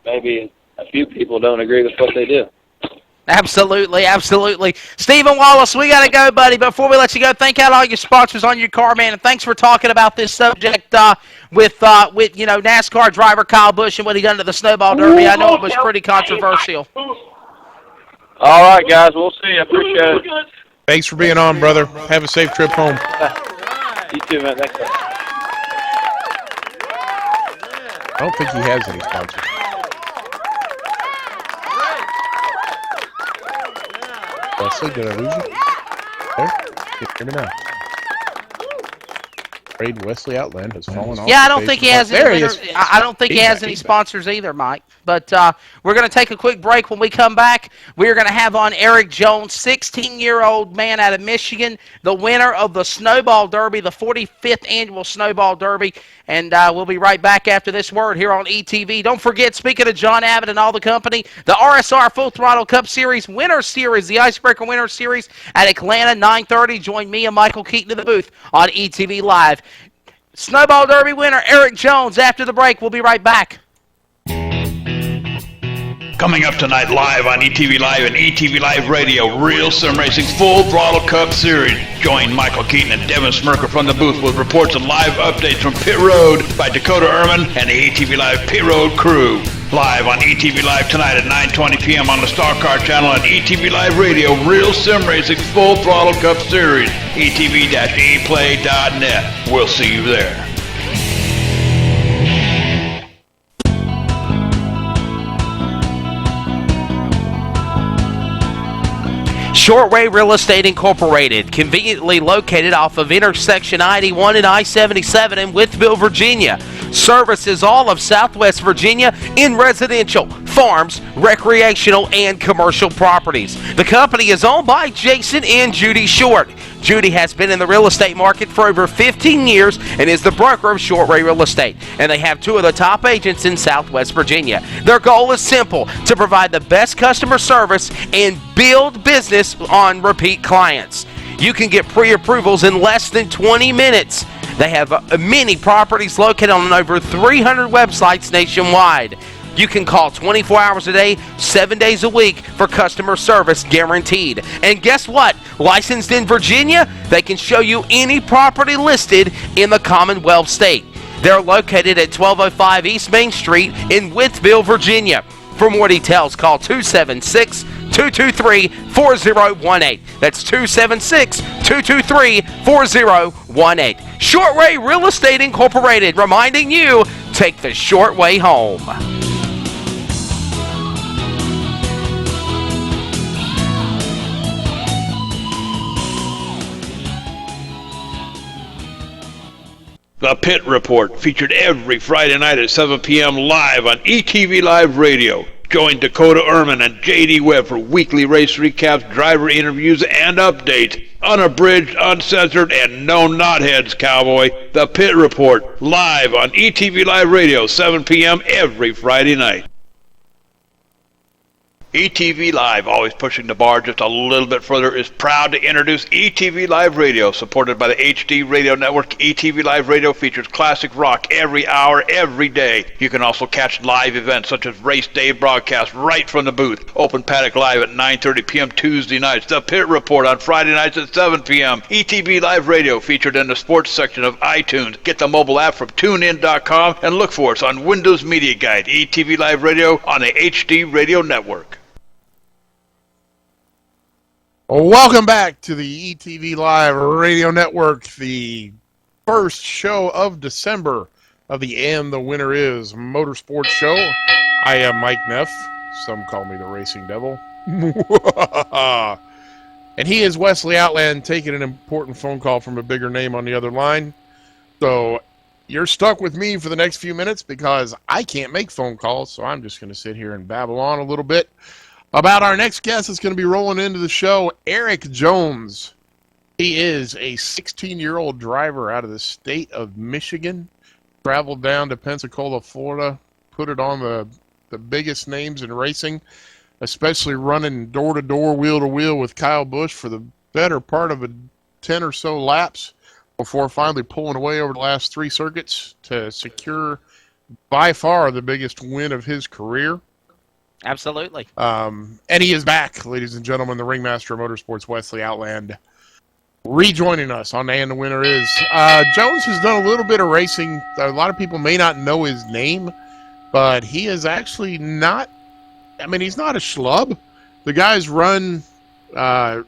maybe a few people don't agree with what they do. Absolutely, absolutely. Stephen Wallace, we got to go, buddy. Before we let you go, thank out all your sponsors on your car, man, and thanks for talking about this subject with NASCAR driver Kyle Busch and what he done to the Snowball Derby. I know it was pretty controversial. All right, guys, we'll see you. Appreciate it. Thanks for being on, brother. Have a safe trip home. You too, man. Thanks. I don't think he has any sponsors. Wesley, did I lose you? There? Can you hear me now? Afraid Wesley Outland has fallen off. Yeah, I don't think he has any. There he is. I don't think he has any sponsors either, Mike. But we're going to take a quick break. When we come back, we're going to have on Eric Jones, 16-year-old man out of Michigan, the winner of the Snowball Derby, the 45th annual Snowball Derby. And we'll be right back after this word here on ETV. Don't forget, speaking of John Abbott and all the company, the RSR Full Throttle Cup Series Winter Series, the Icebreaker Winter Series at Atlanta, 9:30. Join me and Michael Keaton in the booth on ETV Live. Snowball Derby winner Eric Jones after the break. We'll be right back. Coming up tonight live on ETV Live and ETV Live Radio, Real Sim Racing Full Throttle Cup Series. Join Michael Keaton and Devin Smirker from the booth with reports and live updates from Pit Road by Dakota Ehrman and the ETV Live Pit Road crew. Live on ETV Live tonight at 9:20 p.m. on the Star Car channel and ETV Live Radio, Real Sim Racing Full Throttle Cup Series, etv-eplay.net. We'll see you there. Shortway Real Estate Incorporated, conveniently located off of intersection I-81 and I-77 in Withville, Virginia. Services all of Southwest Virginia in residential, farms, recreational, and commercial properties. The company is owned by Jason and Judy Short. Judy has been in the real estate market for over 15 years and is the broker of Shortway Real Estate. And they have two of the top agents in Southwest Virginia. Their goal is simple: to provide the best customer service and build business on repeat clients. You can get pre-approvals in less than 20 minutes. They have many properties located on over 300 websites nationwide. You can call 24 hours a day, 7 days a week for customer service guaranteed. And guess what? Licensed in Virginia, they can show you any property listed in the Commonwealth state. They're located at 1205 East Main Street in Withville, Virginia. For more details, call 276-223-4018. That's 276-223-4018. Shortway Real Estate Incorporated, reminding you, take the short way home. The Pit Report, featured every Friday night at 7 p.m. live on ETV Live Radio. Join Dakota Ehrman and J.D. Webb for weekly race recaps, driver interviews, and updates. Unabridged, uncensored, and no knotheads, cowboy. The Pit Report, live on ETV Live Radio, 7 p.m. every Friday night. ETV Live, always pushing the bar just a little bit further, is proud to introduce ETV Live Radio, supported by the HD Radio Network. ETV Live Radio features classic rock every hour, every day. You can also catch live events such as Race Day broadcast right from the booth. Open Paddock Live at 9:30 p.m. Tuesday nights. The Pit Report on Friday nights at 7 p.m. ETV Live Radio featured in the sports section of iTunes. Get the mobile app from TuneIn.com and look for us on Windows Media Guide. ETV Live Radio on the HD Radio Network. Welcome back to the ETV Live Radio Network, the first show of December of the And the Winner Is Motorsports Show. I am Mike Neff. Some call me the Racing Devil. And he is Wesley Outland taking an important phone call from a bigger name on the other line. So you're stuck with me for the next few minutes because I can't make phone calls, so I'm just going to sit here and babble on a little bit about our next guest that's going to be rolling into the show, Eric Jones. He is a 16-year-old driver out of the state of Michigan, traveled down to Pensacola, Florida, put it on the biggest names in racing, especially running door-to-door, wheel-to-wheel with Kyle Busch for the better part of 10 or so laps before finally pulling away over the last 3 circuits to secure by far the biggest win of his career. Absolutely. And he is back, ladies and gentlemen, the ringmaster of motorsports, Wesley Outland, rejoining us on And the Winner Is. Jones has done a little bit of racing. A lot of people may not know his name, but he is actually not, he's not a schlub. The guy's run 10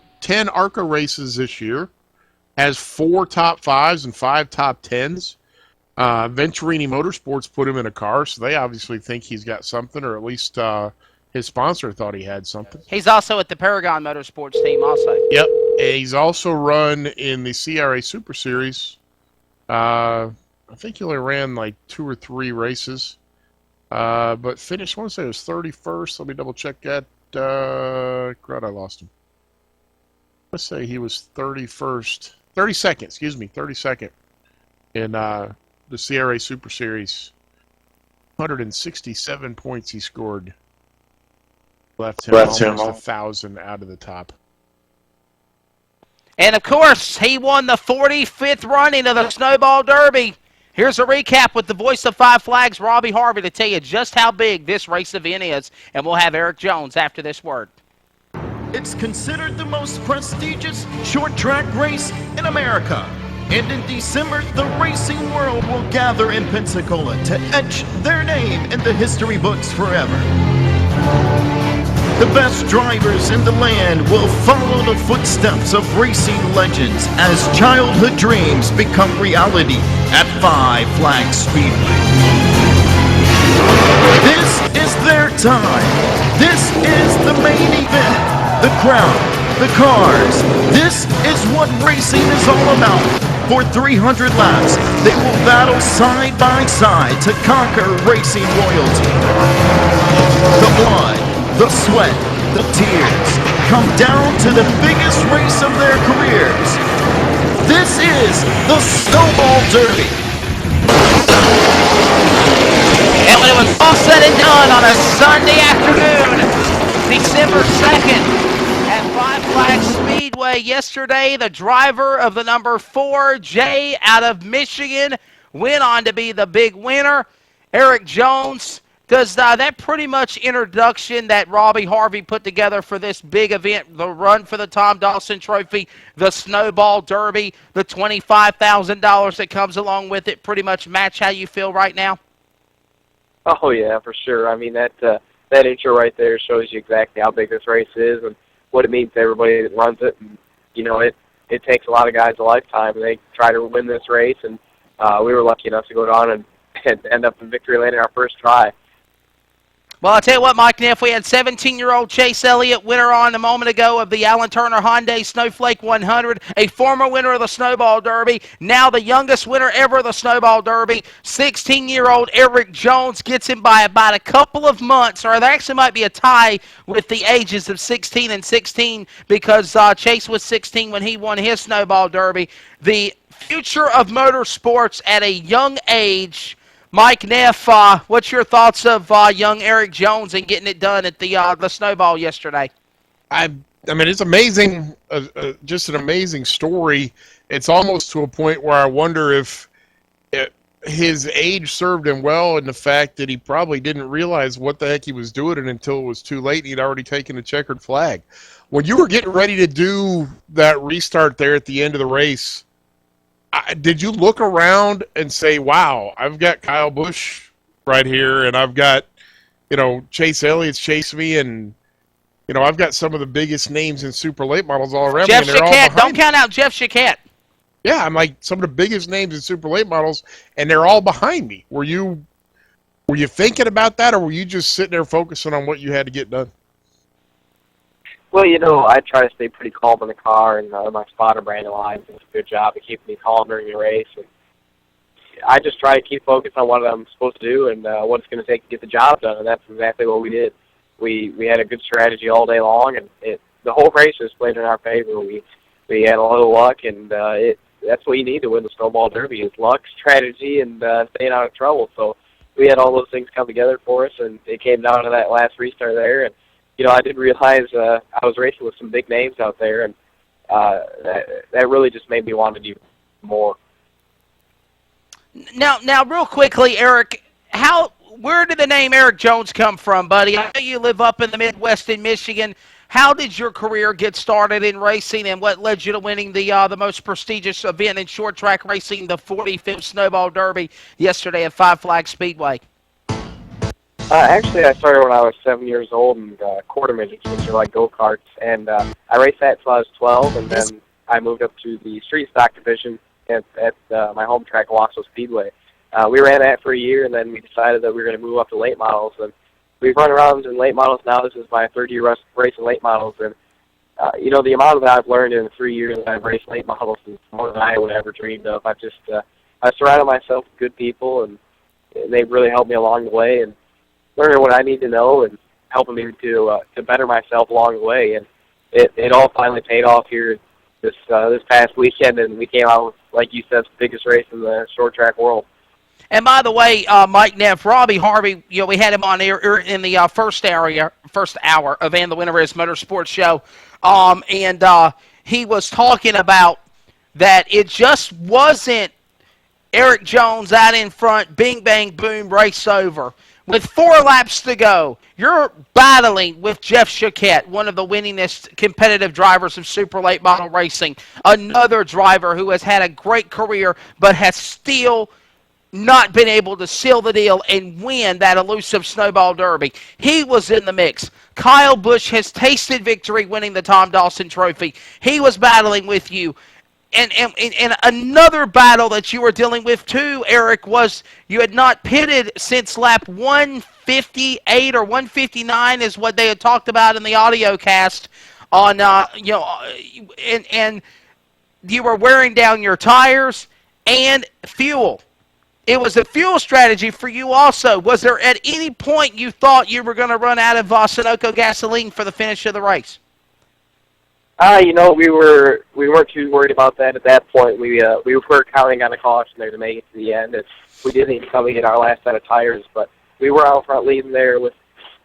ARCA races this year, has 4 top 5s and 5 top 10s. Venturini Motorsports put him in a car, so they obviously think he's got something, or at least his sponsor thought he had something. He's also at the Paragon Motorsports team also. Yep. He's also run in the CRA Super Series. I think he only ran like 2 or 3 races. But finished, I want to say it was 31st. Let me double check that. Crud, I lost him. Let's say he was 32nd in the CRA Super Series. 167 points he scored. Left him almost 1,000 out of the top. And, of course, he won the 45th running of the Snowball Derby. Here's a recap with the voice of Five Flags, Robbie Harvey, to tell you just how big this race event is. And we'll have Eric Jones after this word. It's considered the most prestigious short track race in America. And in December, the racing world will gather in Pensacola to etch their name in the history books forever. The best drivers in the land will follow the footsteps of racing legends as childhood dreams become reality at Five Flags Speedway. This is their time. This is the main event. The crowd, the cars. This is what racing is all about. For 300 laps, they will battle side by side to conquer racing royalty. The blood, the sweat, the tears come down to the biggest race of their careers. This is the Snowball Derby. And when it was all said and done on a Sunday afternoon, December 2nd, at Five Flags Speedway yesterday, the driver of the number 4, Jay, out of Michigan, went on to be the big winner. Eric Jones, does that pretty much introduction that Robbie Harvey put together for this big event, the run for the Tom Dawson Trophy, the Snowball Derby, the $25,000 that comes along with it, pretty much match how you feel right now? Oh yeah, for sure. I mean that intro right there shows you exactly how big this race is and what it means to everybody that runs it. And you know, it takes a lot of guys a lifetime, and they try to win this race. And we were lucky enough to go down and end up in victory lane in our first try. Well, I'll tell you what, Mike Neff, we had 17-year-old Chase Elliott, winner on a moment ago of the Alan Turner Hyundai Snowflake 100, a former winner of the Snowball Derby, now the youngest winner ever of the Snowball Derby. 16-year-old Eric Jones gets him by about a couple of months, or there actually might be a tie with the ages of 16 and 16 because Chase was 16 when he won his Snowball Derby. The future of motorsports at a young age Mike Neff, what's your thoughts of young Eric Jones and getting it done at the Snowball yesterday? I mean, it's amazing, just an amazing story. It's almost to a point where I wonder if his age served him well, and the fact that he probably didn't realize what the heck he was doing until it was too late and he'd already taken a checkered flag. When you were getting ready to do that restart there at the end of the race, did you look around and say, wow, I've got Kyle Busch right here, and I've got, Chase Elliott's chasing me, and, I've got some of the biggest names in super late models all around Jeff me, and they're all Chiquette, behind don't count out Jeff Chiquette. Yeah, I'm like some of the biggest names in super late models, and they're all behind me. Were you thinking about that, or were you just sitting there focusing on what you had to get done? Well, I try to stay pretty calm in the car, and my spotter, Brandon Lyons, does a good job of keeping me calm during the race. And I just try to keep focused on what I'm supposed to do and what it's going to take to get the job done, and that's exactly what we did. We had a good strategy all day long, and the whole race just played in our favor. We had a little luck, and that's what you need to win the Snowball Derby is luck, strategy, and staying out of trouble. So we had all those things come together for us, and it came down to that last restart there. And I didn't realize I was racing with some big names out there, and that really just made me want to do more. Now, real quickly, Eric, where did the name Eric Jones come from, buddy? I know you live up in the Midwest in Michigan. How did your career get started in racing, and what led you to winning the most prestigious event in short track racing, the 45th Snowball Derby, yesterday at Five Flags Speedway? Actually, I started when I was 7 years old in quarter midgets, which are like go-karts, and I raced that until I was 12, and then I moved up to the street stock division at my home track, Owasso Speedway. We ran that for a year, and then we decided that we were going to move up to late models, and we've run around in late models now. This is my third year racing late models, and the amount that I've learned in the 3 years that I've raced late models is more than I would ever dreamed of. I surrounded myself with good people, and they've really helped me along the way, and learning what I need to know and helping me to better myself along the way. And it all finally paid off here this past weekend, and we came out with, like you said, the biggest race in the short track world. And by the way, Mike Neff, Robbie Harvey, we had him on air in the first hour of AndTheWinnerIS Motorsports Show, and he was talking about that it just wasn't Eric Jones out in front, bing, bang, boom, race over. With 4 laps to go, you're battling with Jeff Chiquette, one of the winningest competitive drivers of super late model racing, another driver who has had a great career but has still not been able to seal the deal and win that elusive Snowball Derby. He was in the mix. Kyle Busch has tasted victory winning the Tom Dawson Trophy. He was battling with you. And another battle that you were dealing with too, Eric, was you had not pitted since lap 158 or 159 is what they had talked about in the audio cast on, and you were wearing down your tires and fuel. It was a fuel strategy for you also. Was there at any point you thought you were going to run out of Sunoco gasoline for the finish of the race? We weren't too worried about that at that point. We were counting on a caution there to make it to the end. We didn't even come in our last set of tires, but we were out front leading there with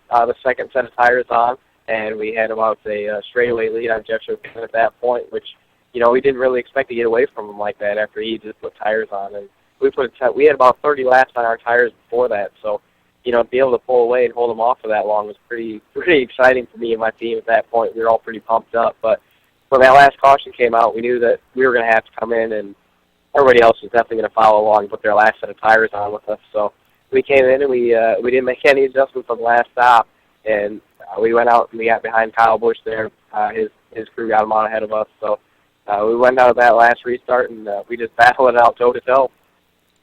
the second set of tires on, and we had about a straightaway lead on Jeff Chiquette at that point, which we didn't really expect to get away from him like that after he just put tires on. And we had about 30 laps on our tires before that, so to be able to pull away and hold them off for that long was pretty exciting for me and my team at that point. We were all pretty pumped up. But when that last caution came out, we knew that we were going to have to come in, and everybody else was definitely going to follow along and put their last set of tires on with us. So we came in, and we didn't make any adjustments on the last stop. And we went out and we got behind Kyle Busch there. His crew got him on ahead of us. So we went out of that last restart, and we just battled it out toe-to-toe.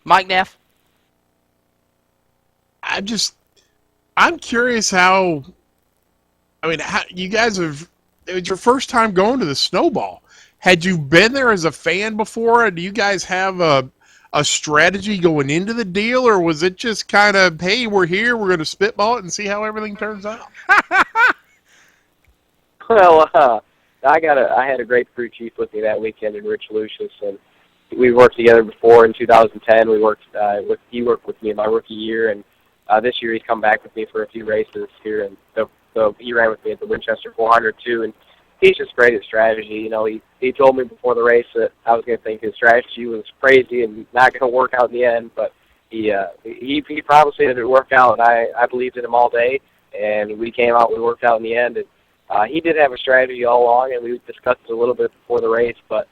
Mike Neff? I'm curious how you guys it was your first time going to the Snowball. Had you been there as a fan before? Do you guys have a strategy going into the deal, or was it just kind of, hey, we're here, we're going to spitball it and see how everything turns out? Well, I had a great crew chief with me that weekend in Rich Lucius, and we worked together before in 2010. He worked with me in my rookie year, and this year he's come back with me for a few races here, and so he ran with me at the Winchester 400 too, and he's just great at strategy. You know, he told me before the race that I was going to think his strategy was crazy and not going to work out in the end, but he promised me that it would work out, and I believed in him all day, and we came out, we worked out in the end, and he did have a strategy all along, and we discussed it a little bit before the race, but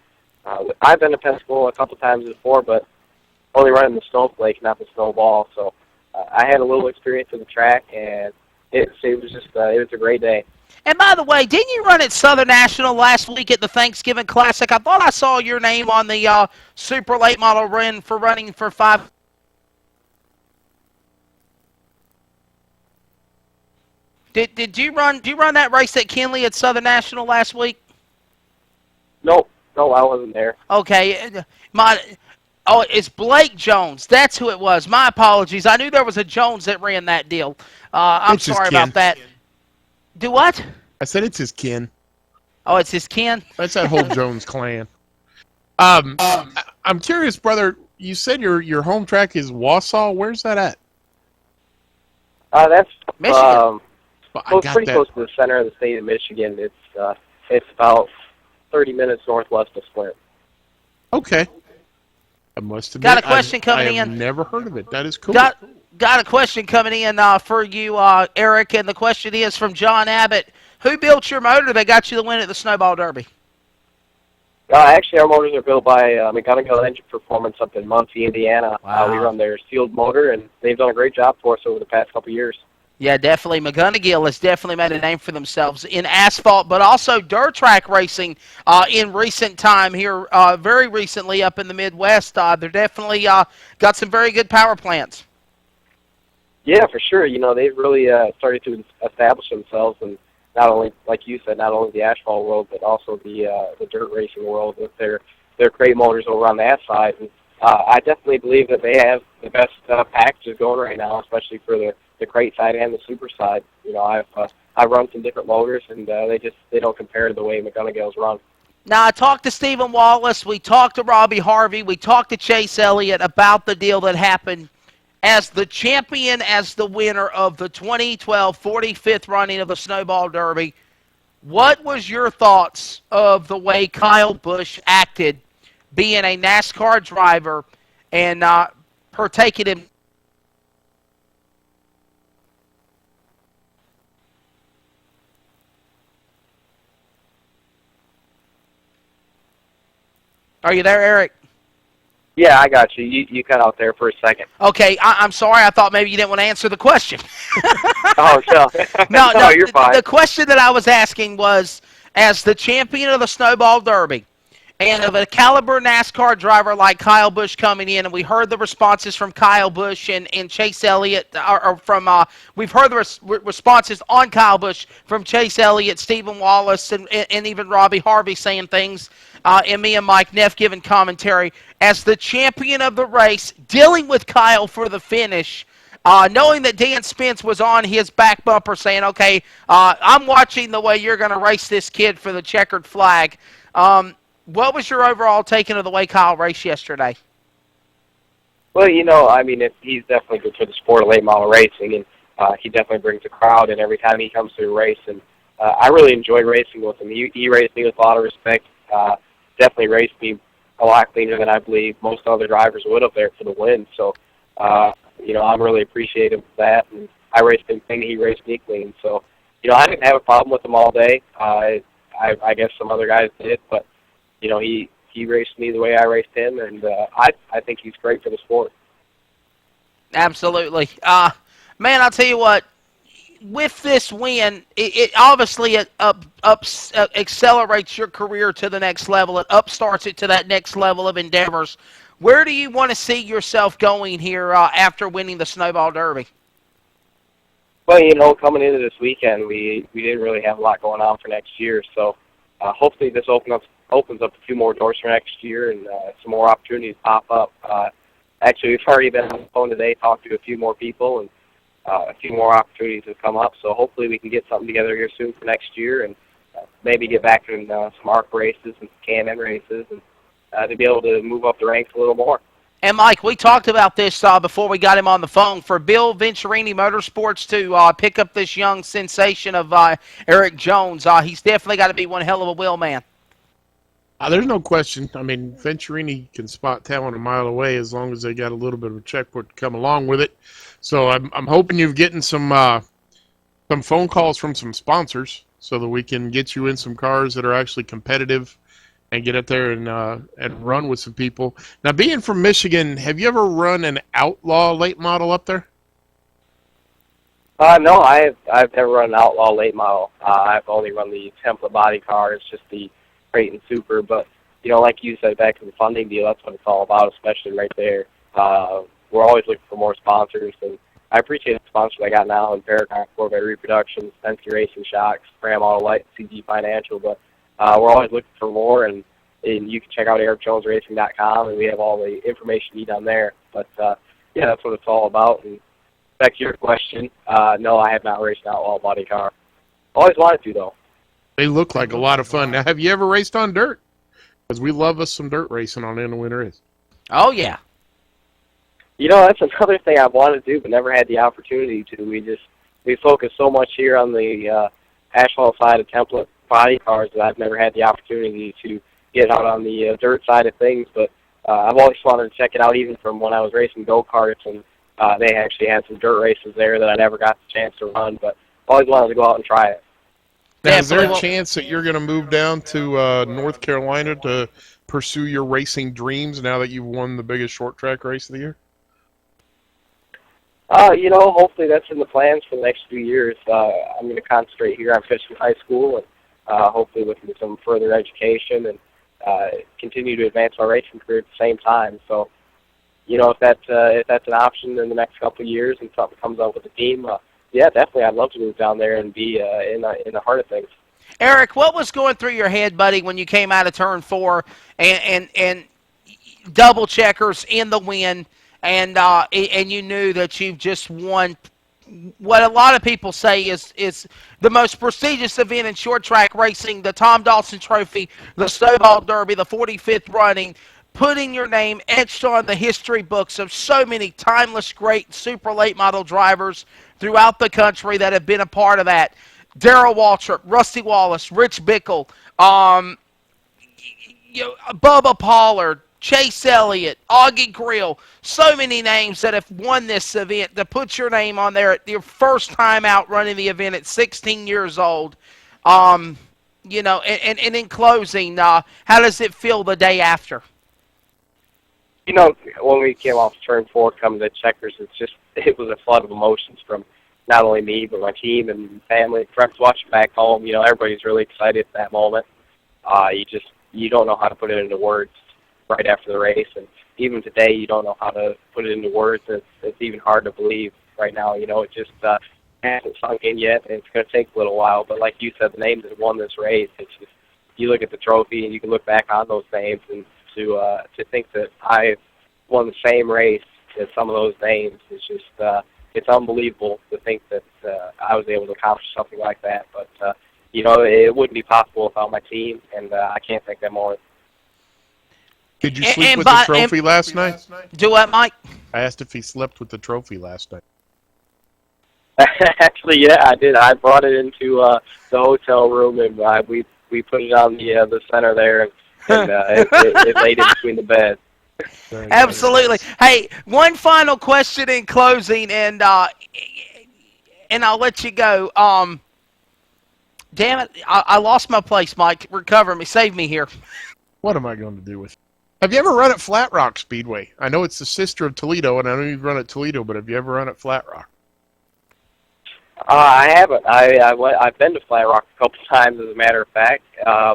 I've been to Pensacola a couple times before, but only running the snowflake, not the snowball, so I had a little experience in the track, and it was just it was a great day. And by the way, didn't you run at Southern National last week at the Thanksgiving Classic? I thought I saw your name on the super late model run for running for 5. Did you run that race at Kinley at Southern National last week? No, I wasn't there. Okay, it's Blake Jones. That's who it was. My apologies. I knew there was a Jones that ran that deal. I'm sorry about that. Do what? I said it's his kin. Oh, it's his kin? That's that whole Jones clan. I'm curious, brother. You said your home track is Wausau. Where's that at? That's Michigan. pretty close to the center of the state of Michigan. It's about 30 minutes northwest of Flint. Okay. I must admit, Got a question coming in. I've never heard of it. That is cool. Got a question coming in for you, Eric, and the question is from John Abbott. Who built your motor that got you the win at the Snowball Derby? Actually, our motors are built by McGonigal Engine Performance up in Muncie, Indiana. Wow. We run their sealed motor, and they've done a great job for us over the past couple of years. Yeah, definitely. McGonigal has definitely made a name for themselves in asphalt, but also dirt track racing in recent time here, very recently up in the Midwest. They're definitely got some very good power plants. Yeah, for sure. You know, they've really started to establish themselves, and not only, like you said, not only the asphalt world, but also the dirt racing world with their crate motors over on that side. And I definitely believe that they have the best packages going right now, especially for the crate side and the super side. You know, I've run some different motors, and they don't compare to the way McGonigal's run. Now, I talked to Stephen Wallace, we talked to Robbie Harvey, we talked to Chase Elliott about the deal that happened. As the champion, as the winner of the 2012 45th running of the Snowball Derby, what was your thoughts of the way Kyle Busch acted, being a NASCAR driver and partaking in? Are you there, Eric? Yeah, I got you. You cut out there for a second. Okay, I'm sorry. I thought maybe you didn't want to answer the question. Oh, no. No, you're fine. The question that I was asking was, as the champion of the Snowball Derby, and of a caliber NASCAR driver like Kyle Busch coming in, and we heard the responses from Kyle Busch and Chase Elliott, we've heard the responses on Kyle Busch from Chase Elliott, Stephen Wallace, and even Robbie Harvey saying things, and me and Mike Neff giving commentary. As the champion of the race, dealing with Kyle for the finish, knowing that Dan Spence was on his back bumper saying, okay, I'm watching the way you're going to race this kid for the checkered flag. What was your overall taking of the way Kyle raced yesterday? Well, you know, I mean, he's definitely good for the sport of late model racing, and he definitely brings a crowd in every time he comes to a race. And I really enjoy racing with him. He raced me with a lot of respect. Definitely raced me a lot cleaner than I believe most other drivers would up there for the win. So, you know, I'm really appreciative of that. And I raced him clean, he raced me clean. So, you know, I didn't have a problem with him all day. I guess some other guys did, but, you know, he raced me the way I raced him, and I think he's great for the sport. Absolutely. Man, I'll tell you what, with this win, it obviously accelerates your career to the next level. It upstarts it to that next level of endeavors. Where do you want to see yourself going here after winning the Snowball Derby? Well, you know, coming into this weekend, we didn't really have a lot going on for next year, so hopefully this opens up a few more doors for next year, and some more opportunities pop up. Actually, we've already been on the phone today, talked to a few more people, and a few more opportunities have come up. So hopefully we can get something together here soon for next year, and maybe get back in some ARC races and Can-Am races, and to be able to move up the ranks a little more. And Mike, we talked about this before we got him on the phone. For Bill Venturini Motorsports to pick up this young sensation of Eric Jones, he's definitely got to be one hell of a wheel man. There's no question. I mean, Venturini can spot talent a mile away as long as they got a little bit of a checkbook to come along with it. So I'm hoping you're getting some phone calls from some sponsors so that we can get you in some cars that are actually competitive and get up there and run with some people. Now, being from Michigan, have you ever run an Outlaw late model up there? No, I've never run an Outlaw late model. I've only run the template body car. It's just the Creighton Super. But, you know, like you said, back to the funding deal, that's what it's all about, especially right there. We're always looking for more sponsors, and I appreciate the sponsors I got now in Paragon, Corvette Reproduction, Penske Racing Shocks, Graham Auto Light, CG Financial, but we're always looking for more, and you can check out EricJonesRacing.com, and we have all the information you need on there. But, yeah, that's what it's all about. And back to your question, no, I have not raced an Outlaw body car. Always wanted to, though. They look like a lot of fun. Now, have you ever raced on dirt? Because we love us some dirt racing on AndTheWinnerIS. Oh, yeah. You know, that's another thing I wanted to do but never had the opportunity to. We focus so much here on the asphalt side of template body cars that I've never had the opportunity to get out on the dirt side of things. But I've always wanted to check it out, even from when I was racing go-karts, and they actually had some dirt races there that I never got the chance to run, but always wanted to go out and try it. Now, is there a chance that you're going to move down to North Carolina to pursue your racing dreams now that you've won the biggest short track race of the year? You know, hopefully that's in the plans for the next few years. I'm going to concentrate here on finishing high school and hopefully looking at some further education and continue to advance my racing career at the same time. So, you know, if that's an option in the next couple of years and something comes up with the team, yeah, definitely I'd love to move down there and be in the heart of things. Eric, what was going through your head, buddy, when you came out of turn 4 and double checkers in the win? And you knew that you've just won what a lot of people say is the most prestigious event in short track racing, the Tom Dawson Trophy, the Snowball Derby, the 45th running, putting your name etched on the history books of so many timeless, great super late model drivers throughout the country that have been a part of that. Darrell Waltrip, Rusty Wallace, Rich Bickle, Bubba Pollard, Chase Elliott, Augie Grill, so many names that have won this event. To put your name on there at your first time out running the event at 16 years old, you know, and in closing, how does it feel the day after? You know, when we came off turn 4 coming to checkers, it was a flood of emotions from not only me, but my team and family, friends watching back home. You know, everybody's really excited at that moment. You don't know how to put it into words right after the race, and even today you don't know how to put it into words. It's even hard to believe right now. You know, it just hasn't sunk in yet, and it's going to take a little while. But like you said, the names that won this race, it's just, you look at the trophy and you can look back on those names, and to think that I've won the same race as some of those names is just it's unbelievable to think that I was able to accomplish something like that. But you know, it wouldn't be possible without my team, and I can't thank them more. Did you sleep with the trophy last night? Do what, Mike? I asked if he slept with the trophy last night. Actually, yeah, I did. I brought it into the hotel room, and we put it on the center there, and it laid in between the beds. Absolutely. Hey, one final question in closing, and I'll let you go. Damn it, I lost my place, Mike. Recover me. Save me here. What am I going to do with you? Have you ever run at Flat Rock Speedway? I know it's the sister of Toledo, and I know you've run at Toledo, but have you ever run at Flat Rock? I haven't. I've been to Flat Rock a couple times, as a matter of fact,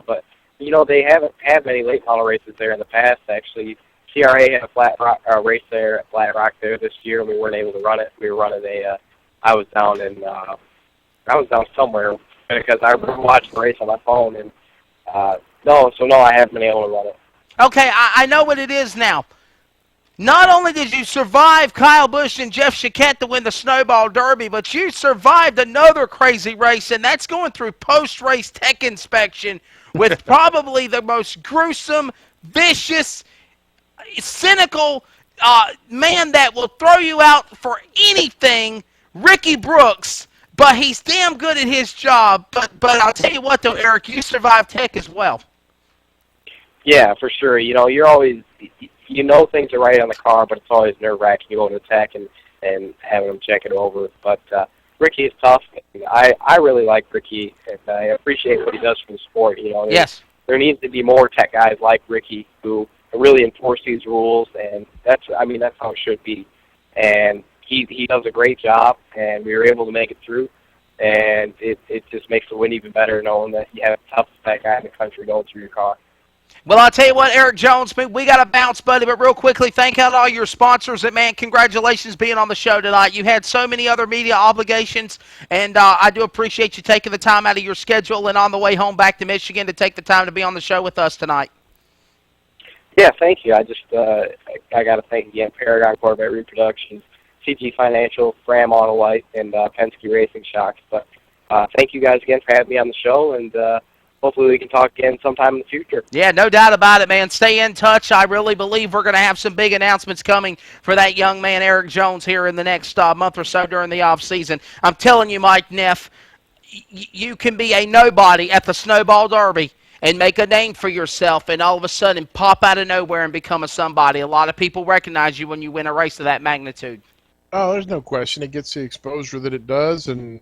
but you know, they haven't had many late model races there in the past. Actually, CRA had a Flat Rock race there at Flat Rock there this year, and we weren't able to run it. We were running I was down somewhere because I remember watching the race on my phone, and no, I haven't been able to run it. Okay, I know what it is now. Not only did you survive Kyle Busch and Jeff Chiquette to win the Snowball Derby, but you survived another crazy race, and that's going through post-race tech inspection with probably the most gruesome, vicious, cynical man that will throw you out for anything, Ricky Brooks. But he's damn good at his job. But I'll tell you what, though, Eric, you survived Tech as well. Yeah, for sure. You know, you're always, you know, things are right on the car, but it's always nerve-wracking. You go to Tech and having them check it over. But Ricky is tough. I really like Ricky, and I appreciate what he does for the sport. You know, Yes. There needs to be more Tech guys like Ricky who really enforce these rules, and that's how it should be. And he does a great job, and we were able to make it through. And it just makes the win even better knowing that you have the toughest Tech guy in the country going through your car. Well, I'll tell you what, Eric Jones, we got to bounce, buddy, but real quickly, thank out all your sponsors. And, man, congratulations being on the show tonight. You had so many other media obligations, and I do appreciate you taking the time out of your schedule and on the way home back to Michigan to take the time to be on the show with us tonight. Yeah, thank you. I just I got to thank again Paragon Corvette Reproductions, CG Financial, Fram Auto Light, and Penske Racing Shocks. But thank you guys again for having me on the show, and hopefully we can talk again sometime in the future. Yeah, no doubt about it, man. Stay in touch. I really believe we're going to have some big announcements coming for that young man, Eric Jones, here in the next month or so during the off-season. I'm telling you, Mike Neff, you can be a nobody at the Snowball Derby and make a name for yourself and all of a sudden pop out of nowhere and become a somebody. A lot of people recognize you when you win a race of that magnitude. Oh, there's no question. It gets the exposure that it does, and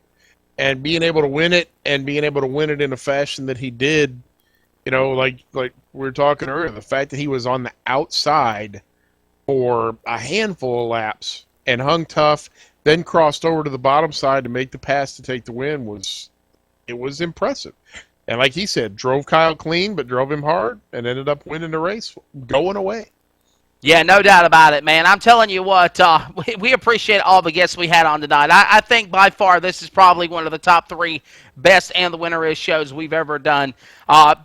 being able to win it and being able to win it in a fashion that he did, you know, like we were talking earlier, the fact that he was on the outside for a handful of laps and hung tough, then crossed over to the bottom side to make the pass to take the win was impressive. And like he said, drove Kyle clean, but drove him hard and ended up winning the race going away. Yeah, no doubt about it, man. I'm telling you what, we appreciate all the guests we had on tonight. I think by far this is probably one of the top 3 best And the Winner Is shows we've ever done.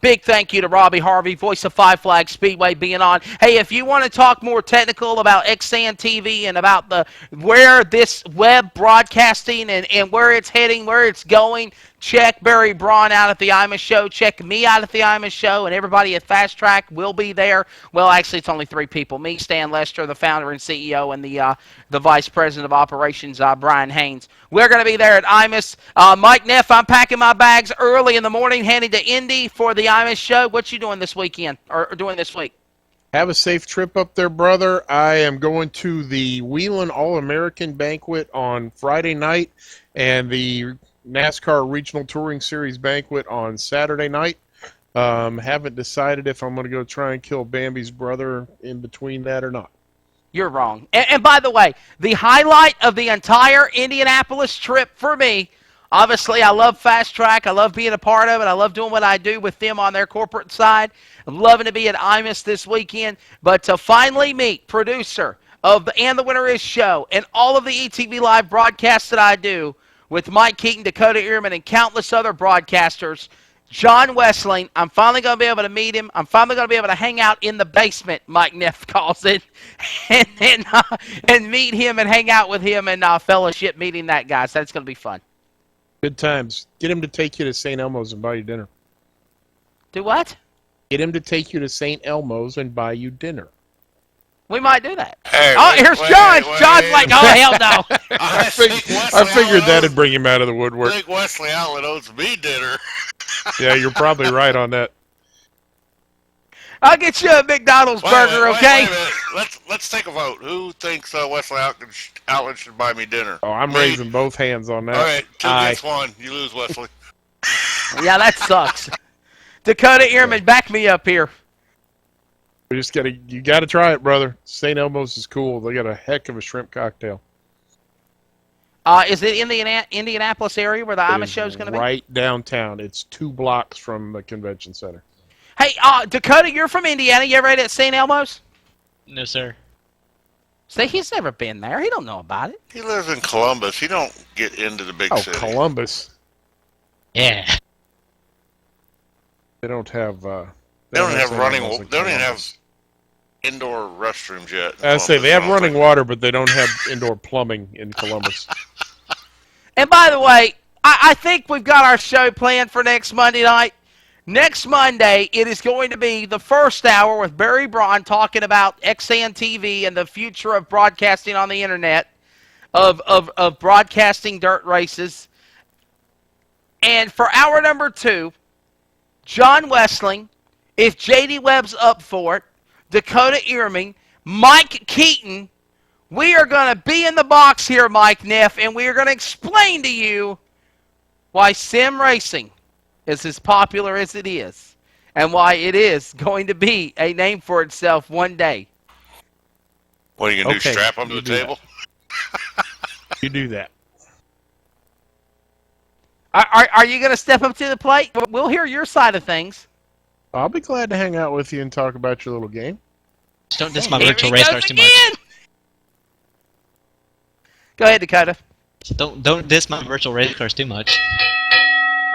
Big thank you to Robbie Harvey, voice of Five Flag Speedway, being on. Hey, if you want to talk more technical about XSAN TV and about where this web broadcasting and where it's heading, where it's going, check Barry Braun out at the IMA show. Check me out at the IMA show, and everybody at Fast Track will be there. Well, actually, it's only 3 people. Me, Stan Lester, the founder and CEO, and the Vice President of Operations, Brian Haynes. We're going to be there at IMAS. Mike Neff, I'm packing my bags early in the morning, heading to Indy for the IMAS show. What you doing this weekend, or doing this week? Have a safe trip up there, brother. I am going to the Wheeling All-American Banquet on Friday night and the NASCAR Regional Touring Series Banquet on Saturday night. Haven't decided if I'm going to go try and kill Bambi's brother in between that or not. You're wrong. And by the way, the highlight of the entire Indianapolis trip for me, obviously I love Fast Track. I love being a part of it. I love doing what I do with them on their corporate side. I'm loving to be at IMAS this weekend. But to finally meet producer of the And the Winner Is show and all of the ETV Live broadcasts that I do with Mike Keaton, Dakota Ehrman, and countless other broadcasters, John Wessling, I'm finally going to be able to meet him. I'm finally going to be able to hang out in the basement, Mike Neff calls it, and meet him and hang out with him and fellowship meeting that guy. So that's going to be fun. Good times. Get him to take you to St. Elmo's and buy you dinner. Do what? Get him to take you to St. Elmo's and buy you dinner. We might do that. Hey, Here's John. John's like, oh, hell no. I figured that'd bring him out of the woodwork. I think Wesley Outlet owes me dinner. Yeah, you're probably right on that. I'll get you a McDonald's burger, okay? Wait a minute. Let's take a vote. Who thinks Wesley Outlet should buy me dinner? Oh, I'm raising both hands on that. All right, 2 against 1. You lose, Wesley. Yeah, that sucks. Dakota Ehrman, back me up here. We just you gotta try it, brother. St. Elmo's is cool. They got a heck of a shrimp cocktail. Is it in the Indianapolis area where the IMA show is going to be? Right downtown. It's 2 blocks from the convention center. Hey, Dakota, you're from Indiana. You ever ate at St. Elmo's? No, sir. See, he's never been there. He don't know about it. He lives in Columbus. He don't get into the big city. Oh, Columbus. Yeah. They don't have. They don't have running. They don't even have indoor restrooms yet. I say they have running water, but they don't have indoor plumbing in Columbus. And by the way, I think we've got our show planned for next Monday night. Next Monday, it is going to be the first hour with Barry Braun talking about XN TV and the future of broadcasting on the internet, of broadcasting dirt races. And for hour number 2, John Wessling, if J.D. Webb's up for it, Dakota Earming, Mike Keaton, we are going to be in the box here, Mike Neff, and we are going to explain to you why sim racing is as popular as it is and why it is going to be a name for itself one day. What are you going to do, strap them to the table? You do that. Are you going to step up to the plate? We'll hear your side of things. I'll be glad to hang out with you and talk about your little game. Just don't diss my virtual race cars too much. Go ahead, Dakota. Don't diss my virtual race cars too much.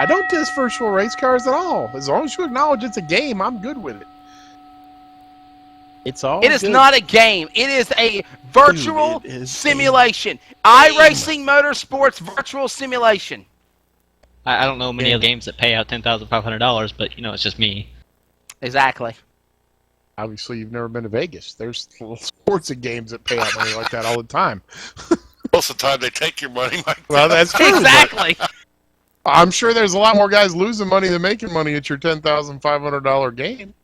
I don't diss virtual race cars at all. As long as you acknowledge it's a game, I'm good with it. It's all It is good. not a game. It is a virtual simulation. iRacing Motorsports virtual simulation. I don't know many other games that pay out $10,500, but you know, it's just me. Exactly. Obviously, you've never been to Vegas. There's sports and games that pay out money like that all the time. Most of the time, they take your money, Mike. Well, that's true. Exactly. I'm sure there's a lot more guys losing money than making money at your $10,500 game.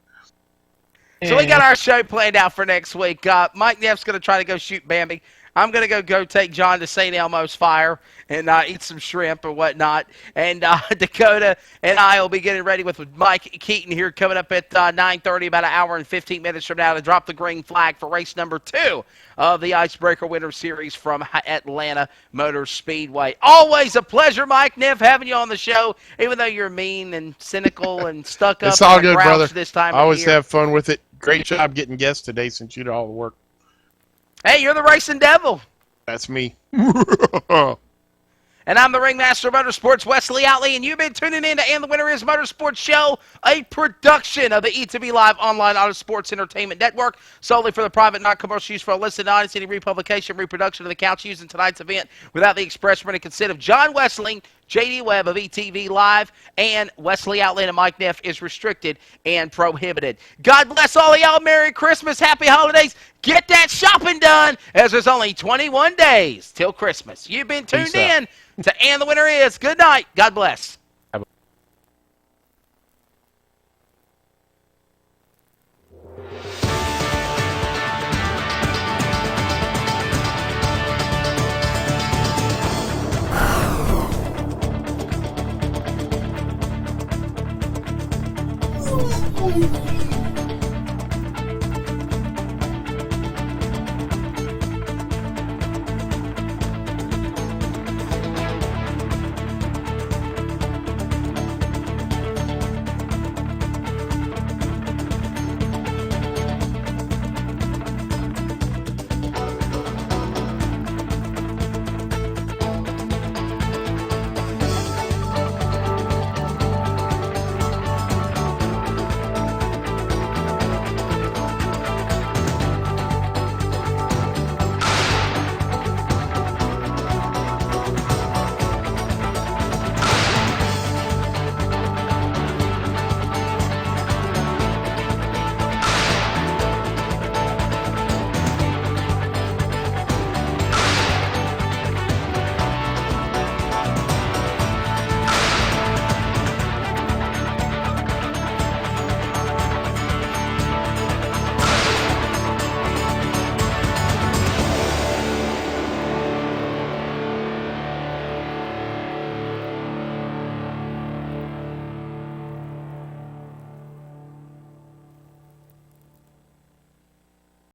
So we got our show planned out for next week. Mike Neff's going to try to go shoot Bambi. I'm going to go take John to St. Elmo's Fire and eat some shrimp or whatnot. And Dakota and I will be getting ready with Mike Keaton here coming up at 9:30, about an hour and 15 minutes from now, to drop the green flag for race number 2 of the Icebreaker Winter Series from Atlanta Motor Speedway. Always a pleasure, Mike Neff, having you on the show, even though you're mean and cynical and stuck up. It's all good, grouch brother. This time I always of year. have fun with it. Great job getting guests today since you did all the work. Hey, you're the racing devil. That's me. And I'm the ringmaster of motorsports, Wesley Outley, and you've been tuning in to And the Winner Is Motorsports Show, a production of the E2B Live Online Auto Sports Entertainment Network, solely for the private, non-commercial use for a listening audience. Any republication, reproduction of the accounts used in tonight's event without the express written consent of John Wessling, J.D. Webb of ETV Live, and Wesley Outley and Mike Neff is restricted and prohibited. God bless all of y'all. Merry Christmas. Happy holidays. Get that shopping done, as there's only 21 days till Christmas. You've been tuned in to And the Winner Is. Good night. God bless. Thank you.